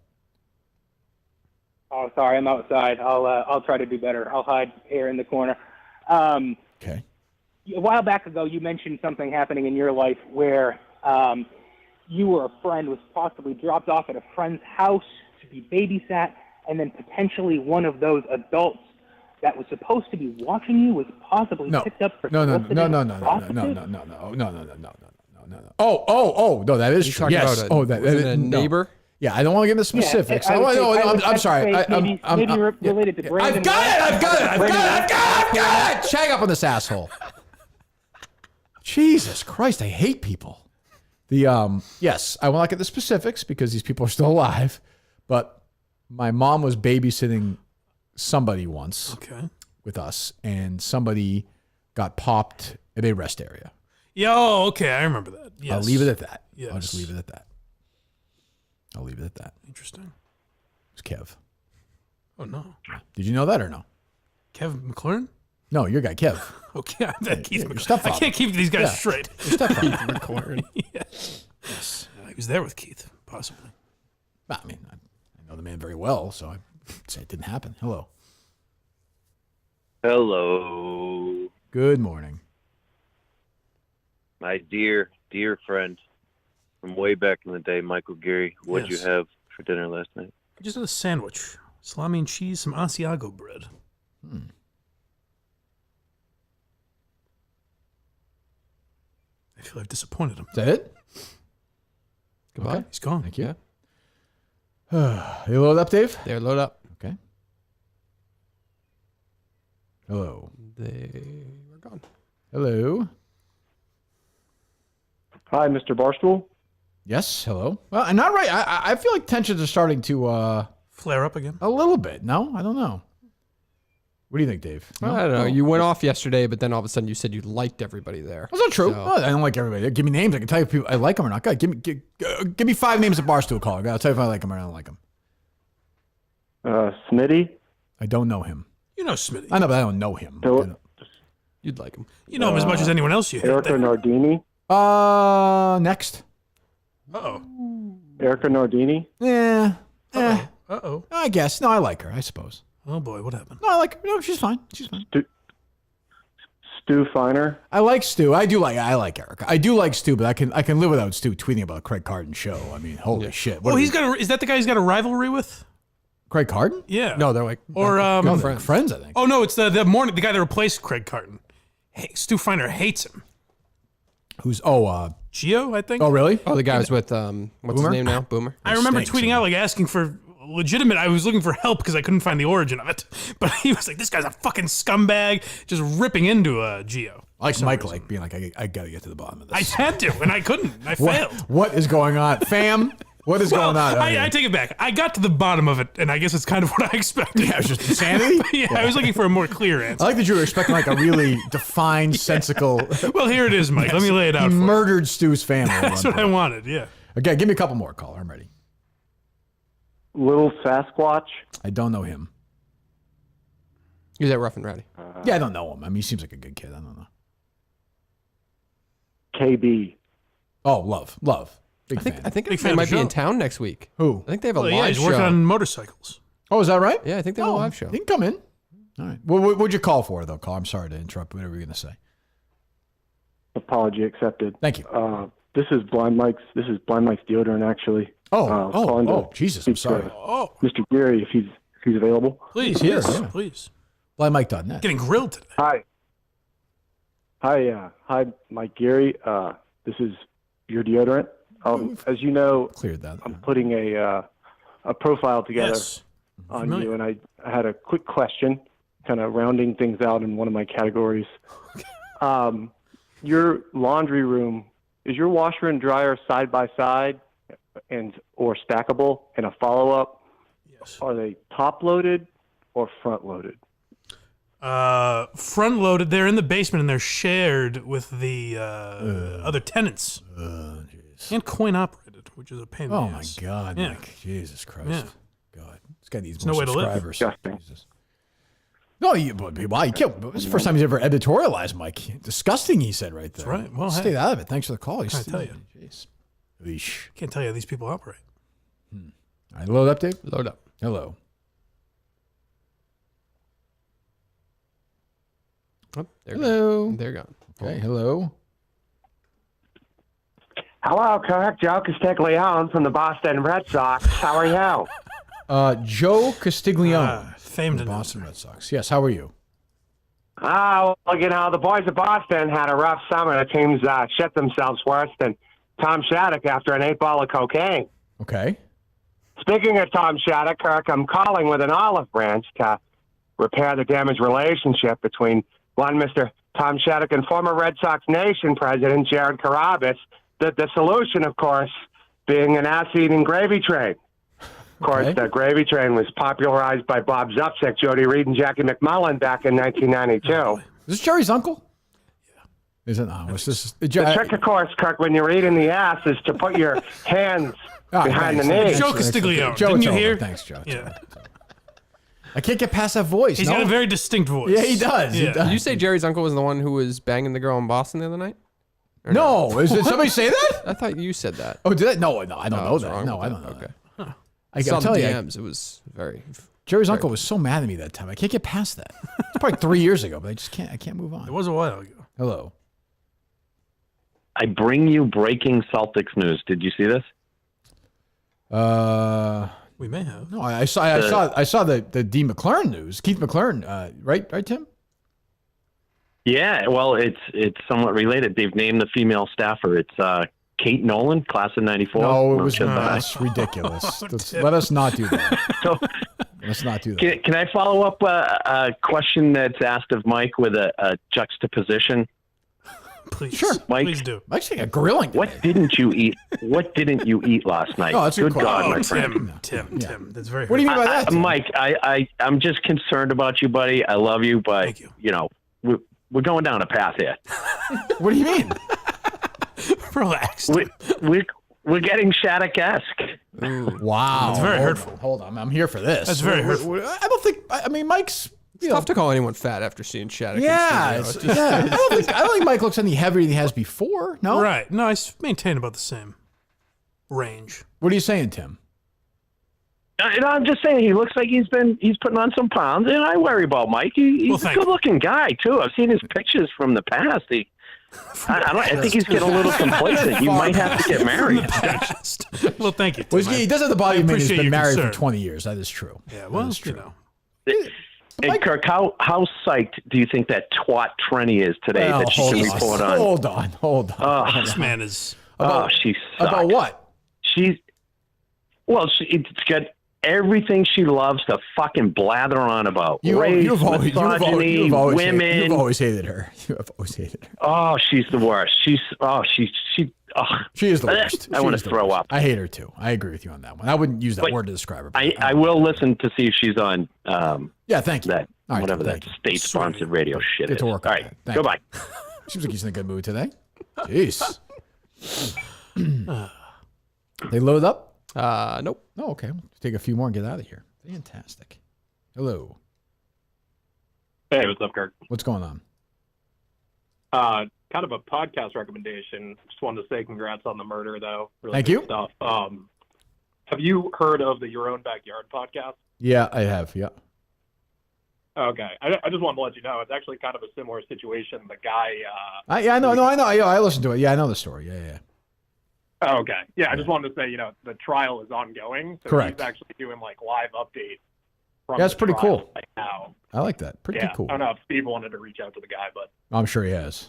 Oh, sorry, I'm outside. I'll try to do better. I'll hide here in the corner. Okay. A while back ago, you mentioned something happening in your life where you or a friend was possibly dropped off at a friend's house to be babysat, and then potentially one of those adults that was supposed to be watching you was possibly picked up for No. Oh, no, that is true. Yes. That is a neighbor. Yeah, I don't want to get into specifics. I'm sorry. Maybe related to Brandon. I've got it. Shag up on this asshole. Jesus Christ, I hate people. Yes, I will not get the specifics because these people are still alive, but my mom was babysitting somebody once with us, and somebody got popped at a rest area. Yo, okay, I remember that. Yes. I'll leave it at that. Yes. I'll just leave it at that. Interesting. It's Kev. Oh, no. Did you know that or no? Kev McClearn? No, your guy, Kev. Okay, Keith your McClearn. stepfather. I can't keep these guys straight. Your stepfather. Keith McClearn. Yes. He was there with Keith, possibly. I mean, I know the man very well, so I say it didn't happen. Hello. Hello. Good morning. My dear friend from way back in the day, Michael Geary. What'd you have for dinner last night? I just had a sandwich. Salami and cheese, some Asiago bread. I feel I've disappointed him. Is that it? Goodbye. Okay. He's gone. Thank you. You load up, Dave? They're load up. Okay. Hello. They were gone. Hello. Hi, Mr. Barstool. Yes. Hello. Well, not right. I feel like tensions are starting to Flare up again? A little bit. No, I don't know. What do you think, Dave? No? I don't know. You went off yesterday, but then all of a sudden you said you liked everybody there. That's not true. So- I don't like everybody. Give me names. I can tell you if people, I like them or not. Go ahead, give me 5 names of Barstool caller. I'll tell you if I like them or I don't like them. Smitty? I don't know him. You know Smitty. I know, but I don't know him. You'd like him. You know him as much as anyone else you hate. Erica Nardini? Next. Uh-oh. Erica Nardini? Yeah. Uh-oh. I guess. No, I like her, I suppose. Oh, boy. What happened? No, I like her. No, she's fine. She's fine. Stu Feiner? I like Stu. I like Erica. I do like Stu, but I can live without Stu tweeting about Craig Carton show. I mean, holy shit. Oh, is that the guy he's got a rivalry with? Craig Carton? Yeah. No, they're like friends, I think. Oh, no, it's the guy that replaced Craig Carton. Hey, Stu Feiner hates him. Who's, Gio, I think. Oh, really? Oh, the guy was with, what's Boomer? his name now? Boomer. I remember tweeting out, like, asking for legitimate, I was looking for help because I couldn't find the origin of it. But he was like, this guy's a fucking scumbag, just ripping into Gio. I like Mike, like, being like, I got to get to the bottom of this. I had to, and I couldn't. I failed. What is going on? Fam, what is going on? I take it back. I got to the bottom of it, and I guess it's kind of what I expected. Yeah, it was just insanity? yeah, I was looking for a more clear answer. I like that you were expecting like a really defined, sensical. Well, here it is, Mike. Let me lay it out He for you. murdered Stu's family. That's what I wanted, yeah. Okay, give me a couple more, caller. I'm ready. Little Sasquatch? I don't know him. He's at Rough and Rowdy. Yeah, I don't know him. I mean, he seems like a good kid. I don't know. KB. Oh, love. Big fan. I think Big they fan of might the be in show. town next week. Who? I think they have a Well, live yeah, he's show. working on motorcycles. Oh, is that right? Yeah, I think they have a live show. He can come in. All right. Well, what'd you call for, though, caller? I'm sorry to interrupt. Whatever you're going to say. Apology accepted. Thank you. This is Blind Mike's deodorant, actually. Jesus, I'm sorry. Mr. Geary, if he's available. Please, He's here, yes, yeah. please. BlindMike.net. Getting grilled today. Hi, Mike Geary. This is your deodorant. As you know, cleared that. I'm putting a profile together on Familiar. you, and I had a quick question, kind of rounding things out in one of my categories. Your laundry room, is your washer and dryer side by side or stackable? And a follow-up, yes. Are they top loaded or front loaded? Front loaded. They're in the basement and they're shared with the other tenants. And coin operated, which is a pain in the ass. My God, Yeah. Mike. Jesus Christ. Yeah. God. This guy needs There's more no way to live. subscribers. Jesus. No, why? It's the first time he's ever editorialized, Mike. Disgusting, he said right there. That's right. Well, stay hey. out of it. Thanks for the call. What can I tell you? Jeez. Leash. Can't tell you how these people operate. All right, load up, Dave. Load up. Hello. Oh, they're Hello. Gone. They're gone. Okay, hello. Hello, Kirk. Joe Castiglione from the Boston Red Sox. How are you? Joe Castiglione. Famed from the Boston Red Sox. Yes, how are you? Oh, well, the boys of Boston had a rough summer. The teams shit themselves worse than Tom Shattuck after an 8-ball of cocaine. Okay. Speaking of Tom Shattuck, Kirk, I'm calling with an olive branch to repair the damaged relationship between one Mr. Tom Shattuck and former Red Sox Nation president Jared Carabas. The solution, of course, being an ass-eating gravy train. Of course, the gravy train was popularized by Bob Zupsik, Jody Reed, and Jackie McMullen back in 1992. Is this Jerry's uncle? Yeah. Is it? No. It's just, The trick, of course, Kirk, when you're eating the ass is to put your hands behind the knees. Joe Castiglione. Joe, Didn't you hear? Thanks, Joe. Yeah. I can't get past that voice. He's got a very distinct voice. Yeah, he does. Yeah. He does. Did you say Jerry's uncle was the one who was banging the girl in Boston the other night? No. Did somebody say that? I thought you said that. Oh, did I? No, I don't know was that. wrong No, with I that. don't know Okay. that. I saw tell the you, DMs. It was very. Jerry's uncle was so mad at me that time. I can't get past that. It's probably 3 years ago, but I can't move on. It was a while ago. Hello. I bring you breaking Celtics news. Did you see this? We may have. No, I saw the D. McClearn news. Keith McClearn, right, Tim? Yeah, well, it's somewhat related. They've named the female staffer. It's Kate Nolan, class of '94. No, it was that's ridiculous. Let us not do that. Let's not do that. Can I follow up a question that's asked of Mike with a juxtaposition? Please, sure, Mike, please do. Mike's getting a grilling. What didn't you eat? What didn't you eat last night? Oh, that's a good good God, question. my friend. Tim. That's very. What do you mean by that, Tim? Mike? I'm just concerned about you, buddy. I love you, but you know we're going down a path here. What do you mean? Relax. We're getting Shattuck-esque. Wow, It's very hurtful. Hold on, I'm here for this. That's very hurtful. I don't think. I mean, Mike's. It's tough to call anyone fat after seeing Shattuck. Yeah, in studio. I don't think Mike looks any heavier than he has before. No, Right. No, I maintain about the same range. What are you saying, Tim? I'm just saying he looks like he's putting on some pounds, and I worry about Mike. He's a good-looking guy too. I've seen his pictures from the past. I think he's getting a little complacent. You might have to get married. Well, thank you. Well, he does have the body of a man who's appreciate been your married concern. for 20 years. That is true. Yeah, well, that is true. Hey, Kirk, how psyched do you think that twat Trenny is today that she can report on? Hold on. This man is. She sucks. About what? It's got everything she loves to fucking blather on about. Race, misogyny, women. You've always hated her. You have always hated her. Oh, she's the worst. She is the worst. I want to throw up. I hate her too. I agree with you on that one. I wouldn't use that word to describe her. I will listen to see if she's on. Yeah, thank you. That All right, whatever thank that state-sponsored radio shit Get is. to work All on right, that. Thank goodbye. Seems like he's in a good mood today. Jeez. They load up? Nope. Oh, okay. Let's take a few more and get out of here. Fantastic. Hello. Hey, what's up, Kirk? What's going on? Kind of a podcast recommendation. Just wanted to say congrats on the murder, though. Really Thank good you. Stuff. Have you heard of the Your Own Backyard podcast? Yeah, I have. Yeah. Okay. I just wanted to let you know it's actually kind of a similar situation. The guy. I know. I listened to it. Yeah, I know the story. Yeah. Oh, okay. Yeah, I just wanted to say, the trial is ongoing. So Correct. He's actually doing live updates. From That's the pretty trial cool. right now. I like that. Pretty cool. I don't know if Steve wanted to reach out to the guy, but. I'm sure he has.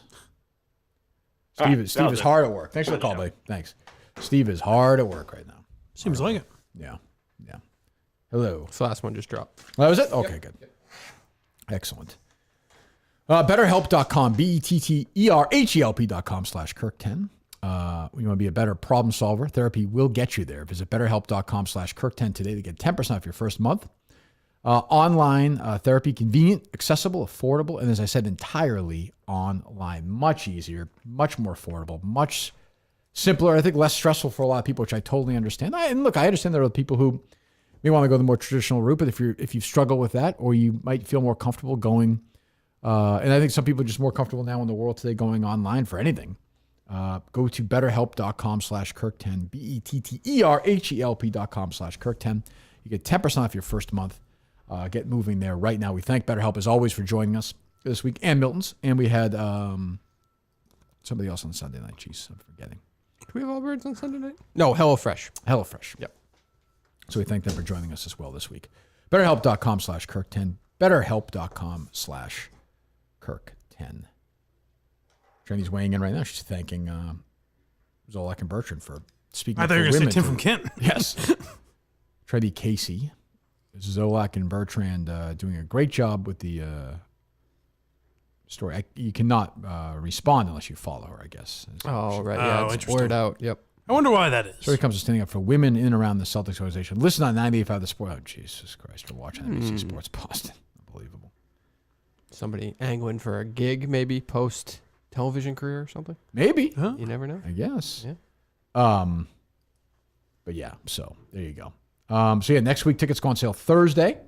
All right, Steve is hard at work. Thanks for the call, buddy. Thanks. Steve is hard at work right now. Seems like it. Yeah. Hello. This last one just dropped. That was it? Okay, good. Excellent. BetterHelp.com, BetterHelp.com/Kirk10. You want to be a better problem solver? Therapy will get you there. Visit BetterHelp.com/Kirk10 today to get 10% off your first month. Online therapy, convenient, accessible, affordable, and as I said, entirely online. Much easier, much more affordable, much simpler. I think less stressful for a lot of people, which I totally understand. I understand there are people who may want to go the more traditional route, but if you struggle with that, or you might feel more comfortable going, and I think some people are just more comfortable now in the world today going online for anything. Go to BetterHelp.com/Kirk10, BetterHelp.com/Kirk10. You get 10% off your first month. Get moving there right now. We thank BetterHelp as always for joining us this week, and Milton's, and we had somebody else on Sunday night. Jeez, I'm forgetting. Do we have Allbirds on Sunday night? No, HelloFresh. HelloFresh. Yep. So we thank them for joining us as well this week. BetterHelp.com/Kirk10. BetterHelp.com/Kirk10. Trendy's weighing in right now. She's thanking Zolak and Bertrand for speaking. I thought you were going to say Tim from Kent. Yes. Trendy Casey, Zolak and Bertrand doing a great job with the story. You cannot respond unless you follow her, I guess. Oh, right. Yeah, it's blurred out. Yep. I wonder why that is. Story comes to standing up for women in and around the Celtics organization. Listen on 98.5 The Sport. Oh, Jesus Christ. We're watching NBC Sports Boston. Unbelievable. Somebody angling for a gig, maybe post television career or something. Maybe. Huh? You never know. I guess. Yeah. But yeah, so there you go. So yeah, next week tickets go on sale Thursday.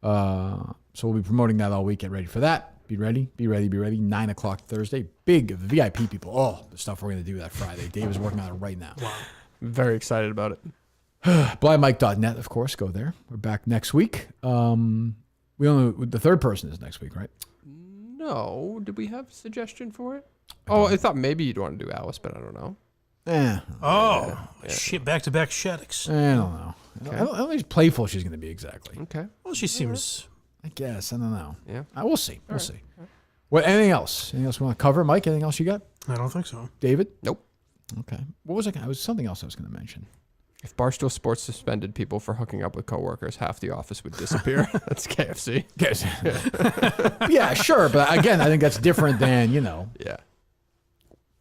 So we'll be promoting that all week. Get ready for that. Be ready. 9 o'clock Thursday. Big VIP people. Oh, the stuff we're going to do that Friday. Dave is working on it right now. Wow. Very excited about it. BlindMike.net, of course. Go there. We're back next week. The third person is next week, right? No. Did we have a suggestion for it? I thought maybe you'd want to do Alice, but I don't know. Shit, back-to-back Shattocks. I don't know. Okay. I don't know how playful she's going to be exactly. Okay. Well, she seems... I guess. I don't know. Yeah. We'll see. We'll see. What? Anything else? Anything else we want to cover? Mike, anything else you got? I don't think so. David? Nope. Okay. What was I? It was something else I was going to mention. If Barstool Sports suspended people for hooking up with coworkers, half the office would disappear. That's KFC. Yeah, sure. But again, I think that's different than, Yeah.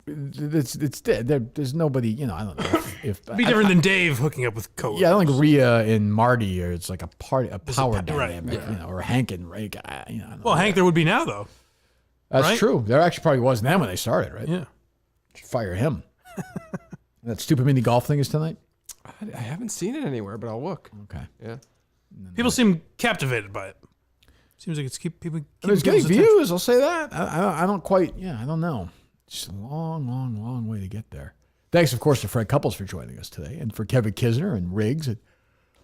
it's dead. There's nobody, you know, I don't know. If It'd be different than Dave hooking up with coworkers. Yeah, I don't think Rhea and Marty are, it's like a power dynamic, right. you know, or Hank and Ray. You know, Well, Hank there would be now, though. That's right? true. There actually probably was then when they started, right? Yeah. Should fire him. That stupid mini golf thing is tonight? I haven't seen it anywhere, but I'll look. Okay. Yeah. People seem captivated by it. Seems like it's people. It's getting views. I'll say that. I don't quite. Yeah, I don't know. It's a long way to get there. Thanks, of course, to Fred Couples for joining us today, and for Kevin Kisner and Riggs. And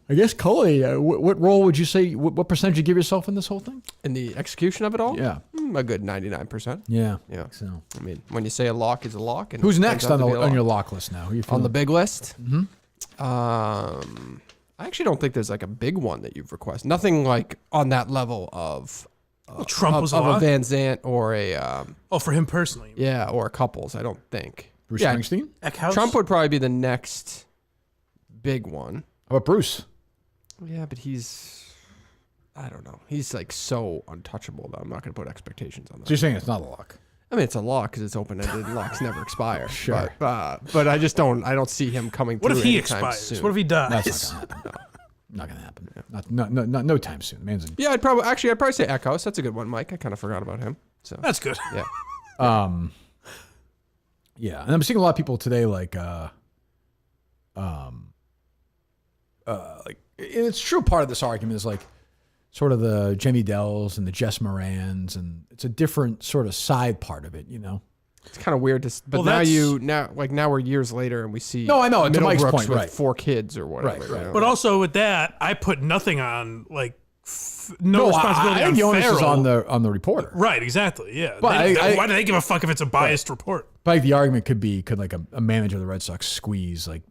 I guess Cully, what role would you say? What percentage you give yourself in this whole thing? In the execution of it all? Yeah, a good 99%. Yeah. So I mean, when you say a lock is a lock, and who's it next turns out to be a on lock. your lock list now? Who you On the big list? Mm-hmm. I actually don't think there's like a big one that you've requested. Nothing like on that level of. Trump was a of lock? a Van Zant or a. For him personally. Yeah, or a couples. I don't think. Bruce Springsteen? Eckhouse? Trump would probably be the next big one. How about Bruce? Yeah, but I don't know. He's like so untouchable that I'm not going to put expectations on that. So you're saying it's not a lock? I mean, it's a lock because it's open-ended and locks never expire. Sure. But I just don't see him coming What through if he anytime expires? soon. What if he dies? That's not going to happen. Not going to happen. No time soon. Man's in. Yeah, I'd probably say Echoes. That's a good one, Mike. I kind of forgot about him. So That's good. Yeah. Yeah, and I'm seeing a lot of people today like and it's true. Part of this argument is like sort of the Jimmy Dells and the Jess Morans, and it's a different sort of side part of it, you know. It's kind of weird to, but now we're years later and we see. No, I know. To Mike's Middlebrooks point, with right? 4 kids or whatever. Right. But also with that, I put nothing on like no responsibility I on think the onus is Farrell. on the reporter. Right, exactly. Yeah. But Why do they give a fuck if it's a biased report? But like the argument could like a manager of the Red Sox squeeze, like,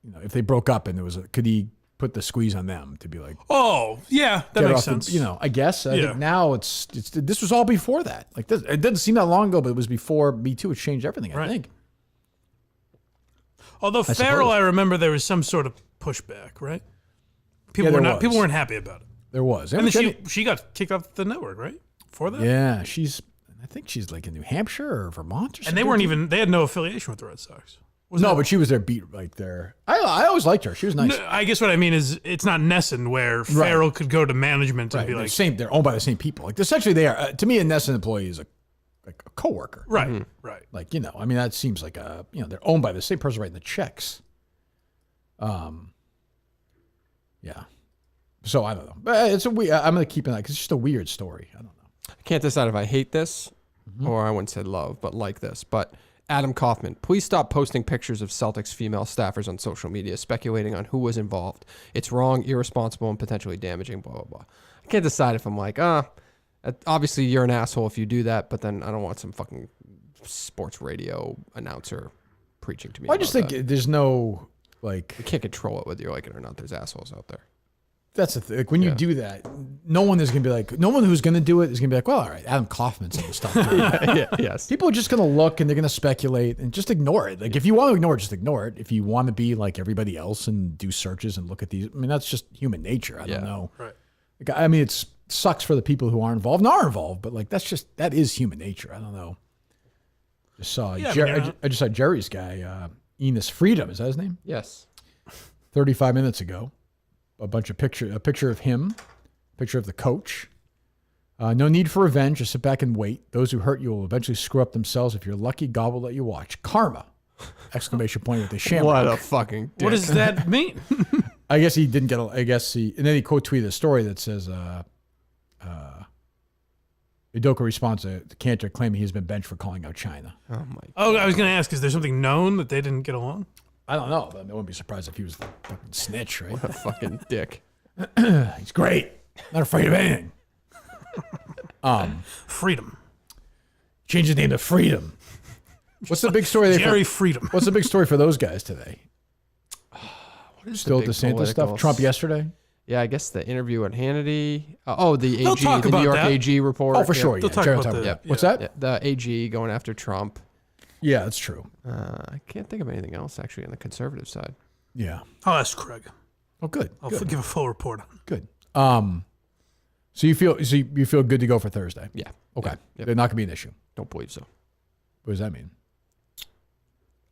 you know, if they broke up and there was could he put the squeeze on them to be like, oh yeah, that makes sense. You know, I guess I think now it's this was all before that. Like this, it doesn't seem that long ago, but it was before Me Too. It changed everything. I think. Although Farrell, I remember there was some sort of pushback, right? People weren't happy about it. There was, and then she got kicked off the network, right? For that, yeah, I think she's like in New Hampshire or Vermont or something. And they had no affiliation with the Red Sox. But she was their beat right there. I always liked her. She was nice. No, I guess what I mean is it's not Nesson where Farrell could go to management and be like, they're owned by the same people. Like essentially they are. To me, a Nesson employee is a coworker. Right, right. Like, you know, I mean, that seems like they're owned by the same person writing the checks. Yeah. So I don't know. But it's I'm going to keep it because it's just a weird story. I don't know. I can't decide if I hate this or I wouldn't say love, but like this. But Adam Kaufman, please stop posting pictures of Celtics female staffers on social media, speculating on who was involved. It's wrong, irresponsible, and potentially damaging, blah, blah, blah. I can't decide if I'm like, obviously you're an asshole if you do that, but then I don't want some fucking sports radio announcer preaching to me. Well, I just think there's no, like... You can't control it whether you like it or not. There's assholes out there. That's the thing. Like when you do that, no one who's going to do it is going to be like, well, all right, Adam Kaufman's going to stop doing it. Yes. People are just going to look and they're going to speculate and just ignore it. Like if you want to ignore it, just ignore it. If you want to be like everybody else and do searches and look at these, I mean, that's just human nature. I don't know. Right. Like, I mean, it sucks for the people who aren't involved and are involved, but like that is human nature. I don't know. I just saw Jerry's guy, Enos Freedom. Is that his name? Yes. 35 minutes ago. A picture of him, picture of the coach. No need for revenge. Just sit back and wait. Those who hurt you will eventually screw up themselves. If you're lucky, God will let you watch. Karma! Exclamation point with the shamrock. What a fucking dick. What does that mean? I guess he didn't get. And then he quote tweeted a story that says, Udoka responds to Cantor claiming he has been benched for calling out China. Oh my! Oh, I was going to ask, is there something known that they didn't get along? I don't know, but I wouldn't be surprised if he was the fucking snitch, right? What a fucking dick. He's great. Not afraid of anything. Freedom. Change his name to Freedom. What's the big story? Jerry Freedom. What's the big story for those guys today? What is Still the big DeSantis stuff? political- Trump yesterday? Yeah, I guess the interview at Hannity. The They'll AG, talk the about New York that. AG report. Oh, for sure. They'll Yeah. talk Jared about talked that. about What's that? Yeah, the AG going after Trump. Yeah, that's true. I can't think of anything else actually on the conservative side. Yeah. I'll ask Craig. Oh, good. I'll good. give a full report on it. Good. So you feel good to go for Thursday? Yeah. Okay. Yeah. They're not going to be an issue. Don't believe so. What does that mean?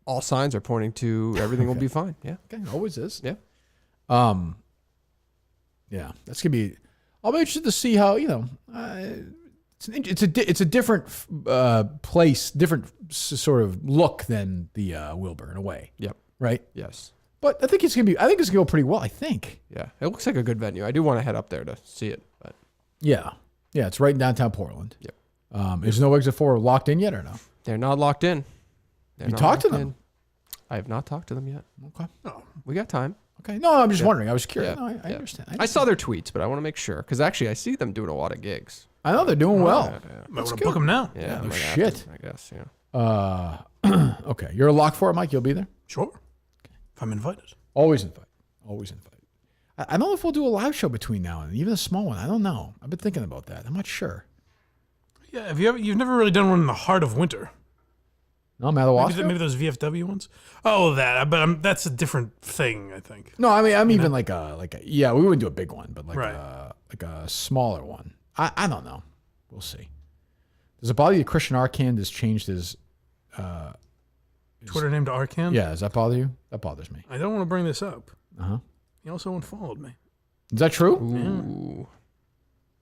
all signs are pointing to everything will be fine. Yeah. Okay, always is. Yeah. Yeah, that's gonna be. I'll be interested to see how it's a different place, different sort of look than the Wilbur in a way. Yep. Right. Yes. But I think it's gonna go pretty well. I think. Yeah, it looks like a good venue. I do want to head up there to see it, but yeah, it's right in downtown Portland. Yep. Is No Exit 4 locked in yet or no? They're not locked in. You talked to them? I have not talked to them yet. Okay. Oh, we got time. Okay. No, I'm just wondering. I was curious. Yeah. No, I understand. I saw their tweets, but I want to make sure because actually I see them doing a lot of gigs. I know they're doing well. Might want to book them now. Yeah. No shit. I guess. Yeah. Okay. You're a lock for it, Mike. You'll be there. Sure. If I'm invited. Always invite. Always invite. I don't know if we'll do a live show between now and even a small one. I don't know. I've been thinking about that. I'm not sure. Yeah. You've never really done one in the heart of winter. No, Madawaska? Maybe those VFW ones. Oh, but that's a different thing, I think. No, I mean, I'm even like a yeah. We wouldn't do a big one, but like a smaller one. I don't know. We'll see. Does it bother you? Christian Arcand has changed his Twitter name to Arcand? Yeah, does that bother you? That bothers me. I don't want to bring this up. Uh-huh. He also unfollowed me. Is that true? Ooh.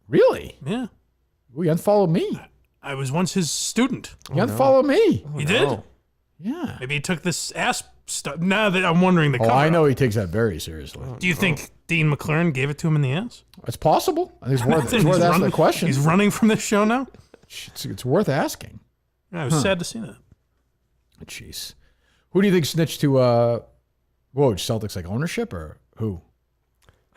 Really? Yeah. He unfollowed me. I was once his student. He unfollowed me. He did? Yeah. Maybe he took this ass stuff. Now that I'm wondering the Oh, cover. I know he takes that very seriously. Do you think Dean McClearn gave it to him in the ass? It's possible. I think it's worth asking the question. He's running from this show now? It's worth asking. Yeah, I was sad to see that. Jeez. Who do you think snitched to Celtics, like ownership or who?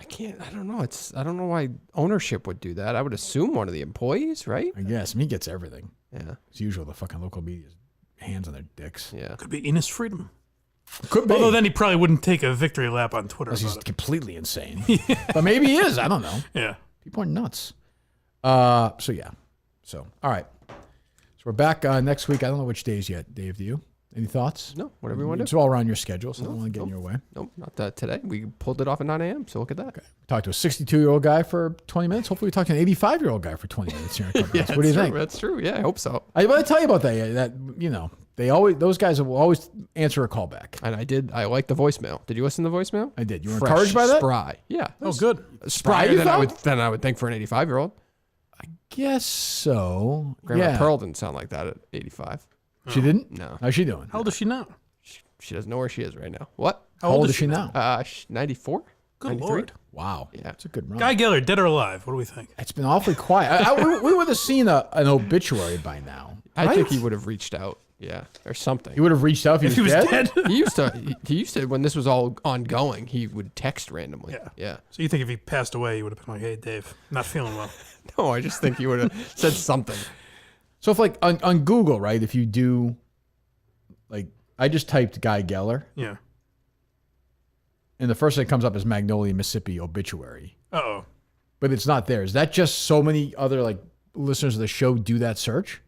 I don't know. I don't know why ownership would do that. I would assume one of the employees, right? I guess. He gets everything. Yeah. It's usual. The fucking local media's hands on their dicks. Yeah. Could be Enos Freedom. Could be. Although then he probably wouldn't take a victory lap on Twitter. He's about it. completely insane. But maybe he is. I don't know. Yeah. People are nuts. So yeah. So all right. So we're back next week. I don't know which days yet. Dave, do you? Any thoughts? No, whatever you want to do. It's all around your schedule, so I don't want to get in your way. Nope, not that today. We pulled it off at 9 a.m., so look at that. Okay. We talked to a 62-year-old guy for 20 minutes. Hopefully we talk to an 85-year-old guy for 20 minutes here. Yeah, what do you think? That's true. Yeah, I hope so. I want to tell you about that. Those guys will always answer a call back. And I did. I liked the voicemail. Did you listen to the voicemail? I did. You were Fresh, encouraged by that? Spry. Yeah. Oh, good. Spry than I would think for an 85-year-old. Guess so. Grandma Pearl didn't sound like that at 85. She didn't? No. How's she doing? How old is she now? She doesn't know where she is right now. What? How old is she now? 94. Good 93? Lord. Wow. Yeah. That's a good run. Guy Geller, dead or alive? What do we think? It's been awfully quiet. We would have seen an obituary by now. I think he would have reached out. Yeah, or something. He would have reached out if he was dead? He used to, when this was all ongoing, he would text randomly. Yeah. So you think if he passed away, he would have been like, hey, Dave, not feeling well. No, I just think he would have said something. So if like on Google, right, if you do, like, I just typed Guy Geller. Yeah. And the first thing that comes up is Magnolia, Mississippi obituary. Uh-oh. But it's not there. Is that just so many other like listeners of the show do that search?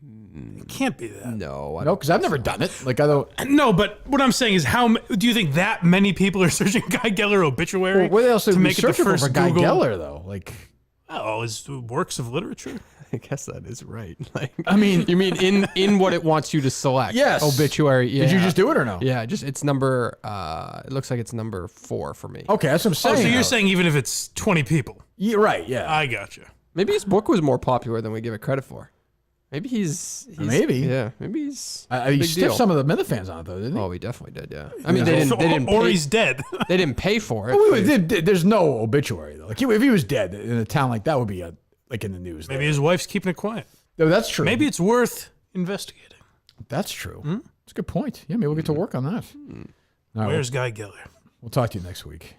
It can't be that. No. No, because I've never done it. Like I don't. No, but what I'm saying is, do you think that many people are searching Guy Geller obituary? Well, what else to would make be it the searching first for Guy Google? Geller though? Like, oh, his works of literature. I guess that is right. Like, I mean, you mean in what it wants you to select? Yes. Obituary. Yeah. Did you just do it or no? Yeah. It's number. It looks like it's number 4 for me. Okay, that's what I'm saying. Oh, so you're saying even if it's 20 people? Yeah, right. Yeah. I gotcha. Maybe his book was more popular than we give it credit for. Maybe he's maybe. Yeah. Maybe he's. He stiffed some of the Minifans on it though, didn't he? Oh, he definitely did. Yeah. I mean, they didn't. Or pay, he's dead. They didn't pay for it. Well, there's no obituary though. Like if he was dead in a town like that, would be like in the news. Maybe his wife's keeping it quiet. No, that's true. Maybe it's worth investigating. That's true. That's a good point. Yeah, maybe we'll get to work on that. All right, Where's Guy Geller? We'll talk to you next week.